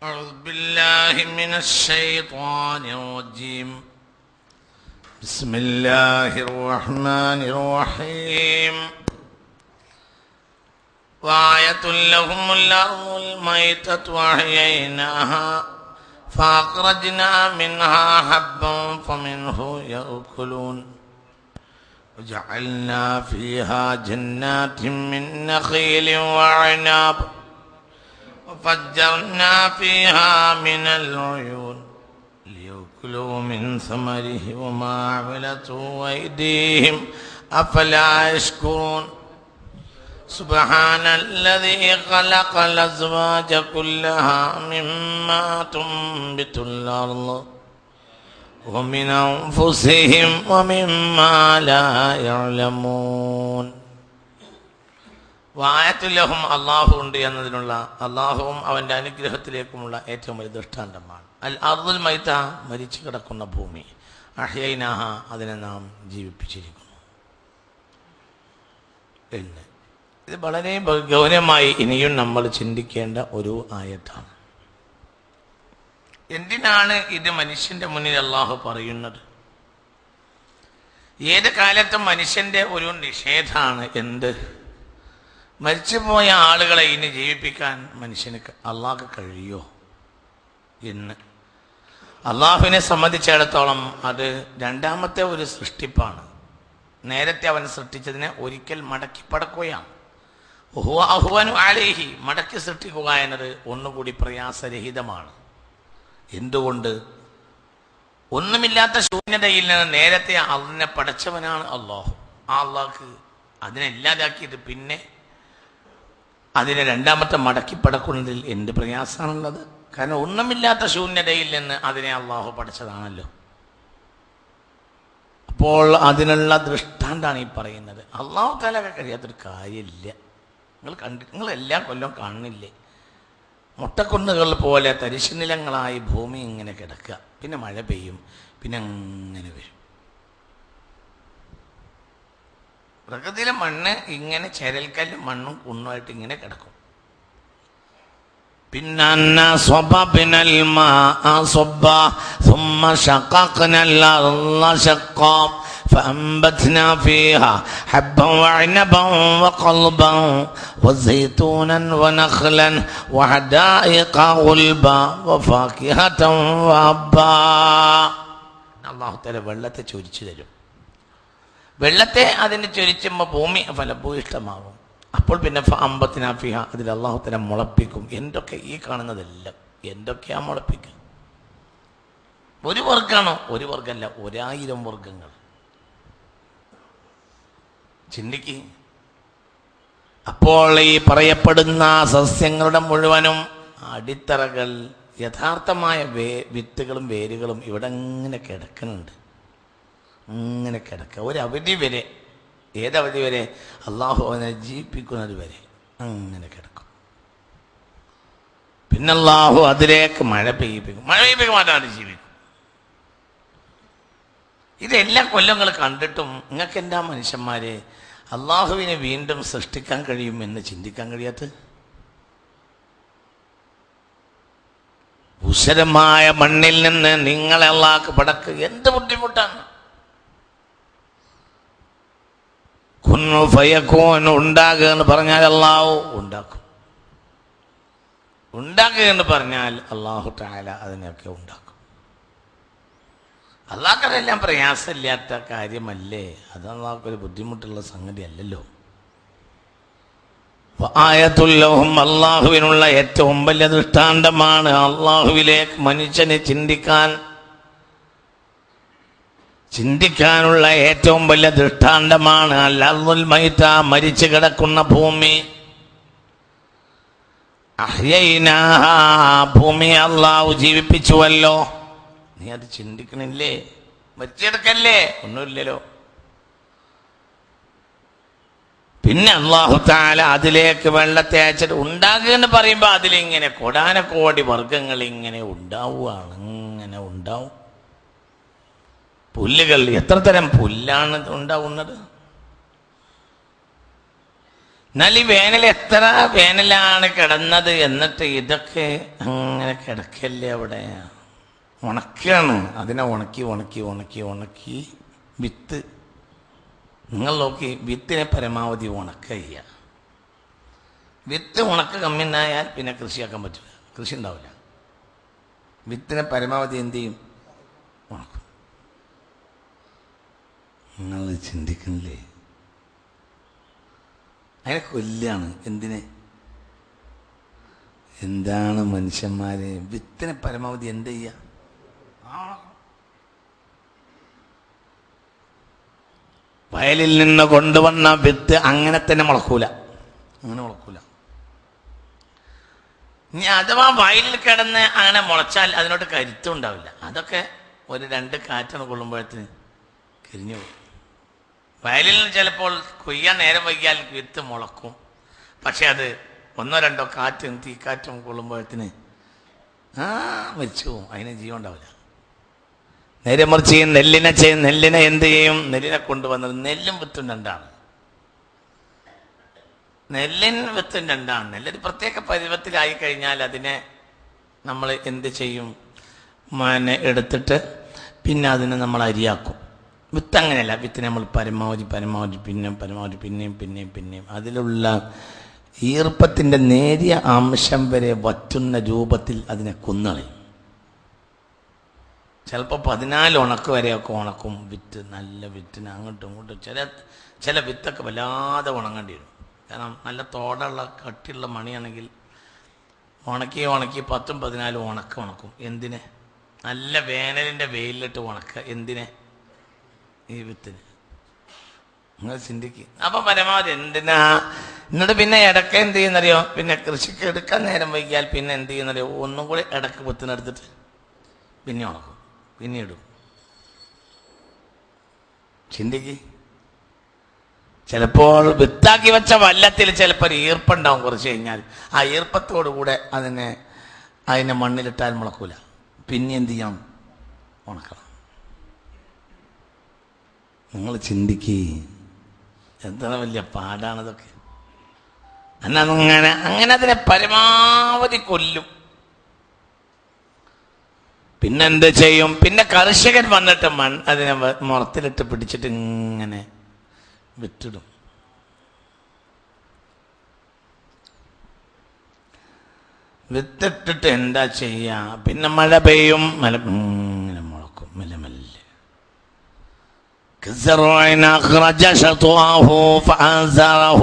أعوذ بالله من الشيطان الرجيم. بسم الله الرحمن الرحيم. وآية لهم الأرض الميتة وأحييناها فأخرجنا منها حبا فمنه يأكلون وجعلنا فيها جنات من نخيل وعنب وفجرنا فيها من العيون ليأكلوا من ثمره وما عملته أيديهم أفلا يشكرون سبحان الذي خلق الأزواج كلها مما تنبت الأرض ومن أنفسهم ومما لا يعلمون. വായത്തുലഹും അള്ളാഹു ഉണ്ട് എന്നതിനുള്ള അള്ളാഹുവും അവൻ്റെ അനുഗ്രഹത്തിലേക്കുമുള്ള ഏറ്റവും വലിയ ദൃഷ്ടാന്തമാണ്. അൽ അർദുൽ മൈത, മരിച്ചു കിടക്കുന്ന ഭൂമി. അഹ്യൈനാഹ, അതിനെ നാം ജീവിപ്പിച്ചിരിക്കുന്നു എന്ന്. ഇത് വളരെ ഗൗരവമായി ഇനിയും നമ്മൾ ചിന്തിക്കേണ്ട ഒരു ആയത്താണ്. എന്തിനാണ് ഇത് മനുഷ്യന്റെ മുന്നിൽ അള്ളാഹു പറയുന്നത്? ഏത് കാലത്തും മനുഷ്യന്റെ ഒരു നിഷേധാണ്. എന്ത്? മരിച്ചുപോയ ആളുകളെ ഇനി ജീവിപ്പിക്കാൻ മനുഷ്യന് അള്ളാഹ്ക്ക് കഴിയോ എന്ന്. അള്ളാഹുവിനെ സംബന്ധിച്ചിടത്തോളം അത് രണ്ടാമത്തെ ഒരു സൃഷ്ടിപ്പാണ്. നേരത്തെ അവൻ സൃഷ്ടിച്ചതിനെ ഒരിക്കൽ മടക്കി പടക്കുകയാണ്. അലൈഹി, മടക്കി സൃഷ്ടിക്കുക എന്നത് ഒന്നുകൂടി പ്രയാസരഹിതമാണ്. എന്തുകൊണ്ട്? ഒന്നുമില്ലാത്ത ശൂന്യതയിൽ നിന്ന് നേരത്തെ അതിനെ പടച്ചവനാണ് അള്ളാഹു. ആ അള്ളാഹ്ക്ക് അതിനെ ഇല്ലാതാക്കിയിട്ട് പിന്നെ അതിനെ രണ്ടാമത്തെ മടക്കി പടക്കുന്നതിൽ എന്ത് പ്രയാസമാണുള്ളത്? കാരണം ഒന്നുമില്ലാത്ത ശൂന്യതയിൽ നിന്ന് അതിനെ അള്ളാഹു പഠിച്ചതാണല്ലോ. അപ്പോൾ അതിനുള്ള ദൃഷ്ടാന്താണ് ഈ പറയുന്നത്. അള്ളാഹു തആലക്ക് കഴിയാത്തൊരു കാര്യമില്ല. നിങ്ങൾ എല്ലാ കൊല്ലവും കാണുന്നില്ലേ, മുട്ടക്കുന്നുകൾ പോലെ തരിശുനിലങ്ങളായി ഭൂമി ഇങ്ങനെ കിടക്കുക. പിന്നെ മഴ പെയ്യും, പിന്നെ അങ്ങനെ വരും. പ്രകൃതിയിലെ മണ്ണ് ഇങ്ങനെ ചെരൽക്കല്ലും മണ്ണും കുന്നുമായിട്ട് ഇങ്ങനെ കിടക്കും. പിന്നെ فأنبتنا فيها حبا وعنبا وقلبا وزيتونا ونخلا وحدائق غلبا وفاكهة وأبا. അല്ലാഹു തആല വെള്ളത്തെ ചൊരിച്ചു തരും. വെള്ളത്തെ അതിന് ചൊരിച്ചുമ്പോൾ ഭൂമി ഫലഭൂയിഷ്ടമാകും. അപ്പോൾ പിന്നെ അമ്പത്തിനാ ഫിഹ, അതിൽ അള്ളാഹു തആല മുളപ്പിക്കും. എന്തൊക്കെ? ഈ കാണുന്നതെല്ലാം എന്തൊക്കെയാ മുളപ്പിക്കുക? ഒരു വർഗ്ഗമാണോ? ഒരു വർഗ്ഗമല്ല, 1000 വർഗ്ഗങ്ങൾ. ചിന്തിക്ക്. അപ്പോൾ ഈ പറയപ്പെടുന്ന സസ്യങ്ങളുടെ മുഴുവനും അടിത്തറകൾ, യഥാർത്ഥമായ വിത്തുകളും വേരുകളും ഇവിടെ ഇങ്ങനെ കിടക്കുന്നുണ്ട്. ഇങ്ങനെ കിടക്കുക ഒരവധി വരെ. ഏതവധി വരെ? അള്ളാഹു അവനെ ജീവിപ്പിക്കുന്നത് വരെ അങ്ങനെ കിടക്കും. പിന്നെ അള്ളാഹു അതിലേക്ക് മഴ പെയ്യിപ്പിക്കും. മഴ പെയ്യിപ്പിക്കുമാറ്റാണ് ജീവിക്കും. ഇതെല്ലാ കൊല്ലങ്ങൾ കണ്ടിട്ടും നിങ്ങൾക്ക് എന്താ മനുഷ്യന്മാരെ അള്ളാഹുവിനെ വീണ്ടും സൃഷ്ടിക്കാൻ കഴിയുമെന്ന് ചിന്തിക്കാൻ കഴിയാത്തത്? ഉശരമായ മണ്ണിൽ നിന്ന് നിങ്ങളെ അള്ളാഹ്ക്ക് പടക്കുക എന്ത് ബുദ്ധിമുട്ടാണ്. കുന്നു ഫയകൂൻ, ഉണ്ടാകുക എന്ന് പറഞ്ഞാൽ അള്ളാഹു ഉണ്ടാക്കും. ഉണ്ടാക്കുക എന്ന് പറഞ്ഞാൽ അള്ളാഹു തആല അതിനെയൊക്കെ ഉണ്ടാക്കും. അള്ളാഹ്ക്കതെല്ലാം പ്രയാസമില്ലാത്ത കാര്യമല്ലേ? അത് അള്ളാഹ്ക്കൊരു ബുദ്ധിമുട്ടുള്ള സംഗതി അല്ലല്ലോ. ആയത്തുല്ലഹും, അള്ളാഹുവിനുള്ള ഏറ്റവും വലിയ ദൃഷ്ടാന്തമാണ്. അള്ളാഹുവിലേക്ക് മനുഷ്യനെ ചിന്തിക്കാനുള്ള ഏറ്റവും വലിയ ദൃഷ്ടാന്തമാണ് അൽ അർദുൽ മൈത, മരിച്ചു കിടക്കുന്ന ഭൂമി. അഹ്യൈനാഹാ, ഭൂമി അള്ളാഹു ജീവിപ്പിച്ചുവല്ലോ. നീ അത് ചിന്തിക്കണില്ലേ? മരിച്ചെടുക്കല്ലേ? ഒന്നുമില്ലല്ലോ. പിന്നെ അള്ളാഹു തആല അതിലേക്ക് വെള്ളത്തെ അയച്ചിട്ട് ഉണ്ടാകുക എന്ന് പറയുമ്പോൾ അതിലിങ്ങനെ കോടാനക്കോടി വർഗ്ഗങ്ങൾ ഇങ്ങനെ ഉണ്ടാവുകയാണ്. ഇങ്ങനെ ഉണ്ടാവും. പുല്ലുകൾ, എത്ര തരം പുല്ലാണ് ഉണ്ടാവുന്നത്? എന്നാൽ ഈ വേനൽ എത്ര വേനലാണ് കിടന്നത്, എന്നിട്ട് ഇതൊക്കെ അങ്ങനെ കിടക്കല്ലേ അവിടെ, ഉണക്കാണ്. അതിനെ ഉണക്കി ഉണക്കി ഉണക്കി ഉണക്കി വിത്ത്, നിങ്ങൾ നോക്കി, വിത്തിനെ പരമാവധി ഉണക്കുക ചെയ്യുക. വിത്ത് ഉണക്ക് കമ്മിണ്ടായാൽ പിന്നെ കൃഷിയാക്കാൻ പറ്റില്ല, കൃഷി ഉണ്ടാവില്ല. വിത്തിനെ പരമാവധി എന്ത് ചെയ്യും? ഉണക്കും. നിങ്ങൾ ചിന്തിക്കുന്നില്ലേ? അതിനെ കൊല്ലാണ്. എന്തിനെ? എന്താണ് മനുഷ്യന്മാരെ? വിത്തിനെ പരമാവധി എന്ത് ചെയ്യുക? വയലിൽ നിന്ന് കൊണ്ടുവന്ന വിത്ത് അങ്ങനെ തന്നെ മുളക്കൂല, അങ്ങനെ മുളക്കൂല. ഇനി അഥവാ വയലിൽ കിടന്ന് അങ്ങനെ മുളച്ചാൽ അതിനോട്ട് കരുത്തും ഉണ്ടാവില്ല. അതൊക്കെ ഒരു 2 കാറ്റാണ് കൊള്ളുമ്പോഴത്തിന് കരിഞ്ഞു പോകും. വയലിൽ നിന്ന് ചിലപ്പോൾ കൊയ്യാൻ നേരം വൈകിയാൽ വിത്ത് മുളക്കും, പക്ഷെ അത് 1-2 കാറ്റും തീക്കാറ്റും കൊള്ളുമ്പോഴത്തിന് മരിച്ചു പോകും, അതിന് ജീവൻ ഉണ്ടാവില്ല. നേരെ മറിച്ച് നെല്ലിനെ എന്ത് ചെയ്യും? നെല്ലിനെ കൊണ്ടുവന്നത്, നെല്ലും വിത്തും രണ്ടാണ്. നെല്ലിന് വിത്തും രണ്ടാണ്. നെല്ലൊരു പ്രത്യേക പരുവത്തിലായി കഴിഞ്ഞാൽ അതിനെ നമ്മൾ എന്ത് ചെയ്യും? എടുത്തിട്ട് പിന്നെ അതിനെ നമ്മൾ അരിയാക്കും. വിത്ത് അങ്ങനെയല്ല. വിത്തിനെ നമ്മൾ പരമാവധി പിന്നെയും അതിലുള്ള ഈർപ്പത്തിൻ്റെ നേരിയ അംശം വരെ വറ്റുന്ന രൂപത്തിൽ അതിനെ കുന്നളയും. ചിലപ്പോൾ 14 ഉണക്ക് വരെയൊക്കെ ഉണക്കും വിത്ത്. നല്ല വിത്തിന് അങ്ങോട്ടും ഇങ്ങോട്ടും ചില വിത്തൊക്കെ വല്ലാതെ ഉണങ്ങേണ്ടി വരും. കാരണം നല്ല തോടുള്ള കട്ടിയുള്ള മണിയാണെങ്കിൽ ഉണക്കി 10-14 ഉണക്കും. എന്തിന്? നല്ല വേനലിൻ്റെ വെയിലിട്ട് ഉണക്കുക. എന്തിനെ? ഈ വിത്തിന്. നിങ്ങൾ ചിന്തിക്കുക. അപ്പം പരമാവധി എന്തിനാ? എന്നിട്ട് പിന്നെ ഇടയ്ക്ക് എന്ത് ചെയ്യുന്നറിയോ? പിന്നെ കൃഷിക്ക് എടുക്കാൻ നേരം വൈകിയാൽ പിന്നെ എന്ത് ചെയ്യുന്നറിയോ? ഒന്നും കൂടി ഇടയ്ക്ക് വിത്തിനെടുത്തിട്ട് പിന്നെ ഉണക്കും, പിന്നെ ഇടും. ചിന്തിക്ക്. ചിലപ്പോൾ വിത്താക്കി വെച്ച വല്ലത്തിൽ ചിലപ്പോൾ ഒരു ഈർപ്പുണ്ടാവും. കുറച്ച് കഴിഞ്ഞാൽ ആ ഈർപ്പത്തോടുകൂടെ അതിനെ മണ്ണിലിട്ടാൽ മുളക്കൂല. പിന്നെ എന്ത് ചെയ്യണം? ഉണക്കണം. നിങ്ങൾ ചിന്തിക്ക്, എത്ര വലിയ പാടാണതൊക്കെ. അങ്ങനെ അതിനെ പരമാവധി കൊല്ലും. പിന്നെന്ത് ചെയ്യും? പിന്നെ കർഷകൻ വന്നിട്ട് അതിനെ മുറത്തിലിട്ട് പിടിച്ചിട്ട് ഇങ്ങനെ വിറ്റിടും. വിത്തിട്ടിട്ട് എന്താ ചെയ്യാ? പിന്നെ മഴ പെയ്യും, ഇങ്ങനെ മുളക്കും മെല്ലെ മെല്ലെ. كزرع أخرج شطأه فأزره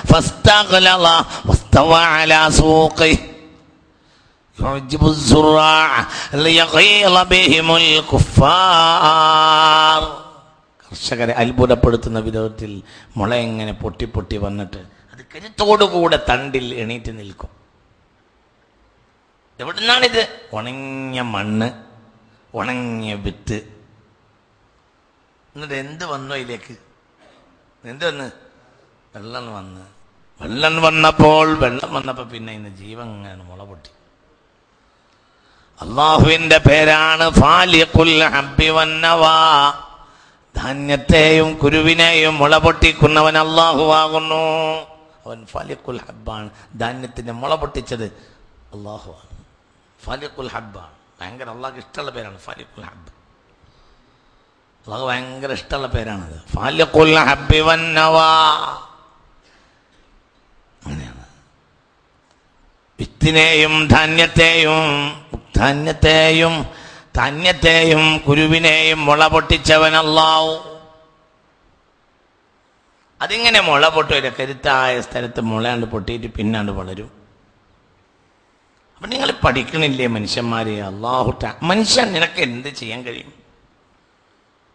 فاستغلظ واستوى على سوقه يعجب الزراع ليغيظ بهم الكفار. കർഷകരെ അത്ഭുതപ്പെടുത്തുന്ന വിധത്തിൽ മുള ഇങ്ങനെ പൊട്ടി പൊട്ടി വന്നിട്ട് അത് കരുത്തോടുകൂടെ തണ്ടിൽ എണീറ്റ് നിൽക്കും. എവിടുന്നാണിത്? ഉണങ്ങിയ മണ്ണ്, ഉണങ്ങിയ വിത്ത്. എന്നിട്ട് എന്ത് വന്നു അതിലേക്ക്? എന്ത് വന്ന്? വെള്ളം വന്നപ്പോൾ പിന്നെ ഇന്ന് ജീവൻ ഇങ്ങനെ മുള പൊട്ടി. അള്ളാഹുവിന്റെ പേരാണ് ഫാലിഖുൽ ഹബ്ബി വന്നവാ. ധാന്യത്തെയും കുരുവിനെയും മുള പൊട്ടിക്കുന്നവൻ അള്ളാഹു ആകുന്നു. അവൻ ഫാലിഖുൽ ഹബ്ബാണ്. ധാന്യത്തിന്റെ മുള പൊട്ടിച്ചത് അള്ളാഹു ആണ്. ഫാലിഖുൽ ഹബ്ബാണ്. ഭയങ്കര അള്ളാഹ്ക്ക് ഇഷ്ടമുള്ള പേരാണ് ഫാലിഖുൽ ഹബ്ബ്. അള്ളാഹ് ഭയങ്കര ഇഷ്ടമുള്ള പേരാണത്. ഫാലിഖുൽ ഹബ്ബി വന്നവാ. അങ്ങനെയാണ്. വിത്തിനെയും ധാന്യത്തെയും കുരുവിനെയും മുള പൊട്ടിച്ചവൻ അല്ലാഹു. അതിങ്ങനെ മുള പൊട്ടും. കരുത്തായ സ്ഥലത്ത് മുളയാണ്ട് പൊട്ടിയിട്ട് പിന്നാണ്ട് വളരും. അപ്പൊ നിങ്ങൾ പഠിക്കണില്ലേ മനുഷ്യന്മാരെ? മനുഷ്യൻ നിനക്ക് എന്ത് ചെയ്യാൻ കഴിയും?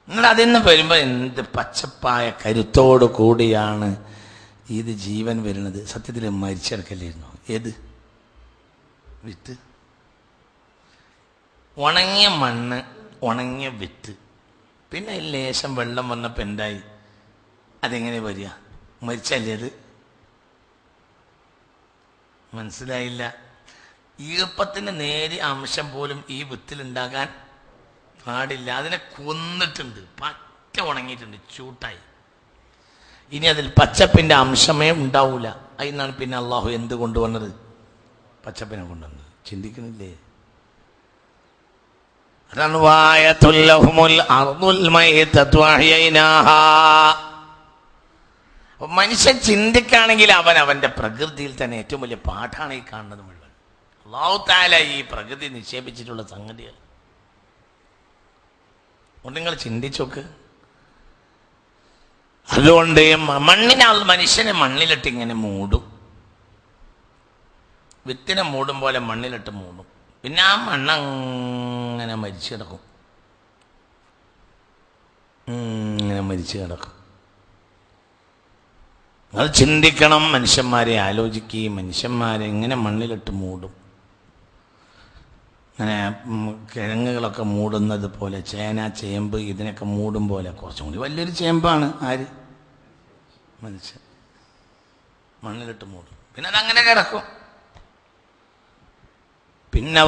നിങ്ങൾ അതിന്ന് വരുമ്പോൾ എന്ത് പച്ചപ്പായ കരുത്തോടു കൂടിയാണ് ഇത് ജീവൻ വരുന്നത്. സത്യത്തിൽ മരിച്ചെടുക്കല്ലായിരുന്നു. ഏത് വിത്ത്? ഉണങ്ങിയ മണ്ണ്, ഉണങ്ങിയ വിത്ത്. പിന്നെ ലേശം വെള്ളം വന്നപ്പോൾ എന്തായി? അതെങ്ങനെ വരിക? മരിച്ചല്ലേ അത്? മനസ്സിലായില്ല. ഈർപ്പത്തിന്റെ നേരിയ അംശം പോലും ഈ വിത്തിലുണ്ടാകാൻ പാടില്ല. അതിനെ കൊന്നിട്ടുണ്ട്, പറ്റ ഉണങ്ങിയിട്ടുണ്ട്, ചൂട്ടായി. ഇനി അതിൽ പച്ചപ്പിൻ്റെ അംശമേ ഉണ്ടാവൂല. അതിനാണ് പിന്നെ അള്ളാഹു എന്ത് കൊണ്ടുവന്നത്? പച്ചപ്പിനെ കൊണ്ടുവന്നത്. ചിന്തിക്കുന്നില്ലേ? അതാണ് മനുഷ്യൻ ചിന്തിക്കുകയാണെങ്കിൽ അവന്റെ പ്രകൃതിയിൽ തന്നെ ഏറ്റവും വലിയ പാഠാണ് ഈ കാണുന്നത് മുഴുവൻ. അല്ലാഹു തആല ഈ പ്രകൃതി നിക്ഷേപിച്ചിട്ടുള്ള സംഗതികൾ നിങ്ങൾ ചിന്തിച്ചോക്ക്. അതുകൊണ്ട് മനുഷ്യനെ മണ്ണിലിട്ട് ഇങ്ങനെ മൂടും. വിത്തിനെ മൂടും പോലെ മണ്ണിലിട്ട് മൂടും. പിന്നെ ആ മണ്ണങ്ങനെ മരിച്ചു കിടക്കും. ഇങ്ങനെ മരിച്ചു കിടക്കും. അത് ചിന്തിക്കണം. മനുഷ്യന്മാരെ ആലോചിക്കുകയും മനുഷ്യന്മാരെ ഇങ്ങനെ മണ്ണിലിട്ട് മൂടും. അങ്ങനെ കിഴങ്ങുകളൊക്കെ മൂടുന്നത് പോലെ, ചേന, ചേമ്പ് ഇതിനൊക്കെ മൂടും പോലെ. കുറച്ചും കൂടി വലിയൊരു ചേമ്പാണ് ആര്? മനുഷ്യൻ. മണ്ണിലിട്ട് മൂടും. പിന്നെ അതങ്ങനെ കിടക്കും. പിന്നെ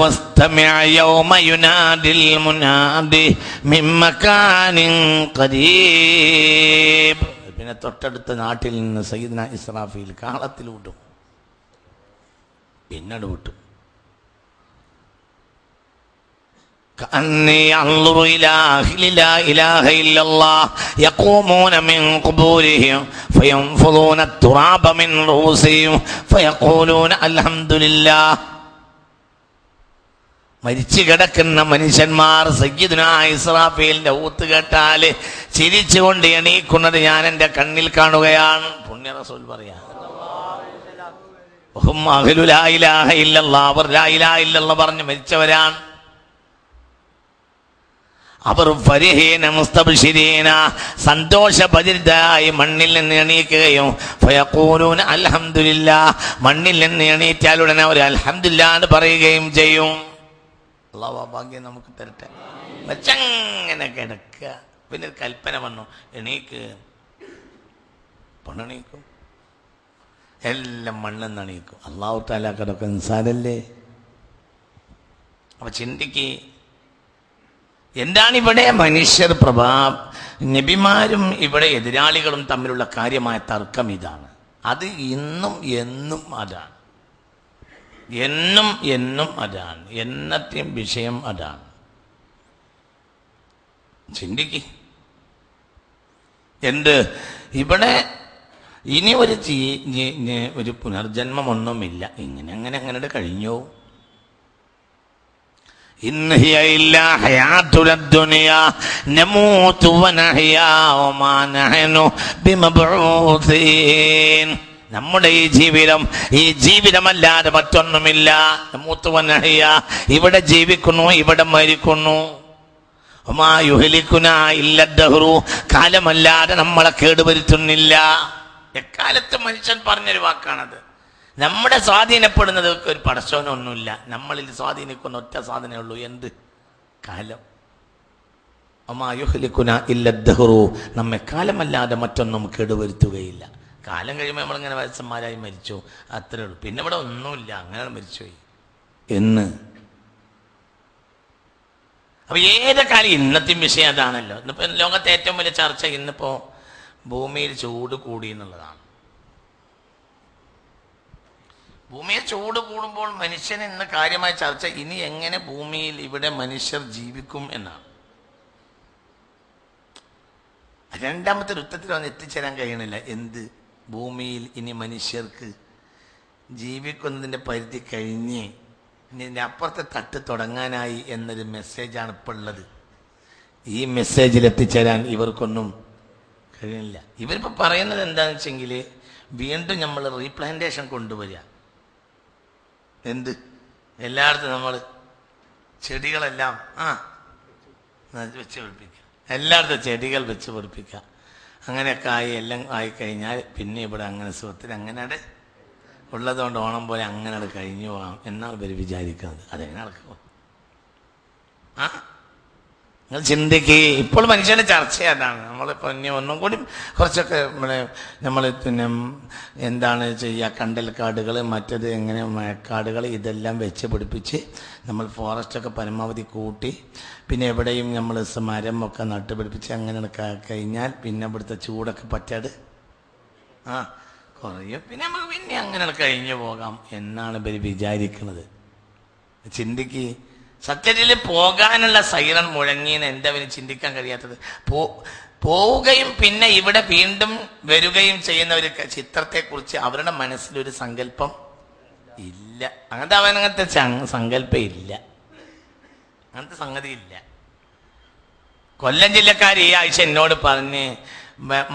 പിന്നെ തൊട്ടടുത്ത നാട്ടിൽ നിന്ന് സയ്യിദ്ന ഇസ്രാഫീൽ കാളത്തിൽ വിട്ടും. പിന്നീട് വിട്ടു. كأني أنظر إلى أهل لا إله إلا الله يقومون من قبورهم فينفضون التراب من رؤوسهم فيقولون الحمد لله. മരിച്ചു കിടക്കുന്ന മനുഷ്യന്മാർ സയ്യിദുനാ ഇസ്രാഫീലിന്റെ ഊത്ത് കേട്ടാൽ ചിരിച്ചുകൊണ്ട് എണീക്കുന്നത് ഞാൻ എൻ്റെ കണ്ണിൽ കാണുകയാണ്. പുണ്യ റസൂൽ പറയാ, അവർ ലാ ഇലാഹ ഇല്ലല്ലാഹ് പറഞ്ഞ് മരിച്ചവരാണ്. അവർ ഫരിഹീന മുസ്തബ്ശിരീന സന്തോഷഭരിതരായി മണ്ണിൽ നിന്ന് എണീക്കുകയും ഫയഖൂലൂന അൽഹംദുലില്ലാഹ് മണ്ണിൽ നിന്ന് എണീറ്റാൽ ഉടനെ അവർ അൽഹംദുലില്ലാഹ് എന്ന് പറയുകയും ചെയ്യും. അല്ലാഹു ഭാഗ്യം നമുക്ക് തരട്ടെ. വെച്ചങ്ങനെ കിടക്കുക. പിന്നെ കൽപ്പന വന്നു, എണീക്ക്. പണെണീക്കും. എല്ലാം മണ്ണെന്ന് എണീക്കും. അല്ലാഹു തആല കിടക്കുക നിസാരല്ലേ? അപ്പൊ ചിന്തിക്ക്, എന്താണ് ഇവിടെ മനുഷ്യർ നബിമാരും ഇവിടെ എതിരാളികളും തമ്മിലുള്ള കാര്യമായ തർക്കം ഇതാണ്. അത് ഇന്നും എന്നും അതാണ്. എന്നും അതാണ്. എന്നത്തെയും വിഷയം അതാണ്. ചിന്തിക്ക്. ഇവിടെ ഇനി ഒരു പുനർജന്മമൊന്നുമില്ല. അങ്ങനെ കഴിഞ്ഞു. إن هي إلا حياتنا الدنيا نموت ونحيا وما نحن بمبعوثين. നമ്മുടെ ഈ ജീവിതമല്ലാതെ മറ്റൊന്നുമില്ല. നമൂത്ത് വനഹ്യ, ഇവിടെ ജീവിക്കുന്നു, ഇവിടെ മരിക്കുന്നു. വമാ യുഹ്ലികുനാ ഇല്ല ദഹ്റു, കാലമല്ലാതെ നമ്മളെ കേടുവരുത്തുന്നില്ല. എക്കാലത്തും മനുഷ്യൻ പറഞ്ഞൊരു വാക്കാണത്. നമ്മുടെ സ്വാധീനപ്പെടുന്നത് ഒരു പടച്ചോനൊന്നുമില്ല. നമ്മളിൽ സ്വാധീനിക്കുന്ന ഒറ്റ സാധനമേ ഉള്ളൂ. എന്ത്? കാലം. വമാ യുഹ്ലികുനാ ഇല്ല ദഹ്റു, നമ്മെ കാലമല്ലാതെ മറ്റൊന്നും കേടുവരുത്തുകയില്ല. കാലം കഴിയുമ്പോൾ നമ്മളിങ്ങനെ വയസ്സന്മാരായി മരിച്ചു, അത്രേ ഉള്ളൂ. പിന്നെ ഇവിടെ ഒന്നുമില്ല, അങ്ങനെ മരിച്ചുപോയി എന്ന്. അപ്പൊ ഏത് കാലം ഇന്നത്തെയും വിഷയം അതാണല്ലോ. ഇന്നിപ്പോ ലോകത്തെ ഏറ്റവും വലിയ ചർച്ച ഇന്നിപ്പോ ഭൂമിയിൽ ചൂട് കൂടി എന്നുള്ളതാണ്. ഭൂമിയിൽ ചൂട് കൂടുമ്പോൾ മനുഷ്യന് ഇന്ന് കാര്യമായ ചർച്ച ഇനി എങ്ങനെ ഭൂമിയിൽ ഇവിടെ മനുഷ്യർ ജീവിക്കും എന്നാണ്. രണ്ടാമത്തെ വൃത്തത്തിൽ വന്ന് എത്തിച്ചേരാൻ കഴിയണില്ല. എന്ത്? ഭൂമിയിൽ ഇനി മനുഷ്യർക്ക് ജീവിക്കുന്നതിൻ്റെ പരിധി കഴിഞ്ഞ് ഇതിൻ്റെ അപ്പുറത്തെ തട്ട് തുടങ്ങാനായി എന്നൊരു മെസ്സേജാണ് ഇപ്പോൾ ഉള്ളത്. ഈ മെസ്സേജിൽ എത്തിച്ചേരാൻ ഇവർക്കൊന്നും കഴിയില്ല. ഇവരിപ്പോൾ പറയുന്നത് എന്താണെന്ന് വെച്ചെങ്കിൽ വീണ്ടും നമ്മൾ റീപ്ലാന്റേഷൻ കൊണ്ടുവരിക. എന്ത്? എല്ലായിടത്തും നമ്മൾ ചെടികളെല്ലാം വെച്ച് പിടിപ്പിക്കുക. എല്ലായിടത്തും ചെടികൾ വെച്ച് പിടിപ്പിക്കുക. അങ്ങനെയൊക്കെ എല്ലാം ആയിക്കഴിഞ്ഞാൽ പിന്നെ ഇവിടെ അങ്ങനെ സുഖത്തിൽ അങ്ങനെ ഉള്ളതുകൊണ്ട് ഓണം പോലെ അങ്ങനെ കഴിഞ്ഞു പോകാം എന്നാണ് ഇവർ വിചാരിക്കുന്നത്. അതെങ്ങനെ നടക്കും? നിങ്ങൾ ചിന്തിക്ക്. ഇപ്പോൾ മനുഷ്യൻ്റെ ചർച്ച അതാണ്. നമ്മളിപ്പോൾ ഇനി ഒന്നും കൂടി കുറച്ചൊക്കെ നമ്മൾ പിന്നെ എന്താണ് ചെയ്യുക, കണ്ടൽ കാടുകൾ, മറ്റത് എങ്ങനെ മഴക്കാടുകൾ, ഇതെല്ലാം വെച്ച് പിടിപ്പിച്ച് നമ്മൾ ഫോറസ്റ്റൊക്കെ പരമാവധി കൂട്ടി പിന്നെ എവിടെയും നമ്മൾ മരമൊക്കെ നട്ടുപിടിപ്പിച്ച് അങ്ങനെ കഴിഞ്ഞാൽ പിന്നെ ഇവിടുത്തെ ചൂടൊക്കെ പറ്റാതെ ആ കുറയും, പിന്നെ നമുക്ക് പിന്നെ അങ്ങനെ കഴിഞ്ഞു പോകാം എന്നാണ് ഇവർ വിചാരിക്കുന്നത്. ചിന്തിക്ക്, സത്യത്തിൽ പോകാനുള്ള സൈറൻ മുഴങ്ങിയെന്ന് എന്താ അവന് ചിന്തിക്കാൻ കഴിയാത്തത്? പോവുകയും പിന്നെ ഇവിടെ വീണ്ടും വരികയും ചെയ്യുന്ന ഒരു ചിത്രത്തെക്കുറിച്ച് അവരുടെ മനസ്സിലൊരു സങ്കല്പം ഇല്ല. അങ്ങനത്തെ സങ്കല്പം ഇല്ല, അങ്ങനത്തെ സംഗതി ഇല്ല. കൊല്ലം ജില്ലക്കാർ ഈ ആഴ്ച എന്നോട് പറഞ്ഞ്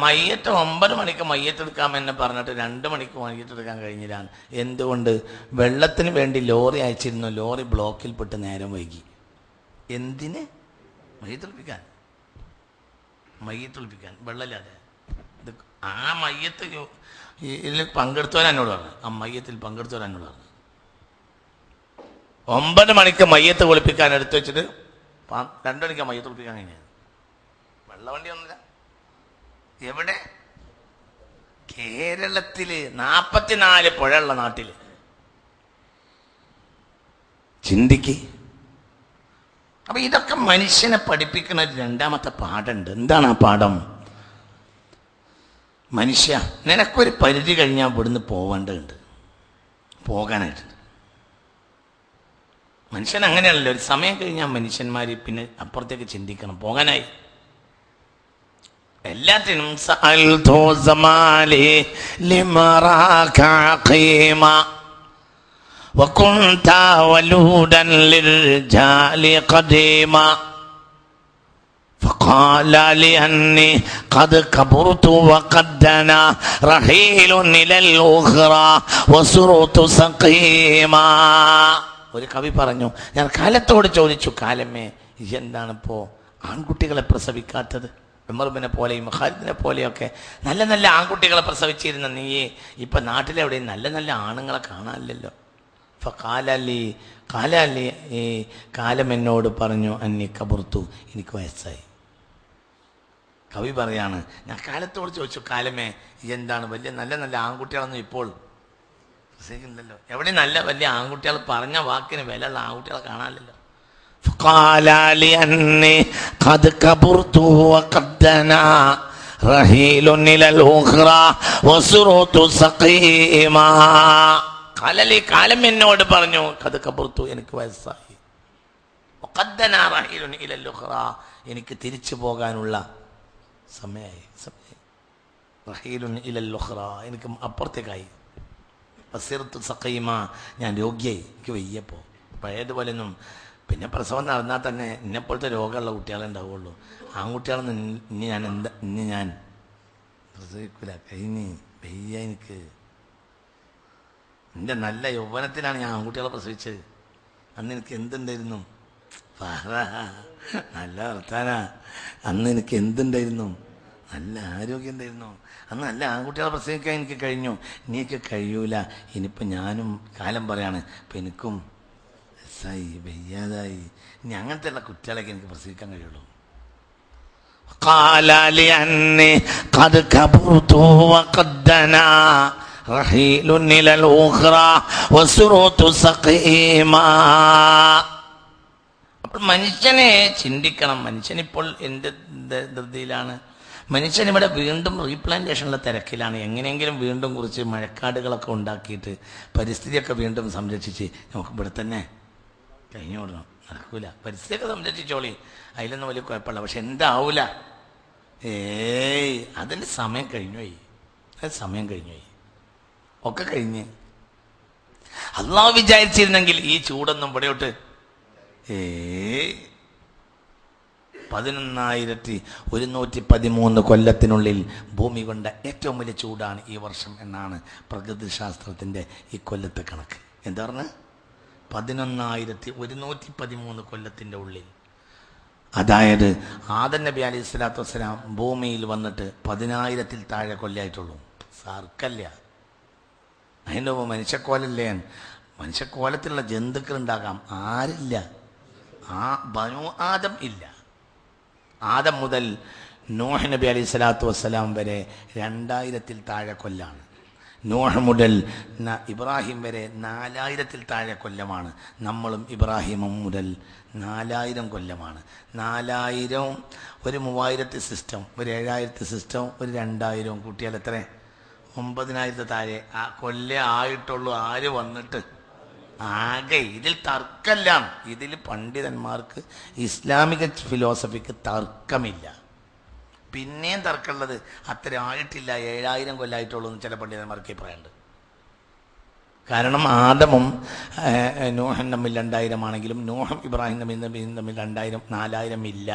മയ്യത്ത് 9 മണിക്ക് മയ്യത്തെടുക്കാമെന്ന് പറഞ്ഞിട്ട് 2 മണിക്ക് മയ്യത്തെടുക്കാൻ കഴിഞ്ഞില്ല. എന്തുകൊണ്ട്? വെള്ളത്തിന് വേണ്ടി ലോറി അയച്ചിരുന്നു, ലോറി ബ്ലോക്കിൽപ്പെട്ട് നേരം വൈകി. എന്തിന്? മയ്യത്തെടുപ്പിക്കാൻ വെള്ളമില്ലാതെ. ഇത് ആ മയ്യത്ത് ഇതിൽ പങ്കെടുത്തവൻ എന്നോട് പറഞ്ഞു, ആ മയ്യത്തിൽ പങ്കെടുത്തവൻ എന്നോട് പറഞ്ഞു 9 മണിക്ക് മയ്യത്ത് കുളിപ്പിക്കാൻ എടുത്തു വെച്ചിട്ട് 2 മണിക്കാണ് മയ്യത്ത് കുളിപ്പിക്കാൻ കഴിഞ്ഞത്. വെള്ളവണ്ടി ഒന്നുമില്ല. എവിടെ? കേരളത്തില് 44 പുഴയുള്ള നാട്ടില്. ചിന്തിക്ക്. അപ്പൊ ഇതൊക്കെ മനുഷ്യനെ പഠിപ്പിക്കുന്ന ഒരു രണ്ടാമത്തെ പാഠമുണ്ട്. എന്താണ് ആ പാഠം? മനുഷ്യ, നിനക്കൊരു പരിധി കഴിഞ്ഞാൽ ഇവിടുന്ന് പോവേണ്ടതുണ്ട്, പോകാനായിട്ടുണ്ട്. മനുഷ്യൻ അങ്ങനെയല്ലല്ലോ, ഒരു സമയം കഴിഞ്ഞാൽ മനുഷ്യന്മാർ പിന്നെ അപ്പുറത്തേക്ക് ചിന്തിക്കണം, പോകാനായി. എല്ലാത്തിനും وكنت ولودا للرجال قديما فقال لأني قد كبرت وقد دنا رحيل إلى الأخرى وصرت سقيما. ഒരു കവി പറഞ്ഞു, ഞാൻ കാലത്തോട് ചോദിച്ചു, കാലമേ എന്താണിപ്പോ ആൺകുട്ടികളെ പ്രസവിക്കാത്തത്? ഉമറിനെ പോലെയും ഖാലിദിനെ പോലെയൊക്കെ നല്ല നല്ല ആൺകുട്ടികളെ പ്രസവിച്ചിരുന്ന നീയെ ഇപ്പൊ നാട്ടിലെവിടെയും നല്ല നല്ല ആണുങ്ങളെ കാണാനില്ലല്ലോ. കാലാലി ഈ കാലം എന്നോട് പറഞ്ഞു, അന്നി കബുർത്തു, എനിക്ക് വയസ്സായി. കവി പറയാണ്, ഞാൻ കാലത്തോട് ചോദിച്ചു, കാലമേ എന്താണ് വലിയ നല്ല നല്ല ആൺകുട്ടികളൊന്നും ഇപ്പോൾ പ്രസവിക്കുന്നില്ലല്ലോ, എവിടെ നല്ല വലിയ ആൺകുട്ടികൾ പറഞ്ഞ വാക്കിന് വിലയുള്ള ആൺകുട്ടികളെ കാണാനില്ലല്ലോ. കാലം എന്നോട് പറഞ്ഞു, ഖദ് കബുർത്തു, എനിക്ക് വയസ്സായി. എനിക്ക് തിരിച്ചു പോകാനുള്ള സമയമായി. എനിക്ക് അപ്പുറത്തേക്കായി. വസിർതു സഖീമ, ഞാൻ രോഗിയായി, എനിക്ക് വയ്യപ്പോ. പഴയതുപോലെയൊന്നും പിന്നെ പ്രസവം നടന്നാൽ തന്നെ എന്നെപ്പോലത്തെ രോഗമുള്ള കുട്ടികളെ ഉണ്ടാവുള്ളൂ. ആൺകുട്ടികളൊന്നും ഇനി ഞാൻ പ്രസവിക്കൂല, കഴിഞ്ഞ് വയ്യ എനിക്ക്. എൻ്റെ നല്ല യൗവനത്തിലാണ് ഞാൻ ആൺകുട്ടികളെ പ്രസവിച്ചത്. അന്ന് എനിക്ക് എന്തുണ്ടായിരുന്നു? നല്ല വർത്താനാ. അന്ന് എനിക്ക് എന്തുണ്ടായിരുന്നു? നല്ല ആരോഗ്യം ഉണ്ടായിരുന്നു. അന്ന് നല്ല ആൺകുട്ടികളെ പ്രസവിക്കാൻ എനിക്ക് കഴിഞ്ഞു. ഇനിയൊക്കെ കഴിയൂല. ഇനിയിപ്പോൾ ഞാനും കാലം പറയാണ്, ഇപ്പം എനിക്കും വയസ്സായി, വയ്യാതായി. ഇനി അങ്ങനത്തെ ഉള്ള കുട്ടികളൊക്കെ എനിക്ക് പ്രസവിക്കാൻ കഴിയുള്ളൂ. അപ്പോൾ മനുഷ്യനെ ചിന്തിക്കണം. മനുഷ്യനിപ്പോൾ എന്ത് ധൃതിയിലാണ്? മനുഷ്യൻ ഇവിടെ വീണ്ടും റീപ്ലാന്റേഷനുള്ള തിരക്കിലാണ്. എങ്ങനെയെങ്കിലും വീണ്ടും കുറിച്ച് മഴക്കാടുകളൊക്കെ ഉണ്ടാക്കിയിട്ട് പരിസ്ഥിതിയൊക്കെ വീണ്ടും സംരക്ഷിച്ച് നമുക്ക് ഇവിടെ തന്നെ കഴിഞ്ഞോടണം. നടക്കൂല. പരിസ്ഥിതിയൊക്കെ സംരക്ഷിച്ചോളി, അതിലൊന്നും വലിയ കുഴപ്പമില്ല. പക്ഷെ എന്താവൂല? അതിൻ്റെ സമയം കഴിഞ്ഞുപോയി. സമയം കഴിഞ്ഞുപോയി, ഒക്കെ കഴിഞ്ഞ്. അള്ളാഹു വിചാരിച്ചിരുന്നെങ്കിൽ ഈ ചൂടൊന്നും ഇവിടെയോട്ട് 11,113 കൊല്ലത്തിനുള്ളിൽ ഭൂമി കൊണ്ട ഏറ്റവും വലിയ ചൂടാണ് ഈ വർഷം എന്നാണ് പ്രകൃതിശാസ്ത്രത്തിൻ്റെ ഈ കൊല്ലത്തെ കണക്ക്. എന്താ പറഞ്ഞത്? 11,113 കൊല്ലത്തിൻ്റെ ഉള്ളിൽ. അതായത് ആദം നബി അലൈഹി സ്വലാത്തു വസ്സലാം ഭൂമിയിൽ വന്നിട്ട് 10,000-ൽ താഴെ കൊല്ലമായിട്ടുള്ളൂ. സർക്കല്ല. അതിൻ്റെ മുമ്പ് മനുഷ്യക്കോലല്ലേ? മനുഷ്യക്കോലത്തിലുള്ള ജന്തുക്കൾ ഉണ്ടാകാം, ആരില്ല. ബനു ആദം ഇല്ല. ആദം മുതൽ നൂഹ് നബി അലൈഹി സ്വലാത്തു വസ്സലാം വരെ 2000-ൽ താഴെ കൊല്ലാണ്. നൂഹ് മുതൽ ഇബ്രാഹിം വരെ 4000-ൽ താഴെ കൊല്ലമാണ്. നമ്മളും ഇബ്രാഹിമും മുതൽ 4000 കൊല്ലമാണ്. 4000 ഒരു 3000 സിസ്റ്റം, ഒരു 7000 സിസ്റ്റം, ഒരു 2000 കൂട്ടിയാൽ എത്ര? 9,000 താഴെ ആ കൊല്ലേ ആയിട്ടുള്ളൂ. ആര് വന്നിട്ട് ആകെ ഇതിൽ തർക്കമല്ല. ഇതിൽ പണ്ഡിതന്മാർക്ക് ഇസ്ലാമിക ഫിലോസഫിക്ക് തർക്കമില്ല. പിന്നെയും തർക്കമുള്ളത് അത്ര ആയിട്ടില്ല, 7,000 കൊല്ലമായിട്ടുള്ളൂ എന്ന് ചില പണ്ഡിതന്മാർക്ക് പറയുന്നുണ്ട്. കാരണം ആദമും നോഹും തമ്മിൽ 2,000 ആണെങ്കിലും നോഹും ഇബ്രാഹിം തമ്മിൽ 2,000 4,000 ഇല്ല,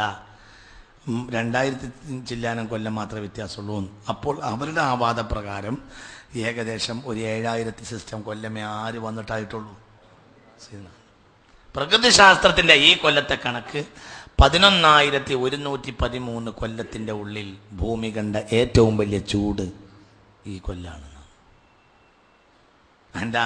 2,000 ചില്ലാനം കൊല്ലം മാത്രമേ വ്യത്യാസമുള്ളൂ. അപ്പോൾ അവരുടെ ആ വാദപ്രകാരം ഏകദേശം ഒരു 7,000 സിസ്റ്റം കൊല്ലമേ ആര് വന്നിട്ടായിട്ടുള്ളൂ. പ്രകൃതിശാസ്ത്രത്തിൻ്റെ ഈ കൊല്ലത്തെ കണക്ക് 11,113 കൊല്ലത്തിൻ്റെ ഉള്ളിൽ ഭൂമി കണ്ട ഏറ്റവും വലിയ ചൂട് ഈ കൊല്ലാണ്. എന്താ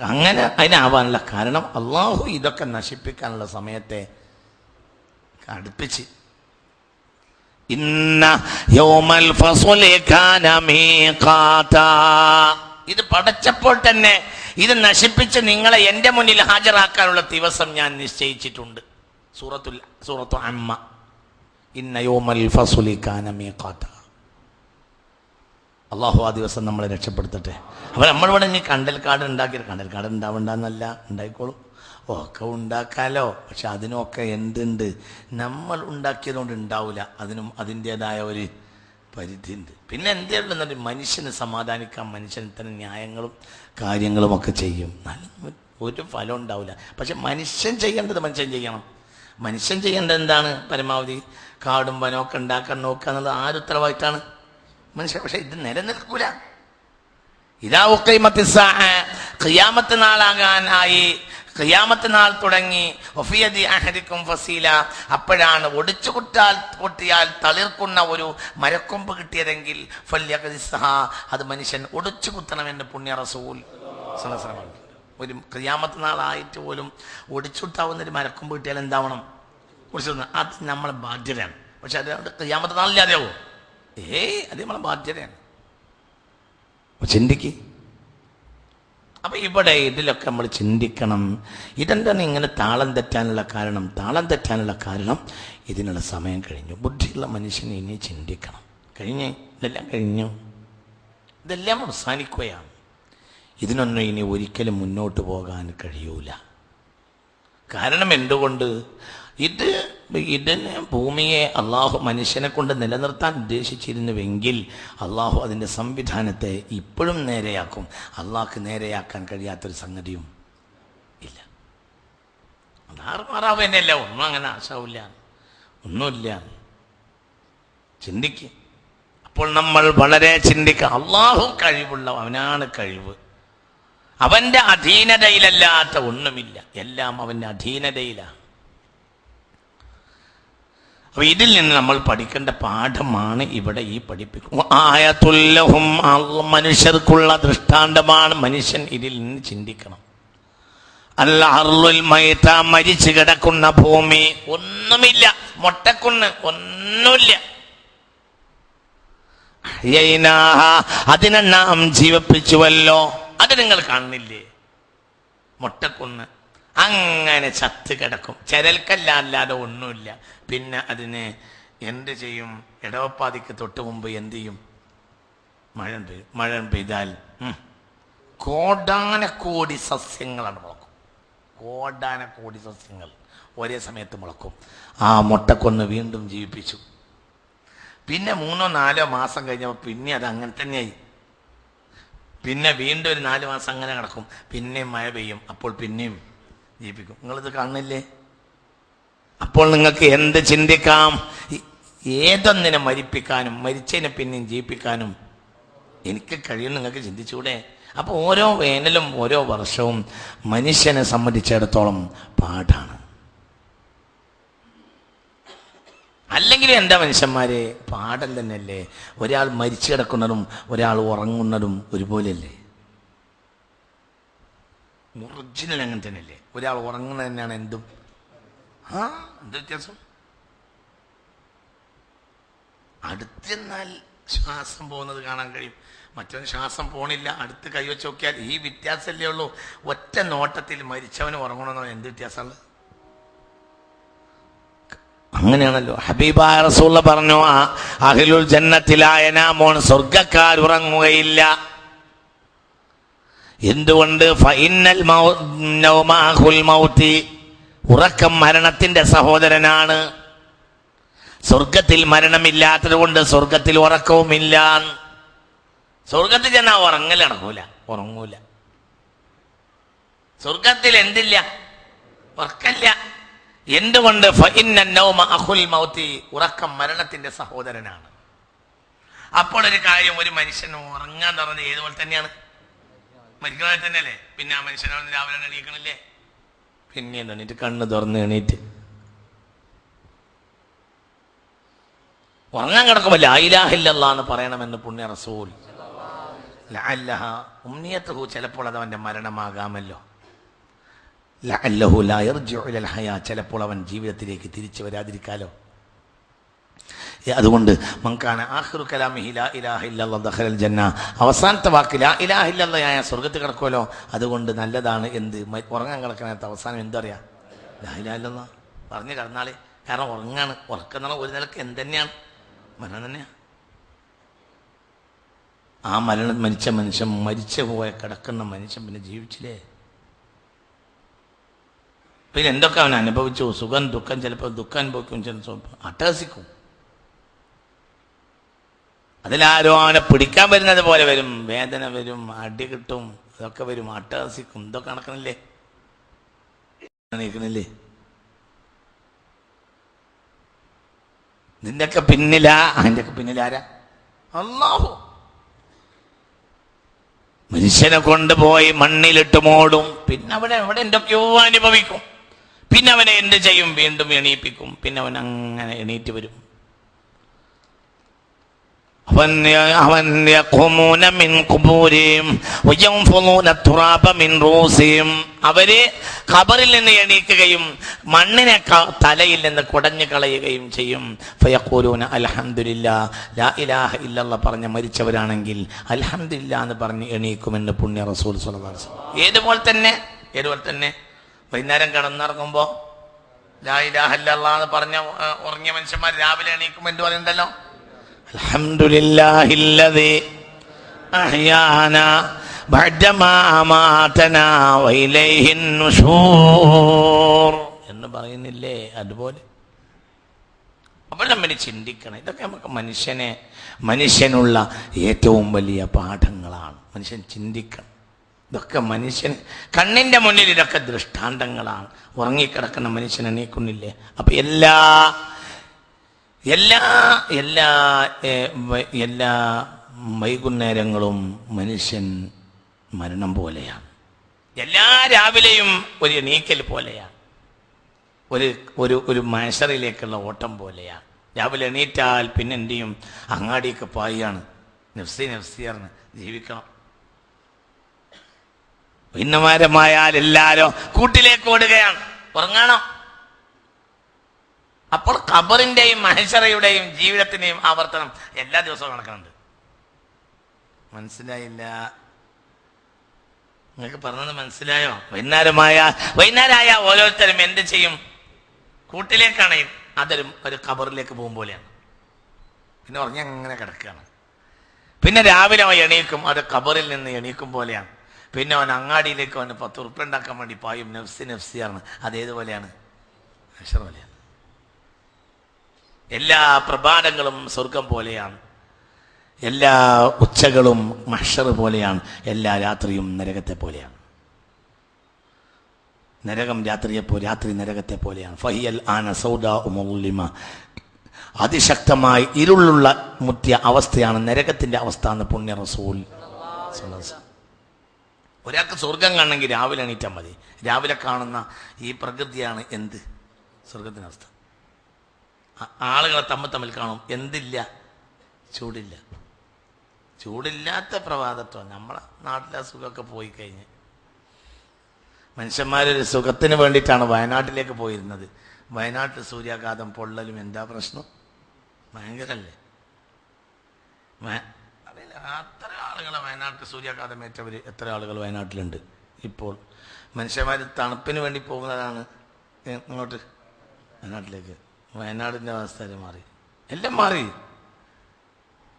അങ്ങനെ അതിനാവാനുള്ള കാരണം അള്ളാഹു ഇതൊക്കെ നശിപ്പിക്കാനുള്ള സമയത്തെ അടുപ്പിച്ച്. ഇന്ന യൗമൽ ഫസ്ലി കാന മീഖാതാ, ഇത് പടച്ചപ്പോൾ തന്നെ ഇത് നശിപ്പിച്ച് നിങ്ങളെ എൻ്റെ മുന്നിൽ ഹാജരാക്കാനുള്ള ദിവസം ഞാൻ നിശ്ചയിച്ചിട്ടുണ്ട്. സൂറത്തു അമ്മ. ഇന്ന യൗമൽ ഫസ്ലി കാന മീഖാതാ. അള്ളാഹു ആ ദിവസം നമ്മളെ രക്ഷപ്പെടുത്തട്ടെ. അപ്പോൾ നമ്മളിവിടെ ഇനി കണ്ടൽക്കാട് ഉണ്ടാവണ്ടെന്നല്ല, ഉണ്ടായിക്കോളും, ഒക്കെ ഉണ്ടാക്കാലോ. പക്ഷെ അതിനൊക്കെ എന്തുണ്ട്, നമ്മൾ ഉണ്ടാക്കിയതുകൊണ്ട് ഉണ്ടാവില്ല, അതിനും അതിൻ്റെതായ ഒരു പരിധിയുണ്ട്. പിന്നെ എന്തേലുണ്ടെന്നുണ്ടെങ്കിൽ മനുഷ്യന് സമാധാനിക്കാൻ മനുഷ്യൻ ഇത്തരം ന്യായങ്ങളും കാര്യങ്ങളും ഒക്കെ ചെയ്യും, ഒരു ഫലം ഉണ്ടാവില്ല. പക്ഷെ മനുഷ്യൻ ചെയ്യേണ്ടത് മനുഷ്യൻ ചെയ്യണം. മനുഷ്യൻ ചെയ്യേണ്ടത് എന്താണ്? പരമാവധി കാടും വനമൊക്കെ ഉണ്ടാക്കാൻ നോക്കുക എന്നുള്ളത് ആര് ഉത്തരവാദിത്തമാണ്? മനുഷ്യൻ. പക്ഷെ ഇത് നിലനിൽക്കൂല. ഖിയാമത്ത് നാളാകാനായി, ഖിയാമത്ത് നാൾ തുടങ്ങി. വഫിയദി അഹദിക്കും ഫസീല, അപ്പോഴാണ് ഒടിച്ചു പൊട്ടിയാൽ തളിർക്കുന്ന ഒരു മരക്കൊമ്പ് കിട്ടിയതെങ്കിൽ ഫല്യഖദിസ്സഹ, അത് മനുഷ്യൻ ഒടിച്ചു കുത്തണമെന്ന് പുണ്യ റസൂൽ സ്വല്ലല്ലാഹു അലൈഹി വസല്ലം. ഒരു ഖിയാമത്ത് നാളായിട്ട് പോലും ഒടിച്ചുട്ടാവുന്നൊരു മരക്കൊമ്പ് കിട്ടിയാൽ എന്താവണം? ഒടിച്ചു. അത് നമ്മളെ ബാധ്യതയാണ്. പക്ഷെ അത് ഖിയാമത്ത് നാളില്ലാതെയാവോ? അത് നമ്മളെ ബാധ്യതയാണ്. ചിന്തിക്ക്. അപ്പം ഇവിടെ ഇതിലൊക്കെ നമ്മൾ ചിന്തിക്കണം. ഇതെന്താണ് ഇങ്ങനെ താളം തെറ്റാനുള്ള കാരണം? താളം തെറ്റാനുള്ള കാരണം ഇതിനുള്ള സമയം കഴിഞ്ഞു. ബുദ്ധിയുള്ള മനുഷ്യനെ ഇനി ചിന്തിക്കണം. ഇതെല്ലാം കഴിഞ്ഞു, ഇതെല്ലാം അവസാനിക്കുകയാണ്. ഇതിനൊന്നും ഇനി ഒരിക്കലും മുന്നോട്ട് പോകാൻ കഴിയൂല. കാരണം എന്തുകൊണ്ട്? ഇതിന് ഭൂമിയെ അള്ളാഹു മനുഷ്യനെ കൊണ്ട് നിലനിർത്താൻ ഉദ്ദേശിച്ചിരുന്നുവെങ്കിൽ അള്ളാഹു അതിൻ്റെ സംവിധാനത്തെ ഇപ്പോഴും നേരെയാക്കും. അള്ളാഹ്ക്ക് നേരെയാക്കാൻ കഴിയാത്തൊരു സംഗതിയും ഇല്ല. അതാറുമാറാവ് തന്നെയല്ല, ഒന്നും അങ്ങനെ ആശാവില്ല, ഒന്നുമില്ല. ചിന്തിക്കുക. അപ്പോൾ നമ്മൾ വളരെ ചിന്തിക്കുക. അള്ളാഹു കഴിവുള്ള അവനാണ് കഴിവ്. അവൻ്റെ അധീനതയിലല്ലാത്ത ഒന്നുമില്ല, എല്ലാം അവൻ്റെ അധീനതയിലാണ്. അപ്പൊ ഇതിൽ നിന്ന് നമ്മൾ പഠിക്കേണ്ട പാഠമാണ് ഇവിടെ ഈ പഠിപ്പിക്കും. ആയതുല്ലഹും, മനുഷ്യർക്കുള്ള ദൃഷ്ടാന്തമാണ്. മനുഷ്യൻ ഇതിൽ നിന്ന് ചിന്തിക്കണം. അൽ അർളുൽ മൈത, മരിച്ചു കിടക്കുന്ന ഭൂമി, ഒന്നുമില്ല, മൊട്ടക്കുന്ന്, ഒന്നുമില്ല. അതിനെ നാം ജീവിപ്പിച്ചുവല്ലോ. അത് നിങ്ങൾ കാണുന്നില്ലേ? മൊട്ടക്കുന്ന് അങ്ങനെ ചത്ത് കിടക്കും, ചരൽക്കല്ലാതെ ഒന്നുമില്ല. പിന്നെ അതിന് എന്ത് ചെയ്യും? ഇടവപ്പാതിക്ക് തൊട്ട് മുമ്പ് എന്ത് ചെയ്യും? മഴ പെയ്താൽ കോടാനക്കോടി സസ്യങ്ങളാണ് മുളക്കും. കോടാനക്കോടി സസ്യങ്ങൾ ഒരേ സമയത്ത് മുളക്കും. ആ മുട്ടക്കൊന്ന് വീണ്ടും ജീവിപ്പിച്ചു. പിന്നെ 3-4 മാസം കഴിഞ്ഞപ്പോൾ പിന്നെ അത് അങ്ങനെ തന്നെയായി. പിന്നെ വീണ്ടും ഒരു 4 മാസം അങ്ങനെ കിടക്കും. പിന്നെയും മഴ പെയ്യും, അപ്പോൾ പിന്നെയും ജീവിപ്പിക്കും. നിങ്ങളിത് കാണുന്നില്ലേ? അപ്പോൾ നിങ്ങൾക്ക് എന്ത് ചിന്തിക്കാം? ഏതൊന്നിനെ മരിപ്പിക്കാനും മരിച്ചതിനെ പിന്നെയും ജീവിപ്പിക്കാനും എനിക്ക് കഴിയും. നിങ്ങൾക്ക് ചിന്തിച്ചൂടെ? അപ്പോൾ ഓരോ വേനലും ഓരോ വർഷവും മനുഷ്യനെ സംബന്ധിച്ചിടത്തോളം പാഠാണ്. അല്ലെങ്കിൽ എന്താ മനുഷ്യന്മാരെ, പാഠം തന്നെയല്ലേ? ഒരാൾ മരിച്ചു കിടക്കുന്നതും ഒരാൾ ഉറങ്ങുന്നതും ഒരുപോലെയല്ലേ? ഒറിജിനൽ അങ്ങനെ തന്നെയല്ലേ? ഒരാൾ ഉറങ്ങുന്നത് തന്നെയാണ് എന്തും. എന്ത് വ്യത്യാസം? അടുത്തെന്നാൽ ശ്വാസം പോകുന്നത് കാണാൻ കഴിയും, മറ്റൊരു ശ്വാസം പോണില്ല. അടുത്ത് കൈവച്ച് നോക്കിയാൽ ഈ വ്യത്യാസമല്ലേ ഉള്ളൂ. ഒറ്റ നോട്ടത്തിൽ മരിച്ചവന് ഉറങ്ങണമെന്നോ എന്ത് വ്യത്യാസമുള്ളത്? അങ്ങനെയാണല്ലോ ഹബീബായ റസൂൽ പറഞ്ഞു, അഹ്ലുൽ ജന്നത്തിലായ നാമോൻ സ്വർഗ്ഗക്കാർ ഉറങ്ങുകയില്ല. എന്തുകൊണ്ട്? ഫഇന്നൽ നൗമ അഖുൽ മൗതി, ഉറക്കം മരണത്തിന്റെ സഹോദരനാണ്. സ്വർഗത്തിൽ മരണമില്ലാത്തത് കൊണ്ട് സ്വർഗത്തിൽ ഉറക്കവുമില്ല. സ്വർഗത്തിൽ ചെന്നാ ഉറങ്ങൽ നടക്കൂല, ഉറങ്ങൂല. സ്വർഗത്തിൽ എന്തില്ല? ഉറക്കല്ല. എന്തുകൊണ്ട്? ഫഇന്നൻ നൗമ അഖുൽ മൗതി, ഉറക്കം മരണത്തിന്റെ സഹോദരനാണ്. അപ്പോൾ ഒരു കാര്യം, ഒരു മനുഷ്യൻ ഉറങ്ങാൻ പറഞ്ഞത് ഏതുപോലെ തന്നെയാണ്? മരിക്കണ തന്നെയല്ലേ? പിന്നെ ആ മനുഷ്യനോട് രാവിലെ എണീക്കണില്ലേ? പിന്നെ എണീറ്റ് കണ്ണ് തുറന്ന് എണീറ്റ് ഉറങ്ങാൻ കിടക്കുമ്പോൾ ലാ ഇലാഹ ഇല്ലല്ലാഹ് എന്ന് പറയണമെന്ന് പുണ്യ റസൂൽ. ലഅല്ലഹ ഉംനിയത്തുഹു, ചിലപ്പോൾ അത് അവന്റെ മരണമാകാമല്ലോ. ലഅല്ലഹു ലാ യർജിഉ ഇലൽ ഹയാ, ചിലപ്പോൾ അവൻ ജീവിതത്തിലേക്ക് തിരിച്ചു വരാതിരിക്കാലോ. അതുകൊണ്ട് മൻകാന ആഖിറു കലാമിഹി ലാ ഇലാഹ ഇല്ലല്ലാഹ് ദഖലൽ ജന്ന, അവസാനത്തെ വാക്ക് ലാ ഇലാഹ ഇല്ലല്ലാഹ് ആയ സ്വർഗ്ഗത്തിൽ കിടക്കുമല്ലോ. അതുകൊണ്ട് നല്ലതാണ് എന്ത്? ഉറങ്ങാൻ കിടക്കണ അവസാനം എന്തറിയാ? ലാ ഇലാഹ ഇല്ലല്ലാഹ് പറഞ്ഞു കിടന്നാളെ. കാരണം ഉറങ്ങാണ്. ഉറക്കം ഒരു നിലക്ക് എന്തെന്നെയാണ്? മരണം തന്നെയാണ്. ആ മരിച്ച മനുഷ്യൻ, മരിച്ചു പോയ കിടക്കുന്ന മനുഷ്യൻ പിന്നെ ജീവിച്ചില്ലേ? പിന്നെ എന്തൊക്കെ അവൻ അനുഭവിച്ചു? സുഖം ദുഃഖം, ചിലപ്പോൾ ദുഃഖം അനുഭവിക്കും, ചിലപ്പോൾ അട്ടഹസിക്കും. അതിലാരോ അവനെ പിടിക്കാൻ വരുന്നത് പോലെ വരും, വേദന വരും, അടി കിട്ടും, അതൊക്കെ വരും, അട്ടഹസിക്കും. ഇതൊക്കെ നടക്കണില്ലേ? നടക്കണില്ലേ? നിന്റെയൊക്കെ പിന്നിലാ, അതിൻ്റെയൊക്കെ പിന്നിലാരാ? അല്ലാഹു. മനുഷ്യനെ കൊണ്ടുപോയി മണ്ണിലിട്ട് മൂടും. പിന്നെ അവിടെ എന്തൊക്കെയോ അനുഭവിക്കും. പിന്നെ അവനെ എന്ത് ചെയ്യും? വീണ്ടും എണീപ്പിക്കും. പിന്നെ അവൻ അങ്ങനെ എണീറ്റ് വരും. അവര് ഖബറിൽ നിന്ന് എണീക്കുകയും മണ്ണിനെ തലയിൽ നിന്ന് കുടഞ്ഞു കളയുകയും ചെയ്യും. ഫയഖൂലൂന അൽഹംദുലില്ലാഹ്, ലാ ഇലാഹ ഇല്ലല്ലാഹ് പറഞ്ഞ മരിച്ചവരാണെങ്കിൽ അൽഹംദുലില്ലാഹ് എന്ന് പറഞ്ഞ് എണീക്കുമെന്ന് പുണ്യ റസൂൽ സ്വല്ലല്ലാഹു അലൈഹി വസല്ലം. ഏതുപോലെ തന്നെ വൈകുന്നേരം കിടന്നിറങ്ങുമ്പോ ലാ ഇലാഹ ഇല്ലല്ലാഹ് എന്ന് പറഞ്ഞ ഉറങ്ങിയ മനുഷ്യന്മാർ രാവിലെ എണീക്കും എന്ന് പറയുന്നുണ്ടല്ലോ, അൽഹംദുലില്ലാഹില്ലദീ അഹ്യാനാ ബഅദമാ അമാതനാ വഇലൈഹിൻ നുശൂർ എന്ന് പറയുന്നില്ലേ? അതുപോലെ അപ്പോൾ നമ്മൾ ചിന്തിക്കണം. ഇതൊക്കെ നമുക്ക് മനുഷ്യനുള്ള ഏറ്റവും വലിയ പാഠങ്ങളാണ്. മനുഷ്യൻ ചിന്തിക്കണം. ഇതൊക്കെ മനുഷ്യൻ കണ്ണിന്റെ മുന്നിൽ ഇതൊക്കെ ദൃഷ്ടാന്തങ്ങളാണ്. ഉറങ്ങിക്കിടക്കുന്ന മനുഷ്യൻ എണീക്കുന്നില്ലേ? അപ്പൊ എല്ലാ വൈകുന്നേരങ്ങളും മനുഷ്യൻ മരണം പോലെയാണ്. എല്ലാ രാവിലെയും ഒരു എണീക്കൽ പോലെയാണ്. ഒരു മഹ്ശറിലേക്കുള്ള ഓട്ടം പോലെയാണ്. രാവിലെ എണീറ്റാൽ പിന്നെ എന്ത് ചെയ്യും? അങ്ങാടിയൊക്കെ പായാണ്. നഫ്സി പറഞ്ഞ് ജീവിക്കണം. വൈകുന്നേരമായാൽ എല്ലാവരും കൂട്ടിലേക്ക് ഓടുകയാണ്. ഉറങ്ങണം. അപ്പോൾ ഖബറിന്റെയും മഹ്ശറയുടെയും ജീവിതത്തിന്റെയും ആവർത്തനം എല്ലാ ദിവസവും നടക്കുന്നുണ്ട്. മനസ്സിലായില്ല? നിങ്ങൾക്ക് പറഞ്ഞത് മനസ്സിലായോ? വൈകുന്നേരമായ ഓരോരുത്തരും എന്ത് ചെയ്യും? കൂട്ടിലേക്കാണ്. ഒരു ഖബറിലേക്ക് പോകും പോലെയാണ്. പിന്നെ ഉറങ്ങി അങ്ങനെ കിടക്കുകയാണ്. പിന്നെ രാവിലെ അവൻ എണീക്കും, അത് ഖബറിൽ നിന്ന് എണീക്കും പോലെയാണ്. പിന്നെ അവൻ അങ്ങാടിയിലേക്ക് അവന് 10 ഉറുപ്പിക ഉണ്ടാക്കാൻ വേണ്ടി പായും. നഫ്സിയാണ്. അതേതുപോലെയാണ്? മഹ്ശർ പോലെയാണ്. എല്ലാ പ്രഭാതങ്ങളും സ്വർഗം പോലെയാണ്. എല്ലാ ഉച്ചകളും മഹ്ശർ പോലെയാണ്. എല്ലാ രാത്രിയും നരകത്തെ പോലെയാണ്. നരകം രാത്രി നരകത്തെ പോലെയാണ്. ഫഹിയൽ ആന സൗദാ മുള്ളിമ, അതിശക്തമായി ഇരുളുള്ള മുത്തിയ അവസ്ഥയാണ് നരകത്തിന്റെ അവസ്ഥ എന്ന് പുണ്യ റസൂൽ. ഒരാൾക്ക് സ്വർഗം കാണണമെങ്കിൽ രാവിലെ എണീറ്റാൽ മതി. രാവിലെ കാണുന്ന ഈ പ്രകൃതിയാണ് എന്ത്? സ്വർഗത്തിന്റെ അവസ്ഥ. ആളുകളെ തമ്മിൽ കാണും. എന്തില്ല? ചൂടില്ലാത്ത പ്രഭാതത്വം. നമ്മളെ നാട്ടിലെ സുഖമൊക്കെ പോയി കഴിഞ്ഞ് മനുഷ്യന്മാരൊരു സുഖത്തിന് വേണ്ടിയിട്ടാണ് വയനാട്ടിലേക്ക് പോയിരുന്നത്. വയനാട്ടിൽ സൂര്യാഘാതം, പൊള്ളലും എന്താ പ്രശ്നം? ഭയങ്കരല്ലേ? അറിയില്ല, അത്ര ആളുകളെ വയനാട്ടിൽ സൂര്യാഘാതം ഏറ്റവർ എത്ര ആളുകൾ വയനാട്ടിലുണ്ട്. ഇപ്പോൾ മനുഷ്യന്മാർ തണുപ്പിന് വേണ്ടി പോകുന്നതാണ് ഇങ്ങോട്ട് വയനാട്ടിലേക്ക്. വയനാടിൻ്റെ അവസ്ഥ മാറി, എല്ലാം മാറി.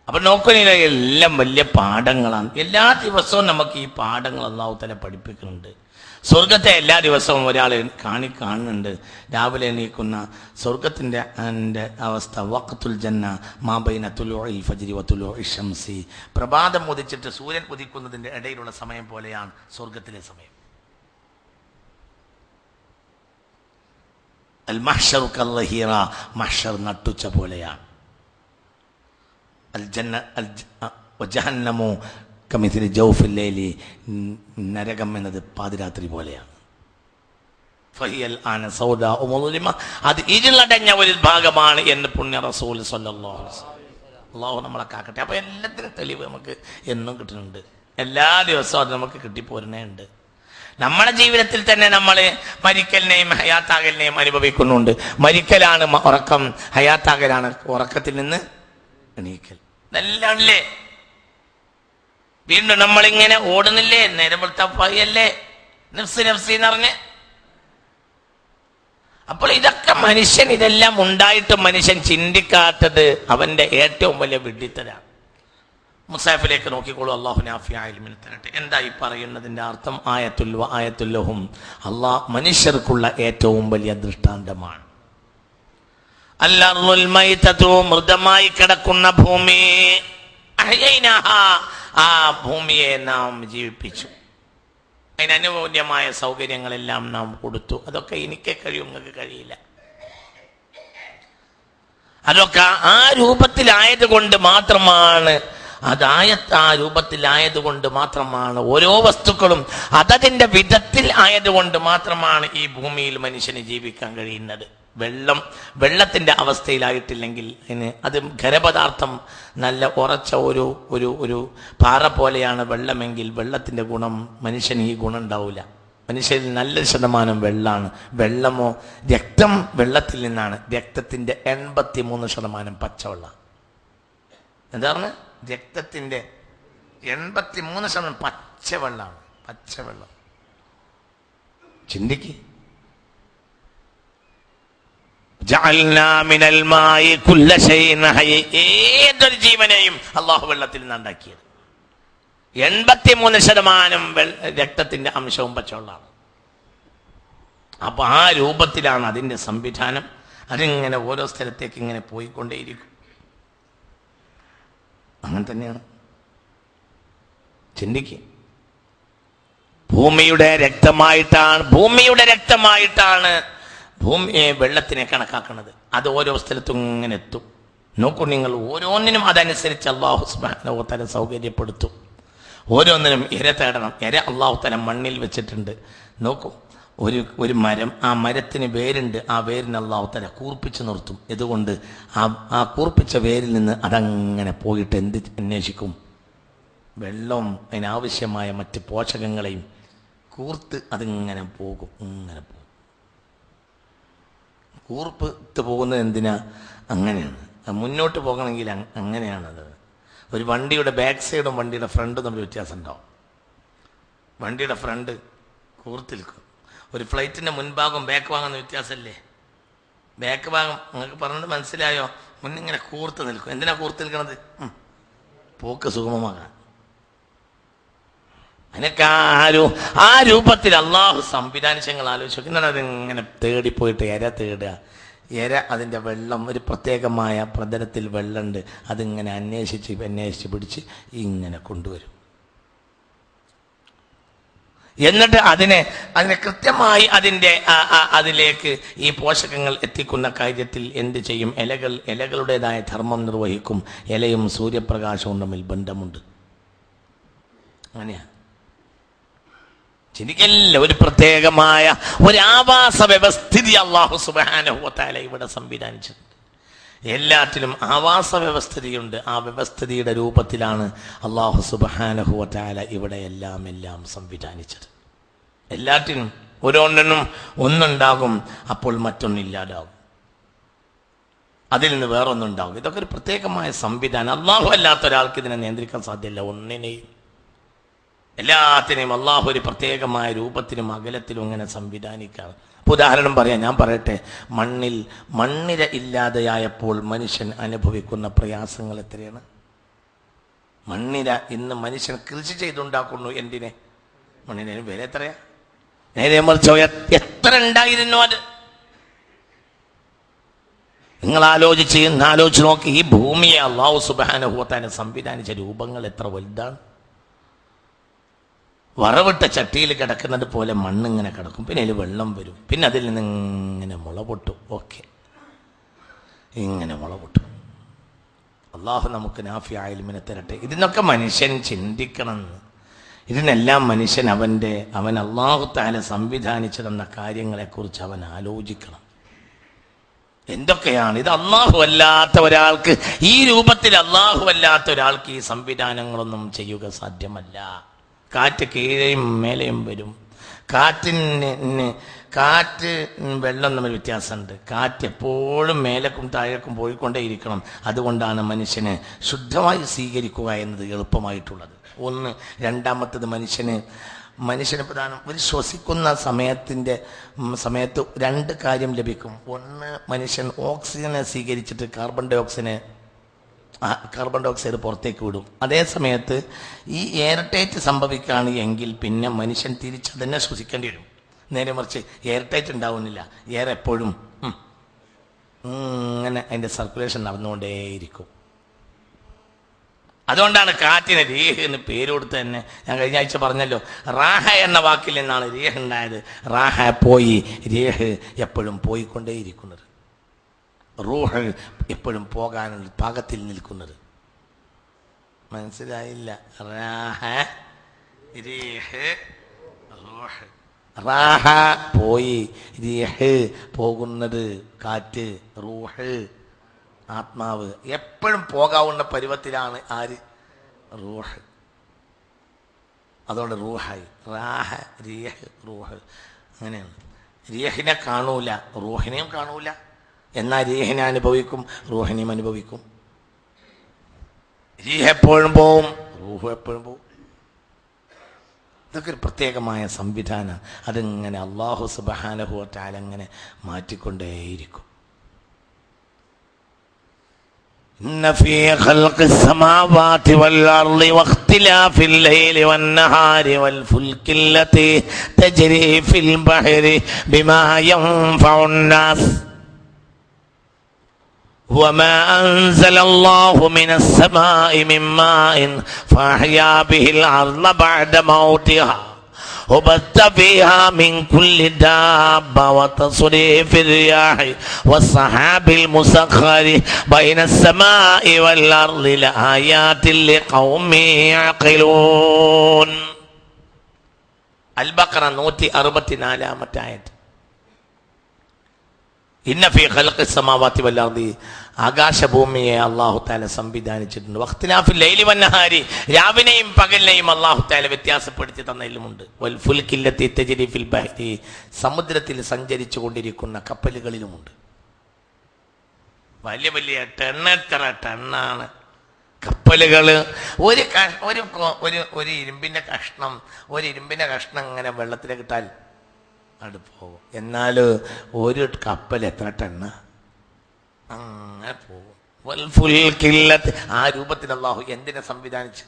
അപ്പൊ നോക്കുന്നില്ല, എല്ലാം വലിയ പാഠങ്ങളാണ്. എല്ലാ ദിവസവും നമുക്ക് ഈ പാഠങ്ങൾ അല്ലാഹു തആല പഠിപ്പിക്കുന്നുണ്ട്. സ്വർഗത്തെ എല്ലാ ദിവസവും ഒരാൾ കാണുന്നുണ്ട്. രാവിലെ എണീക്കുന്ന സ്വർഗത്തിന്റെ അവസ്ഥ വഖ്തുൽ ജന്ന മാ ബൈന തുലൂഇൽ ഫജ്രി വ തുലൂഇ ശംസി, പ്രഭാതം ഉദിച്ചിട്ട് സൂര്യൻ ഉദിക്കുന്നതിന്റെ ഇടയിലുള്ള സമയം പോലെയാണ് സ്വർഗത്തിലെ സമയം. അൽ മഹ്ശറു കല്ലഹീറ, മഹ്ശർ നട്ടുച്ച പോലെയാണ്. അൽ ജന്ന ജഹന്നമു കമിഥിലി ജൗഫിൽ ലൈലി, നരകം എന്നത് പാതിരാത്രി പോലെയാണ്. ഫഹിയൽ ആന സൗദാ മുദ്ലിമ, അത് ഇരുളടഞ്ഞ ഒരു ഭാഗമാണ് എന്ന് പുണ്യ റസൂൽ സ്വല്ലല്ലാഹു അലൈഹി വസല്ലം. അല്ലാഹു നമ്മളെ കാക്കട്ടെ. അപ്പൊ എല്ലാത്തിനും തെളിവ് നമുക്ക് എന്നും കിട്ടുന്നുണ്ട്. എല്ലാ ദിവസവും അത് നമുക്ക് കിട്ടിപ്പോരുന്നുണ്ട്. നമ്മുടെ ജീവിതത്തിൽ തന്നെ നമ്മൾ മരിക്കലിനെയും ഹയാത്താകലിനെയും അനുഭവിക്കുന്നുണ്ട്. മരിക്കലാണ് ഉറക്കം, ഹയാത്താകലാണ് ഉറക്കത്തിൽ നിന്ന് എണീക്കൽ. ഇതെല്ലാം അല്ലേ? വീണ്ടും നമ്മളിങ്ങനെ ഓടുന്നില്ലേ? നേരവൃത്തപ്പയല്ലേ നഫ്സ് നഫ്സി എന്നറിഞ്ഞ്. അപ്പോൾ ഇതൊക്കെ മനുഷ്യൻ, ഇതെല്ലാം ഉണ്ടായിട്ടും മനുഷ്യൻ ചിന്തിക്കാത്തത് അവന്റെ ഏറ്റവും വലിയ വിഡ്ഢിത്തരാണ്. മുസാഫിലേക്ക് നോക്കിക്കോളൂ. അല്ലാഹു നാഫിയ ഇൽമിനെ തരട്ടെ. എന്താ ഈ പറയുന്നതിന്റെ അർത്ഥം? ആയത്തുല്ലഹും, അല്ലാഹ് മനുഷ്യർക്കുള്ള ഏറ്റവും വലിയ ദൃഷ്ടാന്തമാണ്. അൽ-അർളുൽ മൈതതു, മൃതമായി കിടക്കുന്ന ഭൂമി, അഹ്യൈനാഹാ, ആ ഭൂമിയെ നാം ജീവിപ്പിച്ചു. അതിന് അനുയോജ്യമായ സൗകര്യങ്ങളെല്ലാം നാം കൊടുത്തു. അതൊക്കെ എനിക്ക് കഴിയും, നിങ്ങൾക്ക് കഴിയില്ല. അതൊക്കെ ആ രൂപത്തിലായത് കൊണ്ട് മാത്രമാണ്, ആ രൂപത്തിലായതുകൊണ്ട് മാത്രമാണ്, ഓരോ വസ്തുക്കളും അതതിന്റെ വിധത്തിൽ ആയതുകൊണ്ട് മാത്രമാണ് ഈ ഭൂമിയിൽ മനുഷ്യന് ജീവിക്കാൻ കഴിയുന്നത്. വെള്ളത്തിന്റെ അവസ്ഥയിലായിട്ടില്ലെങ്കിൽ അത് ഖരപദാർത്ഥം, നല്ല ഉറച്ച ഒരു പാറ പോലെയാണ് വെള്ളമെങ്കിൽ വെള്ളത്തിന്റെ ഗുണം മനുഷ്യന് ഈ ഗുണം ഉണ്ടാവില്ല. മനുഷ്യരിൽ നല്ല ശതമാനം വെള്ളമാണ്. വെള്ളമോ രക്തം വെള്ളത്തിൽ നിന്നാണ്. രക്തത്തിന്റെ 83% പച്ചവെള്ളം. എന്താണ്? രക്തത്തിന്റെ 83% പച്ചവെള്ളമാണ്. പച്ചവെള്ളം ചിന്തിക്ക്. ഏതൊരു ജീവനെയും അള്ളാഹു വെള്ളത്തിൽ നിന്ന് ഉണ്ടാക്കിയത്. 83% രക്തത്തിന്റെ അംശവും പച്ചവെള്ളമാണ്. അപ്പൊ ആ രൂപത്തിലാണ് അതിന്റെ സംവിധാനം. അതിങ്ങനെ ഓരോ സ്ഥലത്തേക്ക് ഇങ്ങനെ പോയിക്കൊണ്ടേയിരിക്കും. അങ്ങനെ തന്നെയാണ്. ചിന്തിക്കുക. ഭൂമിയുടെ രക്തമായിട്ടാണ് ഭൂമിയെ വെള്ളത്തിനെ കണക്കാക്കുന്നത്. അത് ഓരോ സ്ഥലത്തും ഇങ്ങനെ എത്തും. നോക്കൂ നിങ്ങൾ, ഓരോന്നിനും അതനുസരിച്ച് അല്ലാഹു സുബ്ഹാനഹു വ തആല സൗകര്യപ്പെടുത്തും. ഓരോന്നിനും ഇര തേടണം. ഇര അല്ലാഹു തആല മണ്ണിൽ വെച്ചിട്ടുണ്ട്. നോക്കൂ, ഒരു മരം, ആ മരത്തിന് വേരുണ്ട്. ആ വേരിന് അല്ലാഹു തആല കൂർപ്പിച്ച് നിർത്തും. ഇതുകൊണ്ട് ആ കൂർപ്പിച്ച വേരിൽ നിന്ന് അതങ്ങനെ പോയിട്ട് എന്ത് അന്വേഷിക്കും? വെള്ളം, അതിനാവശ്യമായ മറ്റ് പോഷകങ്ങളെയും കൂർത്ത് അതിങ്ങനെ പോകും. ഇങ്ങനെ പോകും. കൂർപ്പിട്ട് പോകുന്നത് എന്തിനാ? അങ്ങനെയാണ്. മുന്നോട്ട് പോകണമെങ്കിൽ അങ്ങനെയാണത്. ഒരു വണ്ടിയുടെ ബാക്ക് സൈഡും വണ്ടിയുടെ ഫ്രണ്ടും തമ്മിൽ വ്യത്യാസം ഉണ്ടാവും. വണ്ടിയുടെ ഫ്രണ്ട് കൂർത്ത് നിൽക്കും. ഒരു ഫ്ലൈറ്റിന്റെ മുൻഭാഗം ബാക്ക് ഭാഗം വ്യത്യാസമല്ലേ? ബാക്ക് ഭാഗം നിങ്ങൾക്ക് പറഞ്ഞത് മനസ്സിലായോ? മുന്നിങ്ങനെ കൂർത്ത് നിൽക്കും. എന്തിനാ കൂർത്ത് നിൽക്കണത്? പോക്ക് സുഗമമാകാൻ. അതിനൊക്കെ ആ രൂപത്തിൽ അള്ളാഹു സംവിധാനിച്ചങ്ങൾ ആലോചിച്ചു. എന്നാണ് അതിങ്ങനെ തേടിപ്പോയിട്ട് ഇര തേടുക. ഇര അതിൻ്റെ വെള്ളം, ഒരു പ്രത്യേകമായ പ്രതലത്തിൽ വെള്ളമുണ്ട്. അതിങ്ങനെ അന്വേഷിച്ച് പിടിച്ച് ഇങ്ങനെ കൊണ്ടുവരും. എന്നിട്ട് അതിനെ കൃത്യമായി അതിലേക്ക് ഈ പോഷകങ്ങൾ എത്തിക്കുന്ന കാര്യത്തിൽ എന്ത് ചെയ്യും? ഇലകളുടേതായ ധർമ്മം നിർവഹിക്കും. ഇലയും സൂര്യപ്രകാശവും തമ്മിൽ ബന്ധമുണ്ട്. അങ്ങനെയാ. ശരിക്കല്ല, ഒരു പ്രത്യേകമായ ഒരു ആവാസ വ്യവസ്ഥിതി അല്ലാഹു സുബ്ഹാനഹു വ തആല ഇവിടെ സംവിധാനിച്ചിട്ടുണ്ട്. എല്ലാറ്റിലും ആവാസ വ്യവസ്ഥിതിയുണ്ട്. ആ വ്യവസ്ഥിതിയുടെ രൂപത്തിലാണ് അല്ലാഹു സുബ്ഹാനഹു വ തആല ഇവിടെ എല്ലാം സംവിധാനിച്ചത്. എല്ലാറ്റിനും ഓരോന്നിനും ഒന്നുണ്ടാകും, അപ്പോൾ മറ്റൊന്നില്ലാതാകും. അതിൽ നിന്ന് വേറൊന്നുണ്ടാകും. ഇതൊക്കെ ഒരു പ്രത്യേകമായ സംവിധാനം. അല്ലാഹു അല്ലാത്ത ഒരാൾക്ക് ഇതിനെ നിയന്ത്രിക്കാൻ സാധ്യമല്ല. ഒന്നിനെയും എല്ലാത്തിനെയും അള്ളാഹു ഒരു പ്രത്യേകമായ രൂപത്തിലും അകലത്തിലും ഇങ്ങനെ സംവിധാനിക്കാണ്. ഉദാഹരണം പറയാം, ഞാൻ പറയട്ടെ. മണ്ണിര ഇല്ലാതെയായപ്പോൾ മനുഷ്യൻ അനുഭവിക്കുന്ന പ്രയാസങ്ങൾ എത്രയാണ്? മണ്ണിര ഇന്ന് മനുഷ്യൻ കൃഷി ചെയ്തുണ്ടാക്കുന്നു. എന്തിനെ? മണ്ണിന് വില എത്രയാ? നേരെ മറിച്ചോ എത്ര ഉണ്ടായിരുന്നു അത്? നിങ്ങൾ ആലോചിച്ച് നോക്കി. ഈ ഭൂമിയെ അല്ലാഹു സുബ്ഹാനഹു വ തആല സംവിധാനിച്ച രൂപങ്ങൾ എത്ര വലുതാണ്. വറവിട്ട ചട്ടിയിൽ കിടക്കുന്നത് പോലെ മണ്ണിങ്ങനെ കിടക്കും, പിന്നെ അതിൽ വെള്ളം വരും, പിന്നെ അതിൽ നിന്ന് ഇങ്ങനെ മുള പൊട്ടും. ഓക്കെ, ഇങ്ങനെ മുള പൊട്ടും. അള്ളാഹു നമുക്ക് നാഫിയായ ഇൽമിനെ തരട്ടെ. ഇതിനൊക്കെ മനുഷ്യൻ ചിന്തിക്കണം. ഇതിനെല്ലാം മനുഷ്യൻ അവൻ അല്ലാഹു തആല സംവിധാനിച്ചു തന്ന കാര്യങ്ങളെക്കുറിച്ച് അവൻ ആലോചിക്കണം. എന്തൊക്കെയാണ് ഇത്? അല്ലാഹു അല്ലാത്ത ഒരാൾക്ക്, ഈ രൂപത്തിൽ അല്ലാഹു അല്ലാത്ത ഒരാൾക്ക് ഈ സംവിധാനങ്ങളൊന്നും ചെയ്യുക സാധ്യമല്ല. കാറ്റ് കീഴെയും മേലെയും വരും. കാറ്റ് വെള്ളം തമ്മിൽ വ്യത്യാസമുണ്ട്. കാറ്റ് എപ്പോഴും മേലേക്കും താഴേക്കും പോയിക്കൊണ്ടേയിരിക്കണം. അതുകൊണ്ടാണ് മനുഷ്യന് ശുദ്ധമായി സ്വീകരിക്കുക എന്നത് എളുപ്പമായിട്ടുള്ളത്. ഒന്ന്. രണ്ടാമത്തത്, മനുഷ്യന് പ്രധാനം ഒരു ശ്വസിക്കുന്ന സമയത്ത് രണ്ട് കാര്യം ലഭിക്കും. ഒന്ന്, മനുഷ്യൻ ഓക്സിജനെ സ്വീകരിച്ചിട്ട് കാർബൺ ഡൈ ഓക്സൈഡ് പുറത്തേക്ക് വിടും. അതേ സമയത്ത് ഈ എയർ ടൈറ്റ് സംഭവിക്കുകയാണ് എങ്കിൽ പിന്നെ മനുഷ്യൻ തിരിച്ചതന്നെ ശ്വസിക്കേണ്ടി വരും. നേരെ മറിച്ച് എയർ ടൈറ്റ് ഉണ്ടാവുന്നില്ല. എയർ എപ്പോഴും ഇങ്ങനെ അതിൻ്റെ സർക്കുലേഷൻ നടന്നുകൊണ്ടേയിരിക്കും. അതുകൊണ്ടാണ് കാറ്റിന് രീഹ് എന്ന് പേര് കൊടുത്ത് തന്നെ. ഞാൻ കഴിഞ്ഞ ആഴ്ച പറഞ്ഞല്ലോ, റാഹ എന്ന വാക്കിൽ നിന്നാണ് രീഹ് ഉണ്ടായത്. റാഹ പോയി, രീഹ് എപ്പോഴും പോയിക്കൊണ്ടേയിരിക്കുന്നത്. റൂഹ് എപ്പോഴും പോകാനുള്ള പാകത്തിൽ നിൽക്കുന്നത്. മനസ്സിലായില്ല? റാഹ, രീഹ്, റൂഹ്. റാഹ പോയി, രീഹ് പോകുന്നത്, കാറ്റ്. റൂഹ് ആത്മാവ് എപ്പോഴും പോകാവുന്ന പരുവത്തിലാണ് ആര്? റൂഹ്. അതുകൊണ്ട് റൂഹായി. റാഹ, രീഹ്, റൂഹ്. അങ്ങനെയാണ്. രീഹിനെ കാണൂല, റൂഹിനെയും കാണൂല. എന്നാൽ രീഹിനെ അനുഭവിക്കും, റൂഹിനെയും അനുഭവിക്കും. രീഹ് എപ്പോഴും പോവും, റൂഹ് എപ്പോഴും പോവും. ഇതൊക്കെ ഒരു പ്രത്യേകമായ സംവിധാനം. അതിങ്ങനെ അല്ലാഹു സുബ്ഹാനഹു വ തആല അങ്ങനെ മാറ്റിക്കൊണ്ടേയിരിക്കും. ഇന്ന ഫീ ഖൽഖിസ് സമാവാതി വൽ അർളി വഖ്തിലാഫിൽ ലൈലി വൻ നഹാരി വൽ ഫുൽകിൽ ലതീ തജ്രി ഫിൽ ബഹരി ബിമാ യൻഫഉൻ നാസ് വമാ അൻസലല്ലാഹു മിനസ് സമാഇ മിൻ മാഇൻ ഫഅഹ്യാ ബിഹിൽ അർള ബഅദ മൗതിഹാ وبث فيها من كل دابة وتصريف الرياح والسحاب المسخر بين السماء والأرض لآيات لقوم يعقلون. البقرة 164 ആയത്ത്. ഇന്ന ഫീ ഖൽഖിസ് സമാവാതി വൽ അർദി, ആകാശഭൂമിയെ അല്ലാഹു തആല സംവിധാനിച്ചിട്ടുണ്ട്. വഖ്തിലാഫിൽ ലൈലി വൻ നഹാരി, രാവിനെയും പകലിനെയും അല്ലാഹു തആല വ്യത്യാസപ്പെടുത്തി തന്നതിലുമുണ്ട്. വൽ ഫുൽകിൽ ലതീ തജ്രി ഫിൽ ബഹരി, സമുദ്രത്തിൽ സഞ്ചരിച്ചു കൊണ്ടിരിക്കുന്ന കപ്പലുകളിലുമുണ്ട്. വലിയ വലിയ ടണ്ണാണ് കപ്പലുകൾ. ഒരു ഇരുമ്പിന്റെ കഷ്ണം ഇങ്ങനെ വെള്ളത്തിലേക്ക് ഇട്ടാൽ അത് പോകും. എന്നാൽ ഒരു കപ്പൽ എത്ര ടണ്ണ? അങ്ങനെ പോകും. ആ രൂപത്തിൽ അല്ലാഹു എന്തിനെ സംവിധാനിച്ചു?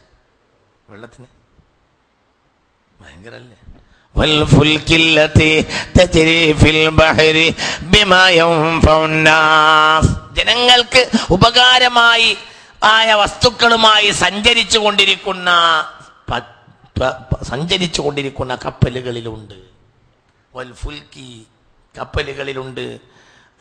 വെള്ളത്തിന്. ഭയങ്കരല്ലേ? ജനങ്ങൾക്ക് ഉപകാരമായി ആയ വസ്തുക്കളുമായി സഞ്ചരിച്ചു കൊണ്ടിരിക്കുന്ന കപ്പലുകളിലുണ്ട്. വൽഫുൽക്കി, കപ്പലുകളിലുണ്ട്.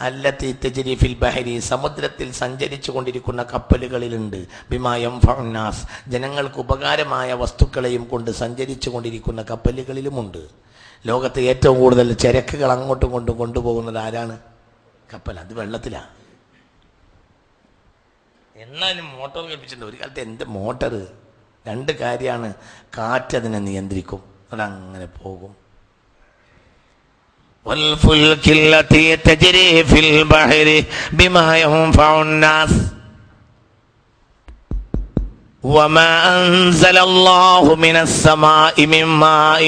അല്ലത്തി തജ്രി ഫിൽ ബഹരി, സമുദ്രത്തിൽ സഞ്ചരിച്ചു കൊണ്ടിരിക്കുന്ന കപ്പലുകളിലുണ്ട്. ബിമാ യൻഫഉൻ നാസ്, ജനങ്ങൾക്ക് ഉപകാരമായ വസ്തുക്കളെയും കൊണ്ട് സഞ്ചരിച്ചു കൊണ്ടിരിക്കുന്ന കപ്പലുകളിലുമുണ്ട്. ലോകത്ത് ഏറ്റവും കൂടുതൽ ചരക്കുകൾ അങ്ങോട്ടും കൊണ്ടുപോകുന്നത് ആരാണ്? കപ്പൽ. അത് വെള്ളത്തിലാണ്. എന്നാലും മോട്ടോർ കൽപ്പിച്ചിട്ടുണ്ട്. ഒരു കാലത്ത് എന്ത് മോട്ടർ? രണ്ട് കാര്യമാണ്. കാറ്റ് അതിനെ നിയന്ത്രിക്കും, അതങ്ങനെ പോകും. والفلك التي تجري في البحر بما ينفع الناس وما أنزل الله من السماء من ماء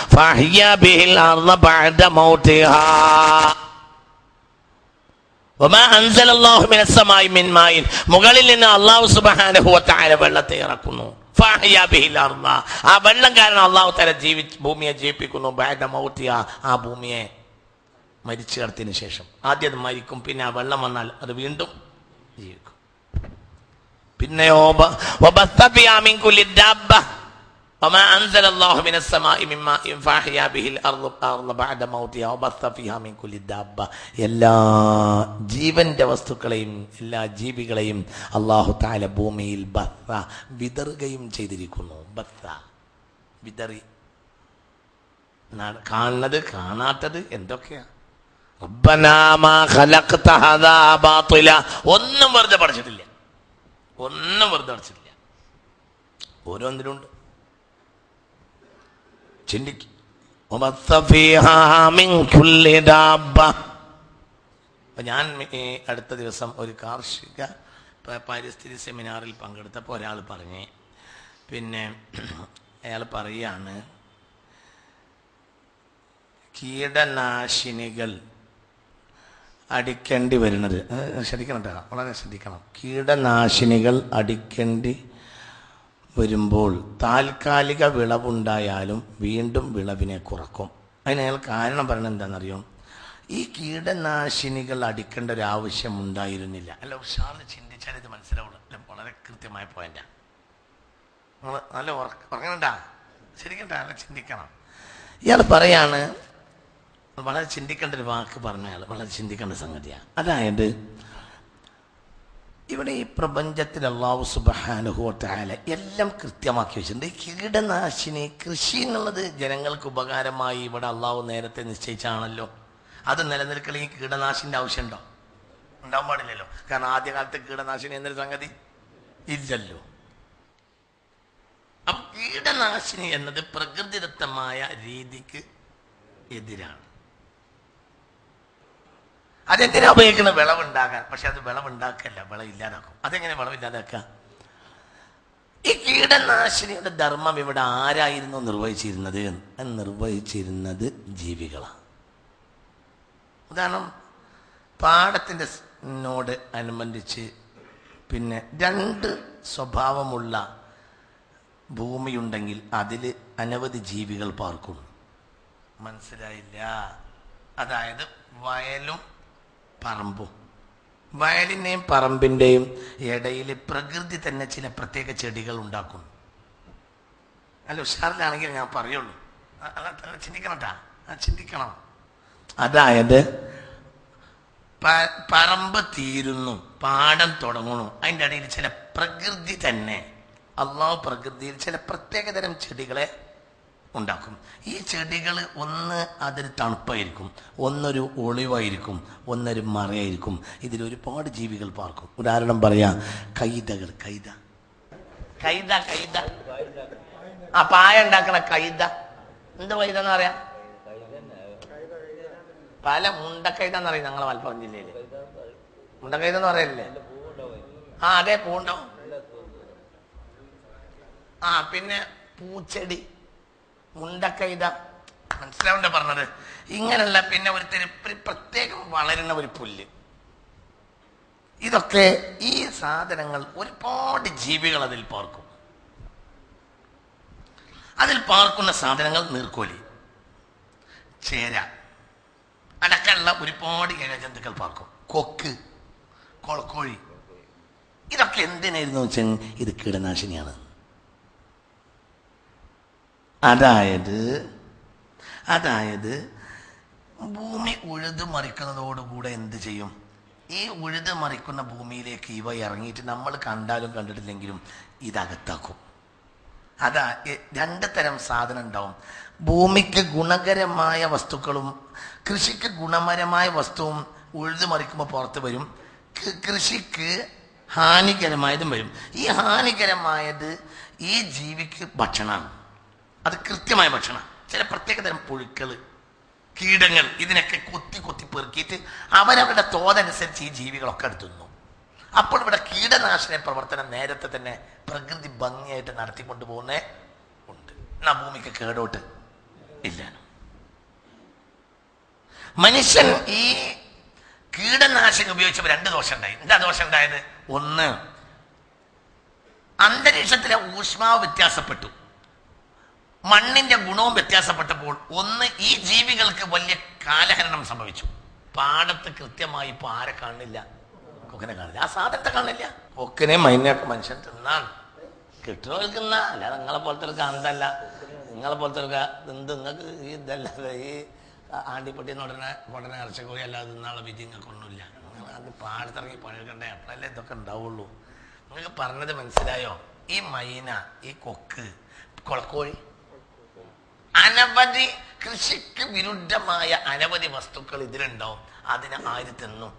فأحيا به الأرض بعد موتها وما أنزل الله من السماء من ماء മുകളിൽ നിന്ന് അല്ലാഹു സുബ്ഹാനഹു വ തആല വെള്ളത്തെ ഇറക്കുന്നു ഫഅഹ്യാ ബിഹിൽ അർള ആ വെള്ളം കാരണം അല്ലാഹു തആല ഭൂമിയെ ജീവിപ്പിക്കുന്നു ബഅദ മൗതിഹാ ആ ഭൂമിയെ മരിച്ചു കിടത്തിയതിനു ശേഷം ആദ്യം അത് മരിക്കും പിന്നെ ആ വെള്ളം വന്നാൽ അത് വീണ്ടും ജീവിക്കും പിന്നെയോ വബസ്ത ഫിഹാ മിൻ കുല്ലി ദാബ്ബ വമാ അൻസല അല്ലാഹു മിനസ് സമാഇ മിൻ മാഇൻ ഫഅഹ്യാ ബിഹിൽ അർള ബഅദ മൗതിഹാ വബസ്ത ഫിഹാ മിൻ കുല്ലി ദാബ്ബ എല്ലാ ജീവന്റെ വസ്തുക്കളെയും എല്ലാ ജീവികളെയും അല്ലാഹു തആല ഭൂമിയിൽ ബസ്ത വിതറുകയും ചെയ്തിരിക്കുന്നു ബസ്ത വിതറി കാണുന്നത് കാണാത്തത് എന്തൊക്കെയാ റബ്ബനാ മാ ഖലഖത ഹദാ ബാതില ഒന്നും വെറുതെ പഠിച്ചിട്ടില്ല ഒന്നും വെറുതെ പഠിച്ചിട്ടില്ല ഓരോന്നിലുണ്ട് ചിന്തിക്ക് ഞാൻ അടുത്ത ദിവസം ഒരു കാർഷിക പരിസ്ഥിതി സെമിനാറിൽ പങ്കെടുത്തപ്പോൾ ഒരാൾ പറഞ്ഞ് പിന്നെ അയാൾ പറയാണ് കീടനാശിനികൾ അടിക്കേണ്ടി വരുന്നത് ശ്രദ്ധിക്കണം കേട്ടോ വളരെ ശ്രദ്ധിക്കണം കീടനാശിനികൾ അടിക്കേണ്ടി വരുമ്പോൾ താൽക്കാലിക വിളവുണ്ടായാലും വീണ്ടും വിളവിനെ കുറക്കും അതിന് അയാൾ കാരണം പറയുന്നത് എന്താണെന്നറിയോ ഈ കീടനാശിനികൾ അടിക്കേണ്ട ഒരു ആവശ്യം ഉണ്ടായിരുന്നില്ല അല്ല ഉഷാറിന് ചിന്തിച്ചാൽ ഇത് മനസ്സിലാവുള്ളൂ അല്ല വളരെ കൃത്യമായ പോയിന്റാണ് നമ്മൾ നല്ല ഉറങ്ങണ്ട ശരിക്കും നല്ല ചിന്തിക്കണം ഇയാൾ പറയാണ് വളരെ ചിന്തിക്കേണ്ട ഒരു വാക്ക് പറഞ്ഞ അയാൾ വളരെ ചിന്തിക്കേണ്ട സംഗതിയാണ് അതായത് ഇവിടെ ഈ പ്രപഞ്ചത്തിൽ അല്ലാഹു സുബ്ഹാനഹു വ തആല എല്ലാം കൃത്യമാക്കി വെച്ചിട്ടുണ്ട് ഈ കീടനാശിനി കൃഷി എന്നുള്ളത് ജനങ്ങൾക്ക് ഉപകാരമായി ഇവിടെ അല്ലാഹു നേരത്തെ നിശ്ചയിച്ചാണല്ലോ അത് നിലനിൽക്കണമെങ്കിൽ കീടനാശിനിൻ്റെ ആവശ്യമുണ്ടോ ഉണ്ടാവാൻ പാടില്ലല്ലോ കാരണം ആദ്യകാലത്തെ കീടനാശിനി എന്നൊരു സംഗതി ഇല്ലല്ലോ അപ്പൊ കീടനാശിനി എന്നത് പ്രകൃതിദത്തമായ രീതിക്ക് എതിരാണ് അതെന്തിനാ ഉപയോഗിക്കുന്നത് വിളവുണ്ടാക്കാൻ പക്ഷെ അത് വിളവുണ്ടാക്കല്ല വിളവില്ലാതാക്കും അതെങ്ങനെ വിളവില്ലാതാക്കുക ഈ കീടനാശിനിയുടെ ധർമ്മം ഇവിടെ ആരായിരുന്നു നിർവഹിച്ചിരുന്നത് നിർവഹിച്ചിരുന്നത് ജീവികളാണ് ഉദാഹരണം പാടത്തിൻ്റെ നോട് അനുബന്ധിച്ച് പിന്നെ രണ്ട് സ്വഭാവമുള്ള ഭൂമിയുണ്ടെങ്കിൽ അതിൽ അനവധി ജീവികൾ പാർക്കും മനസ്സിലായില്ല അതായത് വയലും പറമ്പും വയലിൻ്റെയും പറമ്പിൻ്റെയും ഇടയിൽ പ്രകൃതി തന്നെ ചില പ്രത്യേക ചെടികൾ ഉണ്ടാക്കുന്നു അല്ല ഉഷാറിലാണെങ്കിൽ ഞാൻ പറയുള്ളൂ ചിന്തിക്കണം കേട്ടാ ചിന്തിക്കണം അതായത് പറമ്പ് തീരുന്നു പാടം തുടങ്ങുന്നു അതിൻ്റെ ഇടയിൽ ചില പ്രകൃതി തന്നെ അല്ലാഹു പ്രകൃതിയിൽ ചില പ്രത്യേകതരം ചെടികളെ ഉണ്ടാക്കും ഈ ചെടികൾ ഒന്ന് അതൊരു തണുപ്പായിരിക്കും ഒന്നൊരു ഒളിവായിരിക്കും ഒന്നൊരു മറയായിരിക്കും ഇതിൽ ഒരുപാട് ജീവികൾ പാർക്കും ഉദാഹരണം പറയാം കൈതകൾ കൈത കൈത കൈത ആ പായ ഉണ്ടാക്കണ കൈത എന്ത് കൈത എന്ന് പറയാം പല മുണ്ടക്കൈത എന്ന് പറയും ഞങ്ങളെ മലപ്പുറം ജില്ലയിൽ മുണ്ടക്കൈത എന്ന് പറയല്ലേ ആ അതെ പൂണ്ടോ ആ പിന്നെ പൂച്ചെടി മുണ്ടക്കൈത മനസ്സിലാവണ്ട പറഞ്ഞത് ഇങ്ങനല്ല പിന്നെ ഒരു പ്രത്യേകം വളരുന്ന ഒരു പുല്ല് ഇതൊക്കെ ഈ സാധനങ്ങൾ ഒരുപാട് ജീവികൾ അതിൽ പാർക്കും അതിൽ പാർക്കുന്ന സാധനങ്ങൾ നീർക്കോലി ചേര അടക്കമുള്ള ഒരുപാട് ഇഴജന്തുക്കൾ പാർക്കും കൊക്ക് കൊളക്കോഴി ഇതൊക്കെ എന്തിനായിരുന്നു വെച്ചാൽ ഇത് കീടനാശിനിയാണ് അതായത് ഭൂമി ഉഴുത് മറിക്കുന്നതോടുകൂടെ എന്ത് ചെയ്യും ഈ ഉഴുത് മറിക്കുന്ന ഭൂമിയിലേക്ക് ഇവ ഇറങ്ങിയിട്ട് നമ്മൾ കണ്ടാലും കണ്ടിട്ടില്ലെങ്കിലും ഇതകത്താക്കും രണ്ട് തരം സാധനം ഉണ്ടാവും ഭൂമിക്ക് ഗുണകരമായ വസ്തുക്കളും കൃഷിക്ക് ഗുണപരമായ വസ്തുവും ഉഴുത് മറിക്കുമ്പോൾ പുറത്ത് വരും കൃഷിക്ക് ഹാനികരമായതും വരും ഈ ഹാനികരമായത് ഈ ജീവിക്ക് ഭക്ഷണമാണ് അത് കൃത്യമായ ഭക്ഷണം ചില പ്രത്യേകതരം പുഴുക്കൾ കീടങ്ങൾ ഇതിനൊക്കെ കൊത്തി കൊത്തി പെറുക്കിയിട്ട് അവരവരുടെ തോതനുസരിച്ച് ഈ ജീവികളൊക്കെ എടുത്തുന്നു അപ്പോൾ ഇവിടെ കീടനാശിനി പ്രവർത്തനം നേരത്തെ തന്നെ പ്രകൃതി ഭംഗിയായിട്ട് നടത്തിക്കൊണ്ടു പോകുന്നേ ഉണ്ട്. എന്നാ ഭൂമിക്ക് കേടോട്ട് ഇല്ല. മനുഷ്യൻ ഈ കീടനാശിനി ഉപയോഗിച്ചപ്പോൾ 2 ദോഷം ഉണ്ടായി. എന്താ ദോഷം ഉണ്ടായത്? ഒന്ന്, അന്തരീക്ഷത്തിലെ ഊഷ്മാവ് വ്യത്യാസപ്പെട്ടു, മണ്ണിന്റെ ഗുണവും വ്യത്യാസപ്പെട്ടപ്പോൾ ഒന്ന് ഈ ജീവികൾക്ക് വലിയ കാലഹരണം സംഭവിച്ചു. പാടത്ത് കൃത്യമായി ഇപ്പൊ ആരെ കാണില്ല? കൊക്കനെ കാണില്ല, ആ സാധനത്തെ കാണില്ല. കൊക്കനെ മൈനൊക്കെ മനുഷ്യൻ തിന്നാണ്, കിട്ടുന്നവർക്ക് തിന്നാ. അല്ലാതെ നിങ്ങളെ പോലത്തെ അന്തല്ല, നിങ്ങളെ പോലത്തെ നിങ്ങൾക്ക് ഈ ഇതല്ല, ഈ ആണ്ടിപ്പട്ടിന്ന് ഉടനെ ഇറച്ചിക്കോഴി അല്ലാതെ തിന്നാനുള്ള വിധി നിങ്ങൾക്കൊന്നുമില്ല. അത് പാടത്തിറങ്ങി പഴകണ്ടേ, അപ്പോഴല്ലേ ഇതൊക്കെ ഉണ്ടാവുള്ളൂ. നിങ്ങൾക്ക് പറഞ്ഞത് മനസ്സിലായോ? ഈ മൈന, ഈ കൊക്ക്, കൊളക്കോഴി, അനവധി കൃഷിക്ക് വിരുദ്ധമായ അനവധി വസ്തുക്കൾ ഇതിലുണ്ടാവും. അതിനെ ആര് തിന്നും?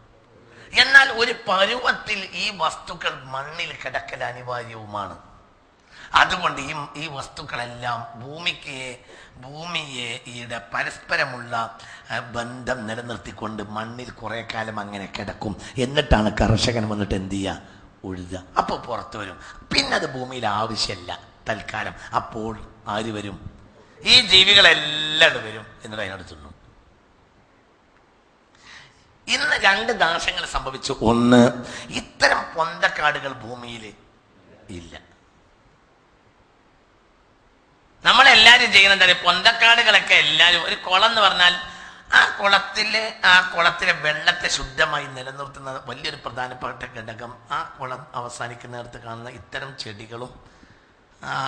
എന്നാൽ ഒരു പരുവത്തിൽ ഈ വസ്തുക്കൾ മണ്ണിൽ കിടക്കൽ അനിവാര്യവുമാണ്. അതുകൊണ്ട് ഈ വസ്തുക്കളെല്ലാം ഭൂമിയെ ഈയുടെ പരസ്പരമുള്ള ബന്ധം നിലനിർത്തിക്കൊണ്ട് മണ്ണിൽ കുറെ കാലം അങ്ങനെ കിടക്കും. എന്നിട്ടാണ് കർഷകൻ വന്നിട്ട് എന്ത് ചെയ്യുക? ഉഴുതുക. അപ്പോൾ പുറത്തു വരും. പിന്നെ അത് ഭൂമിയിൽ ആവശ്യമില്ല തൽക്കാലം. അപ്പോൾ ആര് വരും? ഈ ജീവികളെല്ലാം വരും, എന്നിട്ട് അതിനോട് തിന്നും. ഇന്ന് 2 നാശങ്ങൾ സംഭവിച്ചു. ഒന്ന്, ഇത്തരം പൊന്തക്കാടുകൾ ഭൂമിയിൽ ഇല്ല. നമ്മളെല്ലാരും ചെയ്യുന്നത് പൊന്തക്കാടുകളൊക്കെ എല്ലാവരും, ഒരു കുളം എന്ന് പറഞ്ഞാൽ ആ കുളത്തിലെ വെള്ളത്തെ ശുദ്ധമായി നിലനിർത്തുന്ന വലിയൊരു പ്രധാനപ്പെട്ട ഘടകം ആ കുളം അവസാനിക്കുന്നിടത്ത് കാണുന്ന ഇത്തരം ചെടികളും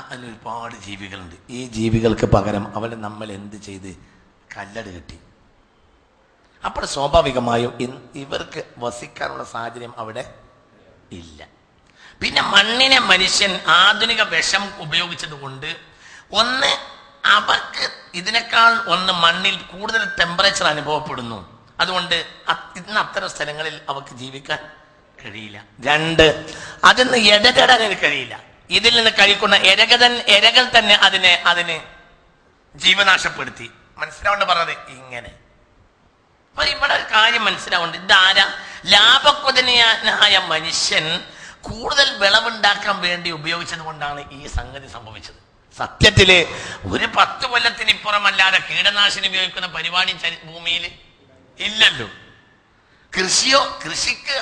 അതിൽ ഒരുപാട് ജീവികളുണ്ട്. ഈ ജീവികൾക്ക് പകരം അവിടെ നമ്മൾ എന്ത് ചെയ്ത്? കല്ലട് കെട്ടി. അപ്പോൾ സ്വാഭാവികമായും ഇവർക്ക് വസിക്കാനുള്ള സാഹചര്യം അവിടെ ഇല്ല. പിന്നെ മണ്ണിനെ മനുഷ്യൻ ആധുനിക വിഷം ഉപയോഗിച്ചത് കൊണ്ട് ഒന്ന്, അവർക്ക് ഇതിനേക്കാൾ മണ്ണിൽ കൂടുതൽ ടെമ്പറേച്ചർ അനുഭവപ്പെടുന്നു. അതുകൊണ്ട് ഇന്ന് അത്തരം സ്ഥലങ്ങളിൽ അവർക്ക് ജീവിക്കാൻ കഴിയില്ല. 2, അതിന്ന് ഇടകെടാൻ കഴിയില്ല. ഇതിൽ നിന്ന് കഴിക്കുന്ന ഇരകൾ തന്നെ അതിനെ ജീവനാശപ്പെടുത്തി. മനസ്സിലാവേണ്ട പറഞ്ഞത് ഇങ്ങനെ. അപ്പൊ ഇവിടെ ഒരു കാര്യം മനസ്സിലാവുന്നുണ്ട്. ഇതാരാ? ലാഭക്കൊതിനായ മനുഷ്യൻ കൂടുതൽ വിളവുണ്ടാക്കാൻ വേണ്ടി ഉപയോഗിച്ചത് കൊണ്ടാണ് ഈ സംഗതി സംഭവിച്ചത്. സത്യത്തില് ഒരു 10 കൊല്ലത്തിനിപ്പുറമല്ലാതെ കീടനാശിനി ഉപയോഗിക്കുന്ന പരിപാടി ഭൂമിയിൽ ഇല്ലല്ലോ. കൃഷിക്ക്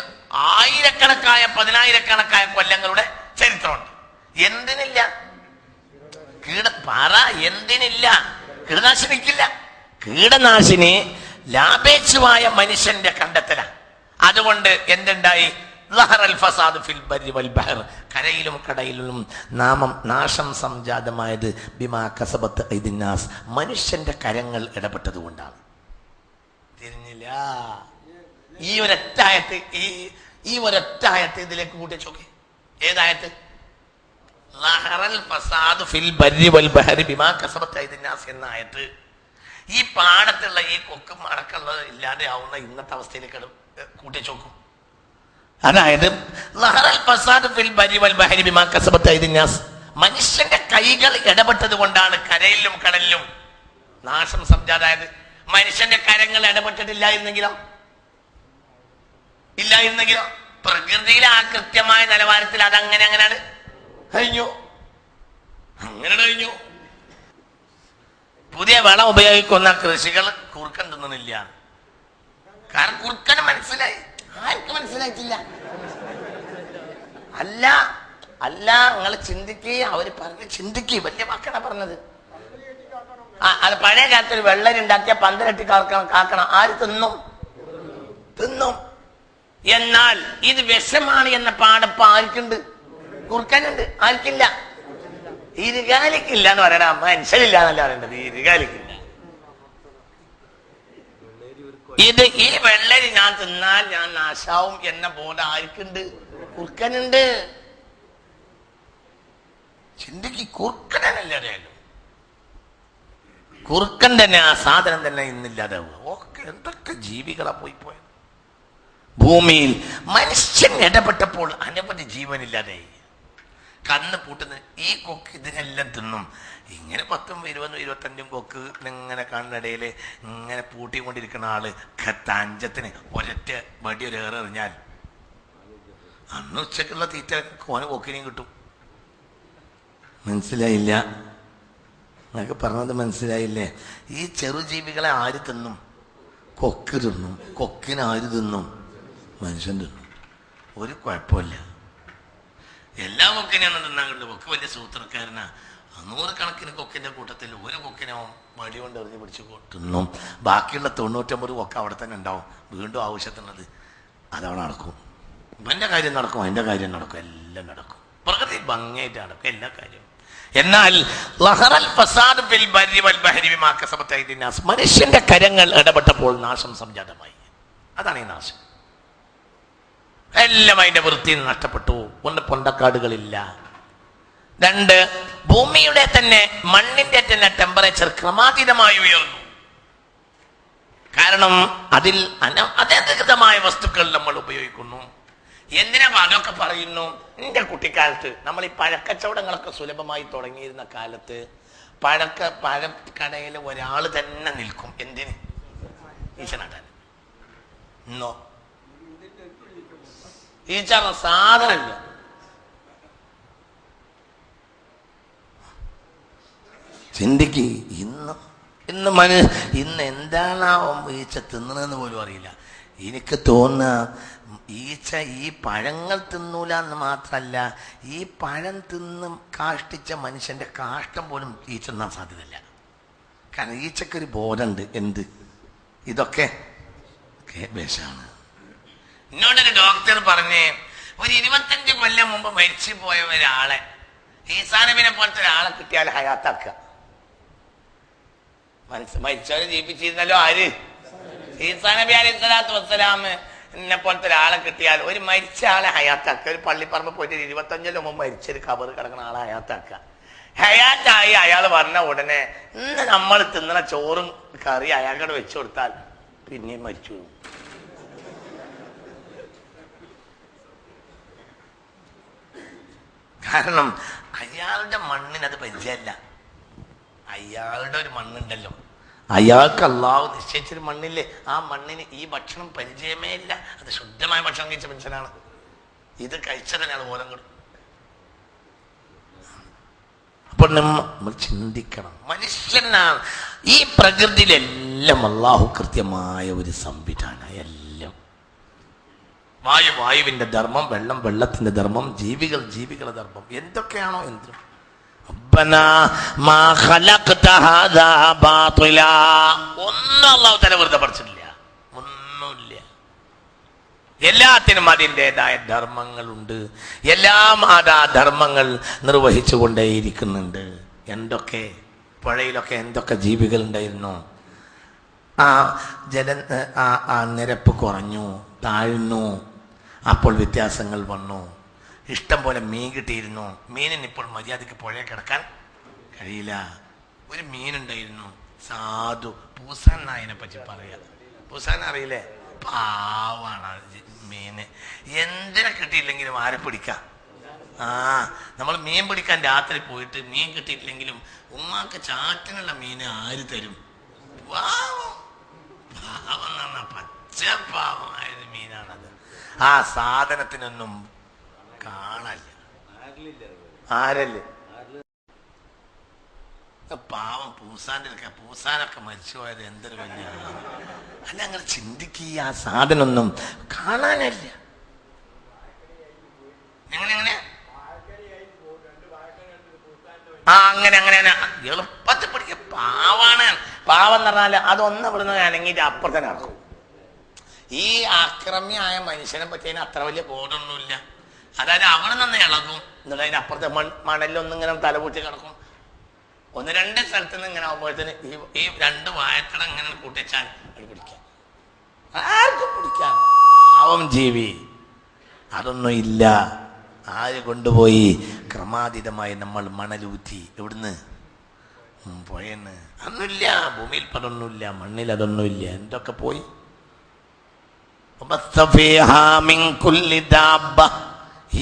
ആയിരക്കണക്കായ 10,000-കണക്കായ കൊല്ലങ്ങളുടെ ചരിത്രമുണ്ട്. എന്തിനില്ല? എന്തിനില്ല? കീടനാശിനിക്കില്ല. കീടനാശിനി ലാഭേച്ഛമായ മനുഷ്യന്റെ കണ്ടെത്തലാണ്. അതുകൊണ്ട് എന്തുണ്ടായി? കരയിലും കടയിലും നാശം സംജാതമായത് ബിമാ കസബത്ത് ഐദിന്നാസ്, മനുഷ്യന്റെ കരങ്ങൾ ഇടപെട്ടത് കൊണ്ടാണ്. തിരിഞ്ഞില്ല. ഈ ഒരൊറ്റായത്ത് ഇതിലേക്ക് കൂട്ടി ചോക്കി. ഏതായത്ത്? എന്ന ആയത്ത്. ഈ പാടത്തുള്ള ഈ കൊക്കും അടക്കമുള്ളത് ഇല്ലാതെ ആവുന്ന ഇന്നത്തെ അവസ്ഥയിലേക്ക് കൂട്ടി ചോക്കും. അതായത് മനുഷ്യന്റെ കൈകൾ ഇടപെട്ടത് കൊണ്ടാണ് കരയിലും കടലിലും നാശം സംജാതായത്. മനുഷ്യന്റെ കരങ്ങൾ ഇടപെട്ടിട്ടില്ലായിരുന്നെങ്കിലോ പ്രകൃതിയിലെ ആ കൃത്യമായ നിലവാരത്തിൽ അങ്ങനെയാണ് കഴിഞ്ഞു. പുതിയ വളം ഉപയോഗിക്കുന്ന കൃഷികൾ കുറുക്കൻ തിന്നുന്നില്ല. കാരണം കുറുക്കന് മനസ്സിലായി. ആർക്ക് മനസ്സിലായിട്ടില്ല? അല്ല നിങ്ങൾ അവര് പറഞ്ഞ് വലിയ വാക്കാണ് പറഞ്ഞത്. അത് പഴയ കാലത്ത് ഒരു വെള്ളരി ഉണ്ടാക്കിയ 12 കാക്കണം. ആര് തിന്നും? എന്നാൽ ഇത് വിഷമാണ് എന്ന പാടപ്പ ആർക്കുണ്ട്? കുറുക്കനുണ്ട്. ആർക്കില്ല? ഇരുകാലിക്കില്ല എന്ന് പറയണ. മനുഷ്യരില്ല എന്നല്ല പറയേണ്ടത്, ഇരുകാലിക്കില്ല. ഈ വെള്ളരി ഞാൻ തിന്നാൽ ഞാൻ നാശാവും എന്ന ബോധം ആർക്കുണ്ട്? കുറുക്കനുണ്ട്. ചിന്തിക്ക്, കുറുക്കനല്ലേ അറിയാലോ. കുറുക്കൻ തന്നെ ആ സാധനം തന്നെ ഇന്നില്ലാതാവുക. ഓക്കെ, എന്തൊക്കെ ജീവികളാ പോയത്. ഭൂമിയിൽ മനുഷ്യൻ ഇടപെട്ടപ്പോൾ അനവധി ജീവനില്ലാതായി. കന്ന് പൂട്ടുന്ന ഈ കൊക്ക് ഇതിനെല്ലാം തിന്നും. ഇങ്ങനെ 10, 20, 25 കൊക്ക് ഇങ്ങനെ കണ്ണിടയിൽ ഇങ്ങനെ പൂട്ടിക്കൊണ്ടിരിക്കുന്ന ആള് അഞ്ചത്തിന് ഒരൊറ്റ വടിയൊരു എറിഞ്ഞാൽ അന്ന് ഉച്ചക്കുള്ള തീറ്റ ഓന് കൊക്കിനെയും കിട്ടും. മനസ്സിലായില്ല? എന്നൊക്കെ പറഞ്ഞത് മനസ്സിലായില്ലേ? ഈ ചെറുജീവികളെ ആര് തിന്നും? കൊക്ക് തിന്നും. കൊക്കിന് ആര് തിന്നും? മനുഷ്യൻ തിന്നും. ഒരു കുഴപ്പമില്ല. എല്ലാ കൊക്കിനെയൊന്നും തിന്നാൻ കിട്ടും. കൊക്ക് വലിയ സൂത്രക്കാരനാ. 100 കണക്കിന് കൊക്കിൻ്റെ കൂട്ടത്തിൽ ഒരു കൊക്കിനെ മടി കൊണ്ട് എറിഞ്ഞ് പിടിച്ച് തിന്നും. ബാക്കിയുള്ള 99 കൊക്ക അവിടെ തന്നെ ഉണ്ടാവും. വീണ്ടും ആവശ്യത്തിനത് അതവിടെ നടക്കും. ഇവൻ്റെ കാര്യം നടക്കും, അതിൻ്റെ കാര്യം നടക്കും, എല്ലാം നടക്കും. പ്രകൃതി ഭംഗിയായിട്ട് നടക്കും എല്ലാ കാര്യവും. എന്നാൽ മനുഷ്യന്റെ കരങ്ങൾ ഇടപെട്ടപ്പോൾ നാശം സംജാതമായി. അതാണ് ഈ നാശം. എല്ലാം അതിന്റെ വൃത്തി നഷ്ടപ്പെട്ടു. ഒന്ന്, പൊണ്ടക്കാടുകളില്ല. 2, ഭൂമിയുടെ തന്നെ മണ്ണിന്റെ തന്നെ ടെമ്പറേച്ചർ ക്രമാതീതമായി ഉയർന്നു. കാരണം അതിൽ അനധികൃതമായ വസ്തുക്കൾ നമ്മൾ ഉപയോഗിക്കുന്നു. എന്തിനാ അതൊക്കെ പറയുന്നു? എൻ്റെ കുട്ടിക്കാലത്ത് നമ്മൾ ഈ പഴക്കച്ചവടങ്ങളൊക്കെ സുലഭമായി തുടങ്ങിയിരുന്ന കാലത്ത് പഴക്കടയിൽ ഒരാൾ തന്നെ നിൽക്കും. എന്തിന്? ഈച്ച നട്ടാൻ. ഇന്നോ ഈച്ച സാധനമില്ല. ചിന്തിക്ക്. ഇന്ന് എന്താണ് ഈച്ച തിന്നണെന്ന് പോലും അറിയില്ല. എനിക്ക് തോന്നുന്ന ഈച്ച ഈ പഴങ്ങൾ തിന്നൂല എന്ന് മാത്രമല്ല, ഈ പഴം തിന്ന് കാഷ്ടിച്ച മനുഷ്യന്റെ കാഷ്ടം പോലും ഈച്ച തിന്നാൻ സാധ്യതയില്ല. കാരണം ഈച്ചക്കൊരു ബോധമുണ്ട്. എന്ത്? ഇതൊക്കെ വിഷമാണ്. എന്നോടൊരു ഡോക്ടർ പറഞ്ഞ്, ഒരു 25 കൊല്ലം മുമ്പ് മരിച്ചു പോയ ഒരാളെ, ഈസാ നബിനെ പോലത്തെ ഒരാളെ കിട്ടിയാൽ ഹയാത്താക്കുക. മരിച്ചവരെ ജീവിപ്പിച്ചിരുന്നല്ലോ ആര്? ഈസാ നബി അലൈഹി സ്വലാത്തു വസ്സലാം എന്നെ പോലത്തെ ഒരാളെ കിട്ടിയാൽ, ഒരു മരിച്ച ആളെ ഹയാത്താക്കുക. ഒരു പള്ളിപ്പറമ്പ് പോയിട്ട് 25 കൊല്ലം മുമ്പ് മരിച്ചൊരു കബറ് കിടക്കുന്ന ആളെ ഹയാത്താക്കുക. ഹയാത്തായി അയാൾ പറഞ്ഞ ഉടനെ ഇന്ന് നമ്മൾ തിന്നണ ചോറും കറി അയാൾക്കോട് വെച്ചു കൊടുത്താൽ പിന്നെയും മരിച്ചു. കാരണം അയാളുടെ മണ്ണിനത് പരിചയമല്ല. അയാളുടെ ഒരു മണ്ണുണ്ടല്ലോ, അയാൾക്ക് അള്ളാഹു നിശ്ചയിച്ചൊരു മണ്ണില്ലേ, ആ മണ്ണിന് ഈ ഭക്ഷണം പരിചയമേ ഇല്ല. അത് ശുദ്ധമായ ഭക്ഷണം കഴിച്ച മനുഷ്യനാണ്. ഇത് കഴിച്ചതന്നെയാണ് ഓരം കൊടുക്കും. അപ്പോൾ നമ്മൾ ചിന്തിക്കണം, മനുഷ്യനാണ് ഈ പ്രകൃതിയിലെല്ലാം അള്ളാഹു കൃത്യമായ ഒരു സംവിധാനം. എല്ലാം വായുവിന്റെ ധർമ്മം, വെള്ളം വെള്ളത്തിന്റെ ധർമ്മം, ജീവികളുടെ ധർമ്മം, എന്തൊക്കെയാണോ എന്തിനും. ഒന്നും അള്ളാഹു തആല വെറുതെ പഠിച്ചിട്ടില്ല. ഒന്നുമില്ല. എല്ലാത്തിനും അതിൻ്റെതായ ധർമ്മങ്ങളുണ്ട്. എല്ലാം ആ ധർമ്മങ്ങൾ നിർവഹിച്ചു കൊണ്ടേയിരിക്കുന്നുണ്ട്. എന്തൊക്കെ പുഴയിലൊക്കെ എന്തൊക്കെ ജീവികൾ ഉണ്ടായിരുന്നു. നിരപ്പ് കുറഞ്ഞു, താഴ്ന്നു. അപ്പോൾ വ്യത്യാസങ്ങൾ വന്നു. ഇഷ്ടം പോലെ മീൻ കിട്ടിയിരുന്നു. മീനിന് ഇപ്പോൾ മര്യാദയ്ക്ക് പുഴയിൽ കിടക്കാൻ കഴിയില്ല. ഒരു മീനുണ്ടായിരുന്നു, സാധു പൂസാൻ നായനെ പറ്റി പറയാം. പൂസാൻ അറിയില്ലേ? പാവാണ് മീന്. എന്തിനെ കിട്ടിയില്ലെങ്കിലും ആരെ പിടിക്കാം. നമ്മൾ മീൻ പിടിക്കാൻ രാത്രി പോയിട്ട് മീൻ കിട്ടിയിട്ടില്ലെങ്കിലും ഉമ്മാക്ക് ചാറ്റിനുള്ള മീന് ആര് തരും? പാവം പാവം എന്ന് പറഞ്ഞാൽ പച്ചപ്പാവമായൊരു മീനാണത്. ആ സാധനത്തിനൊന്നും കാണല്ല. ആരല്ലേ പാവം പൂസാനൊക്കെ മരിച്ചുപോയത് എന്തൊരു വലിയ അല്ല. അങ്ങനെ ചിന്തിക്കുക. ആ സാധനമൊന്നും കാണാനല്ല. എങ്ങനെ അങ്ങനെ എളുപ്പത്തിൽ പിടിക്കുക. പാവാണ്. പാവം എന്ന് പറഞ്ഞാൽ അതൊന്നും ഇവിടുന്ന് അനങ്ങിയിട്ട് അപ്പുറത്തെ നടക്കും. ഈ ആക്രമ്യമായ മനുഷ്യനെ പറ്റി അതിന് അത്ര വലിയ ബോധമൊന്നുമില്ല. അതായത് അവിടെ നിന്ന് ഇളകും, എന്നിട്ട് അതിന് അപ്പുറത്തെ മണലിലൊന്നും ഇങ്ങനെ തലപൂട്ടി കിടക്കും. 1-2 സ്ഥലത്ത് നിന്ന് ഇങ്ങനെ ആകുമ്പോഴത്തേന് ഈ 2 വായത്തട ഇങ്ങനെ കൂട്ടിച്ചാൽ അത് പിടിക്കാം. ആർക്കും പിടിക്കാം. പാവം ജീവി. അതൊന്നും ഇല്ല. ആര് കൊണ്ടുപോയി? ക്രമാതീതമായി നമ്മൾ മണലൂറ്റി. എവിടുന്ന്? പുഴയെന്ന്. അതൊന്നുമില്ല. ഭൂമിയിൽ അതൊന്നുമില്ല, മണ്ണിൽ അതൊന്നുമില്ല. എന്തൊക്കെ പോയി?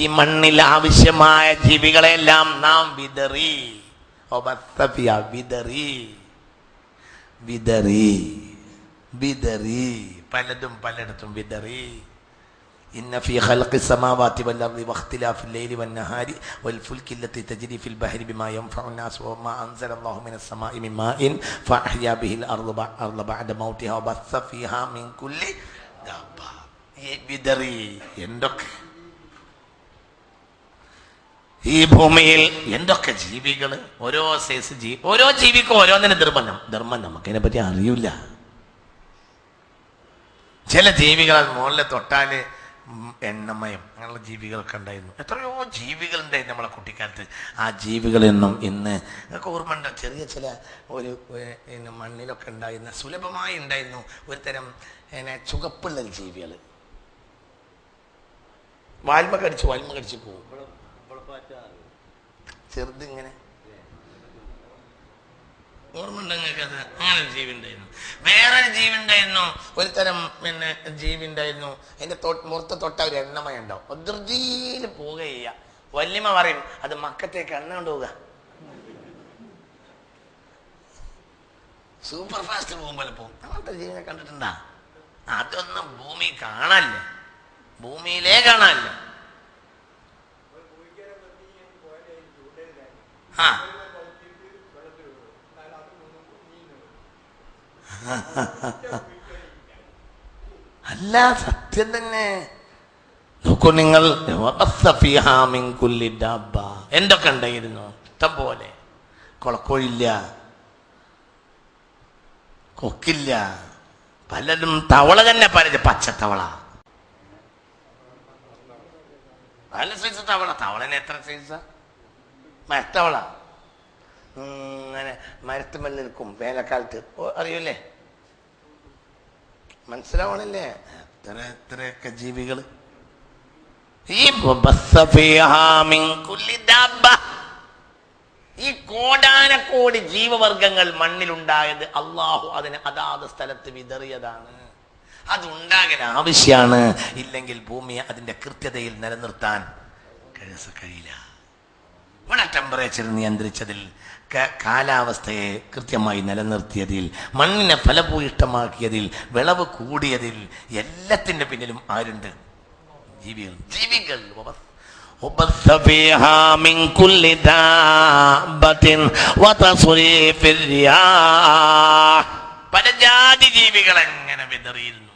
ഈ മണ്ണിൽ ആവശ്യമായ ജീവികളെല്ലാം നാം വിതറി. പലതും പലയിടത്തും വിതറി. ഇന്ന ഫീ ഖൽഖി സമാവാതി വൽ അർളി വഖ്തിലാഫിൽ ലൈലി വൻ നഹാരി വൽ ഫുൽകി അല്ലതി തജ്രി ഫിൽ ബഹരി ബിമാ യൻഫഉ الناس വമാ അൻസലല്ലാഹു മിനസ് സമാഇ മിൻ മാഇൻ ഫഅഹ്യാ ബിഹിൽ അർള ബഅദ മൗതിഹാ വബസ്സ ഫീഹാ മിൻ കുല്ലി ദാബ. ഈ വിദറി എന്തൊക്കെ ഈ ഭൂമിയിൽ എന്തൊക്കെ ജീവികൾ, ഓരോ സൈസ് ഓരോ ജീവിക്കും ഓരോന്നിനും ധർമ്മം നമുക്കതിനെ പറ്റി അറിയില്ല. ചില ജീവികൾ മുകളിൽ തൊട്ടാല് എണ്ണമയം, അങ്ങനെയുള്ള ജീവികളൊക്കെ ഉണ്ടായിരുന്നു. എത്രയോ ജീവികളുണ്ടായിരുന്നു നമ്മളെ കുട്ടിക്കാലത്ത്. ആ ജീവികളെന്നും ഇന്ന് നിങ്ങൾക്ക് ഓർമ്മ ചെറിയ ചില ഒരു മണ്ണിലൊക്കെ ഉണ്ടായിരുന്ന സുലഭമായി ഉണ്ടായിരുന്നു ഒരു തരം ചുവപ്പുള്ള ജീവികൾ. വാൽമ കടിച്ച് പോകും, ചെറുതിങ്ങനെ. ഓർമ്മ ഉണ്ടെങ്കിൽക്കത് അങ്ങനെ ഒരു ജീവി ഉണ്ടായിരുന്നു. വേറൊരു ജീവി ഉണ്ടായിരുന്നു, ഒരു തരം ജീവി ഉണ്ടായിരുന്നു. അതിന്റെ മുറത്ത് തൊട്ട ഒരു എണ്ണമയം ഉണ്ടാവും. ഒതിർജിയിൽ പോവുക ചെയ്യുക. വല്യമ്മ പറയും അത് മക്കത്തേക്ക് എണ്ണ കൊണ്ടുപോവുക. സൂപ്പർ ഫാസ്റ്റ് പോകുമ്പോൾ പോകും. അങ്ങനത്തെ ജീവിനെ കണ്ടിട്ടുണ്ടാ? അതൊന്നും ഭൂമി കാണാനില്ല, ഭൂമിയിലേ കാണാനില്ല. ആ അല്ല, സത്യം തന്നെ. നോക്കൂ നിങ്ങൾ, എന്തൊക്കെ ഉണ്ടായിരുന്നു, ഇഷ്ടം പോലെ. കൊളക്കോയില്ല, കൊക്കില്ല, പലരും തവള തന്നെ പച്ചത്തവള, പല സൈസ് തവള. തവളന് എത്ര സൈസാ? മരത്തവള അങ്ങനെ മരത്തുമല്ല നിൽക്കും വേനൽക്കാലത്ത്, അറിയൂലേ? മനസ്സിലാവണില്ലേ? എത്രയൊക്കെ ജീവികൾ. ഈ കോടാനക്കോടി ജീവവർഗങ്ങൾ മണ്ണിലുണ്ടായത് അള്ളാഹു അതിനെ അതാത് സ്ഥലത്ത് വിതറിയതാണ്. അതുണ്ടാകാൻ ആവശ്യമാണ്. ഇല്ലെങ്കിൽ ഭൂമിയെ അതിന്റെ കൃത്യതയിൽ നിലനിർത്താൻ കഴിയില്ല. ഇവിടെ ടെമ്പറേച്ചർ നിയന്ത്രിച്ചതിൽ, കാലാവസ്ഥയെ കൃത്യമായി നിലനിർത്തിയതിൽ, മണ്ണിനെ ഫലഭൂയിഷ്ടമാക്കിയതിൽ, വിളവ് കൂടിയതിൽ, എല്ലാത്തിന്റെ പിന്നിലും ആരുണ്ട്? ജീവികൾ. പല ജാതി ജീവികൾ എങ്ങനെ വിതറിയിരുന്നു.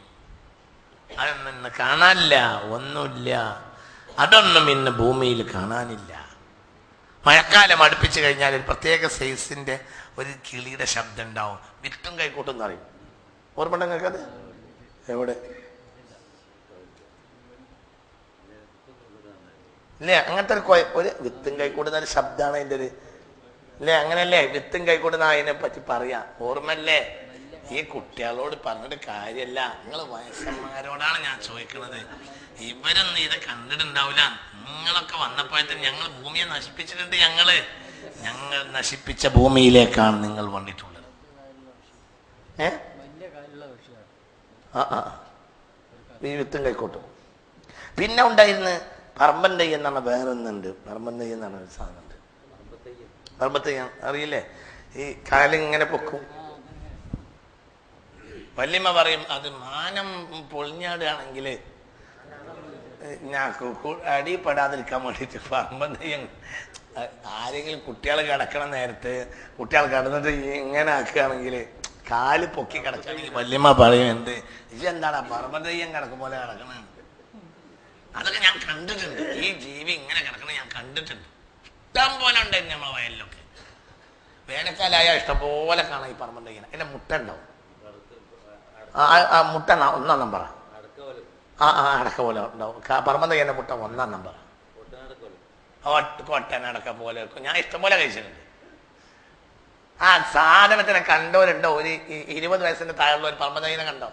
അതൊന്നും ഇന്ന് കാണാനില്ല, ഒന്നുമില്ല. അതൊന്നും ഇന്ന് ഭൂമിയിൽ കാണാനില്ല. മഴക്കാലം അടുപ്പിച്ചു കഴിഞ്ഞാൽ ഒരു പ്രത്യേക സൈസിന്റെ ഒരു കിളിയുടെ ശബ്ദം ഉണ്ടാവും. വിത്തും കൈക്കോട്ടും എന്ന് പറയും. ഓർമ്മ നിങ്ങൾക്കത്? എവിടെ ഇല്ലേ? അങ്ങനത്തെ ഒരു വിത്തും കൈക്കോട്ടുന്ന ഒരു ശബ്ദമാണ് അതിൻ്റെ ഒരു അല്ലേ? അങ്ങനല്ലേ? വിത്തും കൈക്കോട്ടുന്ന അതിനെ പറ്റി പറയാം. ഓർമ്മല്ലേ? ഈ കുട്ടികളോട് പറഞ്ഞിട്ട് കാര്യമല്ല, നിങ്ങൾ വയസ്സന്മാരോടാണ് ഞാൻ ചോദിക്കുന്നത്. ഇവരൊന്നും ഇത് കണ്ടിട്ടുണ്ടാവില്ല. നിങ്ങളൊക്കെ വന്നപ്പോഴത്തേന് ഞങ്ങൾ ഭൂമിയെ നശിപ്പിച്ചിട്ടുണ്ട്. ഞങ്ങൾ നശിപ്പിച്ച ഭൂമിയിലേക്കാണ് നിങ്ങൾ വന്നിട്ടുള്ളത്. ഈ വിത്തും കൈക്കോട്ടും. പിന്നെ ഉണ്ടായിരുന്നു പറമ്പൻ തൈ എന്നാണ് വേറൊന്നുണ്ട്. പറമ്പൻ തൈ എന്നാണ് ഒരു സാധനമുണ്ട്. പറമ്പത്തയ്യ അറിയില്ലേ? ഈ കാലിങ്ങനെ പൊക്കും. വല്യമ്മ പറയും അത് മാനം പൊളിഞ്ഞാടുകയാണെങ്കിൽ ഞാൻ അടിപ്പെടാതിരിക്കാൻ വേണ്ടിയിട്ട് പറമ്പൻ തയ്യം. ആരെങ്കിലും കുട്ടികൾ കിടക്കണ നേരത്ത് കുട്ടികൾ കിടന്നിട്ട് ഇങ്ങനെ ആക്കുകയാണെങ്കിൽ, കാല് പൊക്കി കിടക്കുകയാണെങ്കിൽ വല്യമ്മ പറയും എന്ത് ഇതെന്താടാ പറമ്പൻ തയ്യം കിടക്കും പോലെ കിടക്കണ. അതൊക്കെ ഞാൻ കണ്ടിട്ടുണ്ട്. ഈ ജീവി ഇങ്ങനെ കിടക്കണ ഞാൻ കണ്ടിട്ടുണ്ട്. ഇഷ്ടം പോലെ ഉണ്ടായിരുന്നു നമ്മളെ വയലിലൊക്കെ. വേനൽക്കാലായ ഇഷ്ടംപോലെ കാണാം ഈ പറമ്പൻ തയ്യനെ. അതിന്റെ മുട്ട ഉണ്ടാവും. മുട്ട 1 നമ്പർ. അടക്ക പോലെ ഉണ്ടാവും. പറമ്പൻ തയ്യന്റെ മുട്ട 1 നമ്പർ. കൊട്ടനടക്ക പോലെ ഞാൻ ഇഷ്ടംപോലെ കഴിച്ചിട്ടുണ്ട്. ആ സാധനത്തിനെ കണ്ടവരുണ്ടോ? ഒരു 20 വയസ്സിന്റെ താഴെയുള്ള ഒരു പറമ്പൻ തയ്യനെ കണ്ടോ?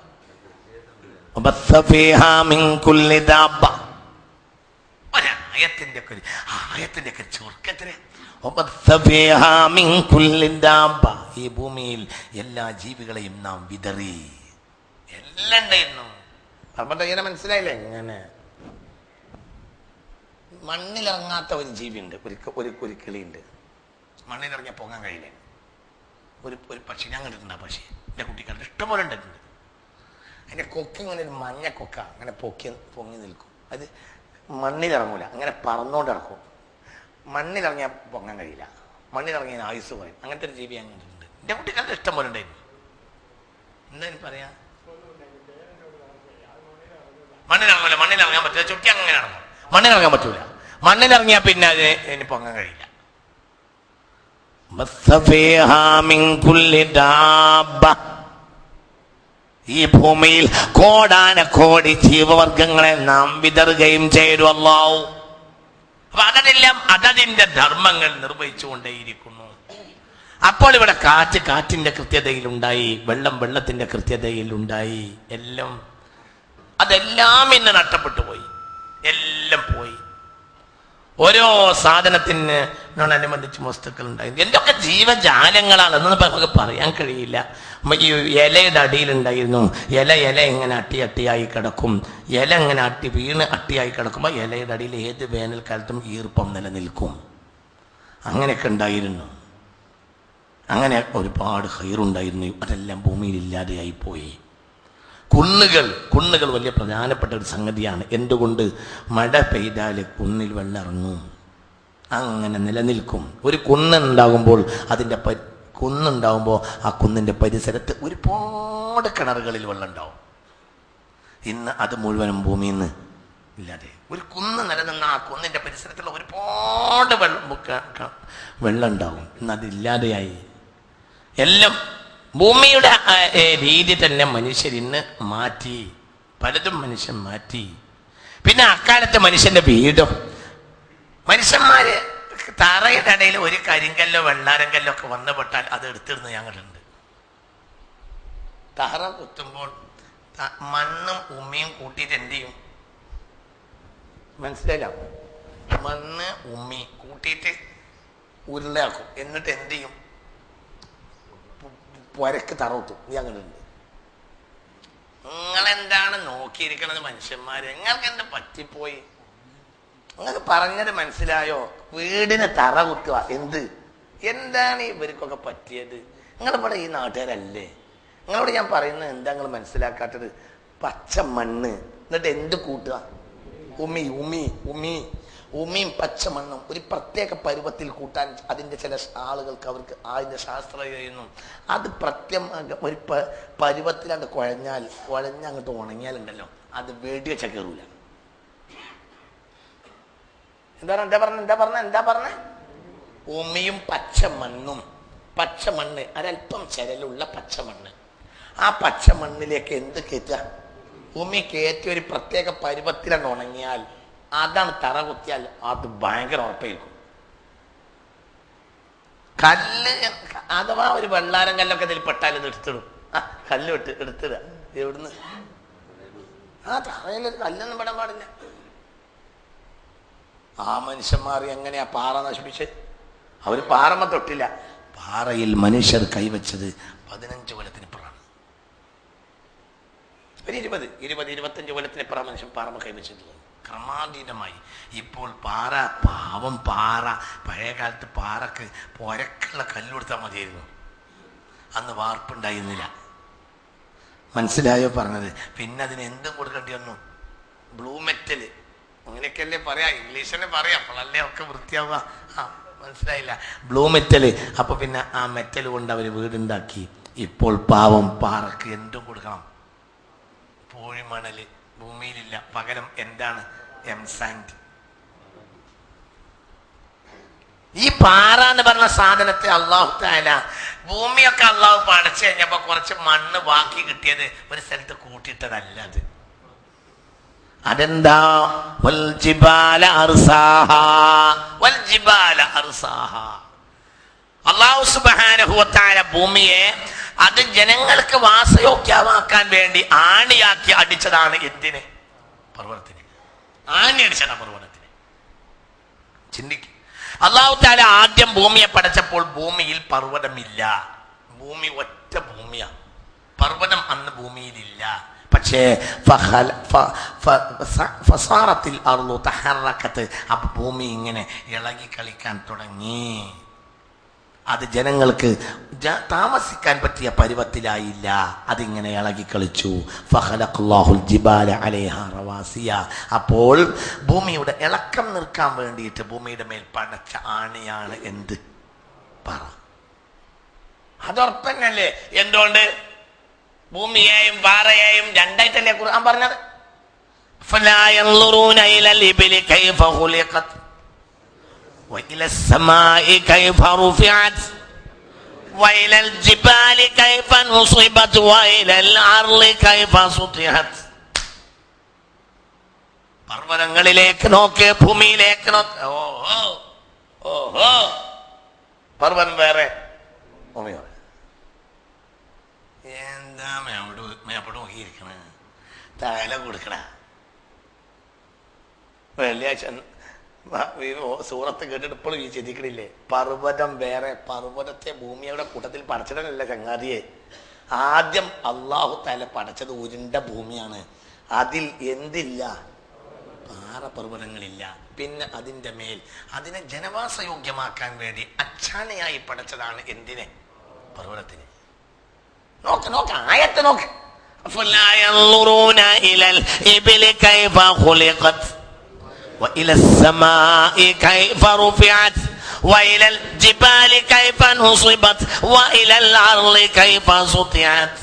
ആയത്തിന്റെ ഒക്കെ ചുരുക്കത്തിന് ഈ ഭൂമിയിൽ എല്ലാ ജീവികളെയും നാം വിതറി. എല്ലാം ഉണ്ടായിരുന്നു. പറമ്പൻ തയ്യനെ മനസ്സിലായില്ലേ? എങ്ങനെ മണ്ണിലിറങ്ങാത്ത ഒരു ജീവിയുണ്ട്, ഒരു കിളിയുണ്ട്. മണ്ണിലിറങ്ങിയ പൊങ്ങാൻ കഴിയില്ല. ഒരു പക്ഷി ഞാൻ കണ്ടിട്ടുണ്ട്. ആ പക്ഷി എൻ്റെ കുട്ടിക്കാലത്ത് ഇഷ്ടംപോലെ ഉണ്ടായിട്ടുണ്ട്. അതിൻ്റെ കൊക്ക് ഇങ്ങനെ ഒരു മഞ്ഞ കൊക്ക അങ്ങനെ പൊങ്ങി നിൽക്കും. അത് മണ്ണിലിറങ്ങൂല, അങ്ങനെ പറന്നുകൊണ്ട് ഇറക്കും. മണ്ണിലിറങ്ങിയാൽ പൊങ്ങാൻ കഴിയില്ല, മണ്ണിലിറങ്ങിയാൽ ആയുസ് പറയും. അങ്ങനത്തെ ഒരു ജീവി അങ്ങനെ ഉണ്ട്. എൻ്റെ കുട്ടിക്കാലത്ത് ഇഷ്ടം പോലെ ഉണ്ടായിരുന്നു. എന്താ പറയാ, മണ്ണിലിറങ്ങൂല, മണ്ണിലിറങ്ങാൻ പറ്റില്ല. ചുട്ടി അങ്ങനെ ഇറങ്ങും, മണ്ണിലിറങ്ങാൻ പറ്റൂല. മണ്ണിലിറങ്ങിയാൽ പിന്നെ അത് ഇനി പൊങ്ങാൻ കഴിയില്ല. ഈ ഭൂമിയിൽ കോടാനക്കോടി ജീവവർഗങ്ങളെ നാം വിതറുകയും ചെയ്തു അല്ലാഹു. അപ്പൊ അതെല്ലാം അതതിന്റെ ധർമ്മങ്ങൾ നിർവഹിച്ചുകൊണ്ടേയിരിക്കുന്നു. അപ്പോൾ ഇവിടെ കാറ്റ് കാറ്റിന്റെ കൃത്യതയിലുണ്ടായി, വെള്ളം വെള്ളത്തിന്റെ കൃത്യതയിലുണ്ടായി. അതെല്ലാം ഇന്ന് നഷ്ടപ്പെട്ടു പോയി, എല്ലാം പോയി. ഓരോ സാധനത്തിനോടനുബന്ധിച്ച് വസ്തുക്കൾ ഉണ്ടായിരുന്നു. എന്തൊക്കെ ജീവജാലങ്ങളാണ് എന്നൊന്നും നമുക്ക് പറയാൻ കഴിയില്ല. ഈ ഇലയുടെ അടിയിലുണ്ടായിരുന്നു, ഇല ഇങ്ങനെ അട്ടിയായി കിടക്കും. ഇല ഇങ്ങനെ വീണ് അട്ടിയായി കിടക്കുമ്പോൾ ഇലയുടെ അടിയിൽ ഏത് വേനൽക്കാലത്തും ഈർപ്പം നിലനിൽക്കും. അങ്ങനെയൊക്കെ ഉണ്ടായിരുന്നു. അങ്ങനെ ഒരുപാട് ഹൈറുണ്ടായിരുന്നു. അതെല്ലാം ഭൂമിയിൽ ഇല്ലാതെയായി പോയി. കുന്നുകൾ വലിയ പ്രധാനപ്പെട്ട ഒരു സംഗതിയാണ്. എന്തുകൊണ്ട്? മഴ പെയ്താൽ കുന്നിൽ വെള്ളം ഇറങ്ങും, അങ്ങനെ നിലനിൽക്കും. ഒരു കുന്നുണ്ടാകുമ്പോൾ ആ കുന്നിൻ്റെ പരിസരത്ത് ഒരുപാട് കിണറുകളിൽ വെള്ളം ഉണ്ടാവും. ഇന്ന് അത് മുഴുവനും ഭൂമിയിൽ നിന്ന് ഇല്ലാതെ. ഒരു കുന്ന് നിലനിന്ന ആ കുന്നിൻ്റെ പരിസരത്തുള്ള ഒരുപാട് വെള്ളം ഉണ്ടാവും. ഇന്ന് അതില്ലാതെയായി. എല്ലാം ഭൂമിയുടെ രീതി തന്നെ മനുഷ്യരിന്ന് മാറ്റി, പലതും മനുഷ്യൻ മാറ്റി. പിന്നെ അക്കാലത്തെ മനുഷ്യന്റെ വീടും, മനുഷ്യന്മാര് തറയുടെ ഇടയിൽ ഒരു കരിങ്കല്ലോ വെള്ളാരങ്കല്ലോ ഒക്കെ വന്നുപെട്ടാൽ അത് എടുത്തിടുന്ന ഞങ്ങളുണ്ട്. തറ കുത്തുമ്പോൾ മണ്ണും ഉമ്മയും കൂട്ടിയിട്ട് എന്ത് ചെയ്യും? മനസ്സിലായില്ല? മണ്ണ് ഉമ്മി കൂട്ടിയിട്ട് ഉരുളയാക്കും. എന്നിട്ട് എന്ത് ചെയ്യും? പുരക്ക് തറ കുത്തും. ഞങ്ങളുണ്ട്. നിങ്ങളെന്താണ് നോക്കിയിരിക്കണത് മനുഷ്യന്മാര്? നിങ്ങൾക്ക് എന്താ പറ്റിപ്പോയി? നിങ്ങൾക്ക് പറഞ്ഞത് മനസ്സിലായോ? വീടിന് തറ കുത്തുക എന്താണ് ഇവർക്കൊക്കെ പറ്റിയത്? നിങ്ങളിവിടെ ഈ നാട്ടുകാരല്ലേ? നിങ്ങളോട് ഞാൻ പറയുന്നത് എന്താ നിങ്ങൾ മനസ്സിലാക്കാത്തത്? പച്ച മണ്ണ്, എന്നിട്ട് എന്ത് കൂട്ടുക? ഉമിയും പച്ചമണ്ണും ഒരു പ്രത്യേക പരുവത്തിൽ കൂട്ടാൻ അതിൻ്റെ ചില ആളുകൾക്ക് അവർക്ക് അതിൻ്റെ ശാസ്ത്രം ചെയ്യുന്നു. അത് ഒരു പരുവത്തിലങ്ങ് കുഴഞ്ഞങ്ങോട്ട് ഉണങ്ങിയാലുണ്ടല്ലോ, അത് വെടിവെച്ച കയറൂല. എന്താ പറഞ്ഞ ഉമിയും പച്ചമണ്ണ് ഒരൽപ്പം ചരലുള്ള പച്ചമണ്ണ്. ആ പച്ചമണ്ണിലേക്ക് എന്ത് കയറ്റുക? ഉമി കയറ്റി ഒരു പ്രത്യേക പരുവത്തിലങ്ങ് ഉണങ്ങിയാൽ അതാണ് തറ കുത്തിയാൽ അത് ഭയങ്കര ഉറപ്പായിരിക്കും. കല്ല് അഥവാ ഒരു വെള്ളാരം കല്ലൊക്കെ ഇതിൽ പെട്ടാൽ ഇത് എടുത്തിടും. കല്ല് എടുത്തിടുക. എവിടുന്ന്? ആ തറയിലൊരു കല്ലൊന്നും പെടാൻ പാടില്ല. ആ മനുഷ്യന്മാർ എങ്ങനെയാ പാറ നശിപ്പിച്ച്? അവർ പാറമ തൊട്ടില്ല. പാറയിൽ മനുഷ്യർ കൈവച്ചത് 15 കൊല്ലത്തിനിപ്പുറമാണ്. ഒരു 20-25 കൊല്ലത്തിനിപ്പുറം മനുഷ്യൻ പാറമ കൈവച്ചത് ക്രമാതീതമായി. ഇപ്പോൾ പാറ പഴയ കാലത്ത് പാറക്ക് പൊരക്കുള്ള കല്ലുകൊടുത്താൽ മതിയായിരുന്നു. അന്ന് വാർപ്പുണ്ടായിരുന്നില്ല. മനസ്സിലായോ പറഞ്ഞത്? പിന്നെ അതിന് എന്തും കൊടുക്കേണ്ടി വന്നു? ബ്ലൂ മെറ്റല്, അങ്ങനെയൊക്കെയല്ലേ പറയാ, ഇംഗ്ലീഷിനെ പറയാം. അപ്പോഴല്ലേ ഒക്കെ വൃത്തിയാവുക. മനസ്സിലായില്ല? Blue metal. അപ്പൊ പിന്നെ ആ മെറ്റൽ കൊണ്ട് അവർ വീടുണ്ടാക്കി. ഇപ്പോൾ പാവം പാറക്ക് എന്തും കൊടുക്കണം. പൂഴിമണല് ഭൂമിയിലില്ല, പകരം എന്താണ്? എംസാൻഡ്. ഈ പാറ എന്ന് പറഞ്ഞ സാധനത്തെ അള്ളാഹു തആല, ഭൂമിയൊക്കെ അള്ളാഹു പടച്ചു കഴിഞ്ഞപ്പോ കുറച്ച് മണ്ണ് ബാക്കി കിട്ടിയത് ഒരു സ്ഥലത്ത് കൂട്ടിയിട്ടതല്ല. അതെന്താ? അല്ലാഹു സുബ്ഹാനഹു വ തആല ഭൂമിയെ അത് ജനങ്ങൾക്ക് വാസയോഗ്യമാക്കാൻ വേണ്ടി ആണിയാക്കി അടിച്ചതാണ്. എന്തിന്? പർവ്വതത്തിന് ആണി അടിച്ചതാണ് പർവ്വതത്തിന്. ചിന്തിക്കും. അല്ലാഹു തആല ആദ്യം ഭൂമിയെ പടച്ചപ്പോൾ ഭൂമിയിൽ പർവ്വതമില്ല. ഭൂമി ഒറ്റ ഭൂമിയാണ്. പർവ്വതം അന്ന് ഭൂമിയിലില്ല. പക്ഷേ അപ്പൊ ഭൂമി ഇങ്ങനെ ഇളകി കളിക്കാൻ തുടങ്ങി. അത് ജനങ്ങൾക്ക് താമസിക്കാൻ പറ്റിയ പരുവത്തിലായില്ല. അതിങ്ങനെ ഇളകി കളിച്ചു. ഫഖലഖല്ലാഹുൽ ജിബാല അലൈഹാ റവാസിയ. അപ്പോൾ ഭൂമിയുടെ ഇളക്കം നിൽക്കാൻ വേണ്ടിയിട്ട് ഭൂമിയുടെ മേൽ പടച്ച ആണിയാണ് എന്ത് പറ. അതുറപ്പന്നല്ലേ? എന്തുകൊണ്ട്? ഭൂമിയെയും പാറയെയും രണ്ടായിട്ടല്ലേ ഖുർആൻ പറഞ്ഞത്? ഫലാ യൻളുറൂന ഇലൽ ഇബ്ലി കൈഫ ഖുലിഖത് وإلى السماء كيف رفعت وإلى الجبال كيف نصبت وإلى الأرض كيف سطحت. പർവ്വതങ്ങളിലേക്ക് നോക്ക്, ഭൂമിയിലേക്ക് നോക്ക്. ഓഹോ ഓഹോ, പർവ്വതം വേറെ, ഭൂമി വേറെ. എന്താ മേപ്പോട്ട് നോക്കിയിരിക്കണ? തല കൊടുക്കണ. വെള്ളിയാഴ്ച സൂറത്ത് കേട്ടിട്ട് ഇപ്പോഴും ഈ ചിന്തിക്കണില്ലേ? പർവ്വതം വേറെ, പർവ്വതത്തെ ഭൂമിയുടെ കൂട്ടത്തിൽ പടച്ചിടനല്ല ചങ്ങാതിയെ. ആദ്യം അള്ളാഹു തആല പടച്ചത് ഉരുണ്ട ഭൂമിയാണ്. അതിൽ എന്തില്ല? പാറപർവ്വതങ്ങളില്ല. പിന്നെ അതിൻ്റെ മേൽ അതിനെ ജനവാസയോഗ്യമാക്കാൻ വേണ്ടി അച്ഛാനയായി പടച്ചതാണ് എന്തിനെ? പർവ്വതത്തിന്. നോക്ക് നോക്ക്, ആയത്ത് നോക്ക്. ഫലാ യൻളുറൂന ഇലൽ ഇബ്ലി കൈഫ ഖുലിഖത് وإلى السماء كيف رفعت وإلى الجبال كيف نصبت وإلى الأرض كيف سطحت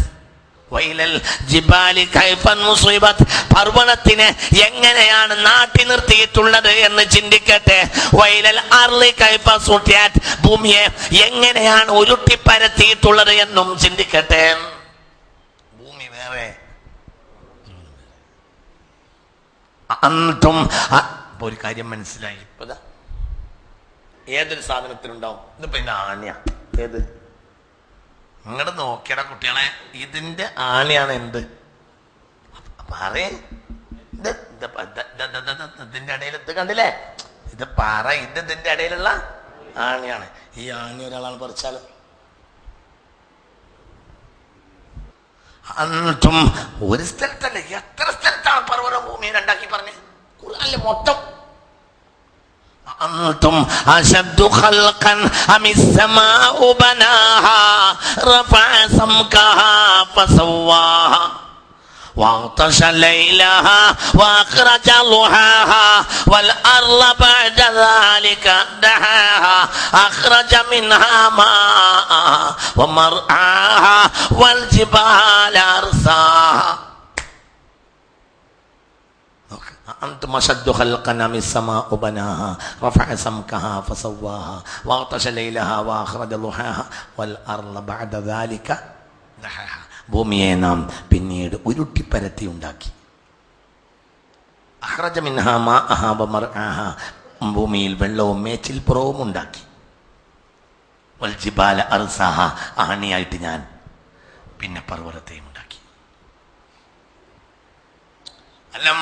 وإلى الجبال كيف نصبت. പർവ്വതത്തിനെ എങ്ങനെയാണ് നാട്ടി നിർത്തിയിട്ടുള്ളത് എന്ന് ചിന്തിക്കട്ടെ. വൈലൽ അർളി കൈഫ സുതിഅത്, ഭൂമിയെ എങ്ങനെയാണ് ഉരുട്ടിപ്പരത്തിയിട്ടുള്ളത് എന്നും ചിന്തിക്കട്ടെ. ഭൂമി വേറെ, അന്തും. ഒരു കാര്യം മനസ്സിലായി. ഇപ്പൊ ഏതൊരു സാധനത്തിനുണ്ടാവും. ഇതിപ്പോ ഇതിന്റെ ആണിയാ. ഏത്? ഇങ്ങോട്ട് നോക്കിയട കുട്ടികളെ, ഇതിന്റെ ആണിയാണ് എന്ത്? പറയേ. ഇതിന്റെ ഇടയിൽ ഇത് കണ്ടില്ലേ? ഇത് പറ, ഇതിന്റെ ഇടയിലുള്ള ആണിയാണ്. ഈ ആണി ഒരാളാണ് പറിച്ചാൽ അന്തും. ഒരു സ്ഥലത്തല്ല, എത്ര സ്ഥലത്താണ് പർവ്വതം ഭൂമിയെ രണ്ടാക്കി പറഞ്ഞത് ഖുർആനിലെ മൊത്തം. أنتم أشد خلقا أم السماء بناها رفع سمكها فسواها وأغطش ليلها وأخرج ضحاها والأرض بعد ذلك دحاها أخرج منها ماءها ومرعاها والجبال أرساها. أنتم أشد خلقا أم السماء بناها رفع سمكها فسواها وأغطش ليلها وأخرج ضحاها والأرض بعد ذلك دحاها. ഭൂമിയെ നാം പിന്നീട് ഉരുട്ടിപ്പരത്തി ഉണ്ടാക്കി. അഖ്റജ മിൻഹാ മാഅഹാ വമർആഹാ, ഭൂമിയിൽ വെള്ളവും മേച്ചിൽ പുറവും ഉണ്ടാക്കി. വൽ ജിബാല അർസാഹാ, ആണിയായിട്ട് ഞാൻ പിന്നെ പർവ്വതത്തെയും ഉണ്ടാക്കി. അലം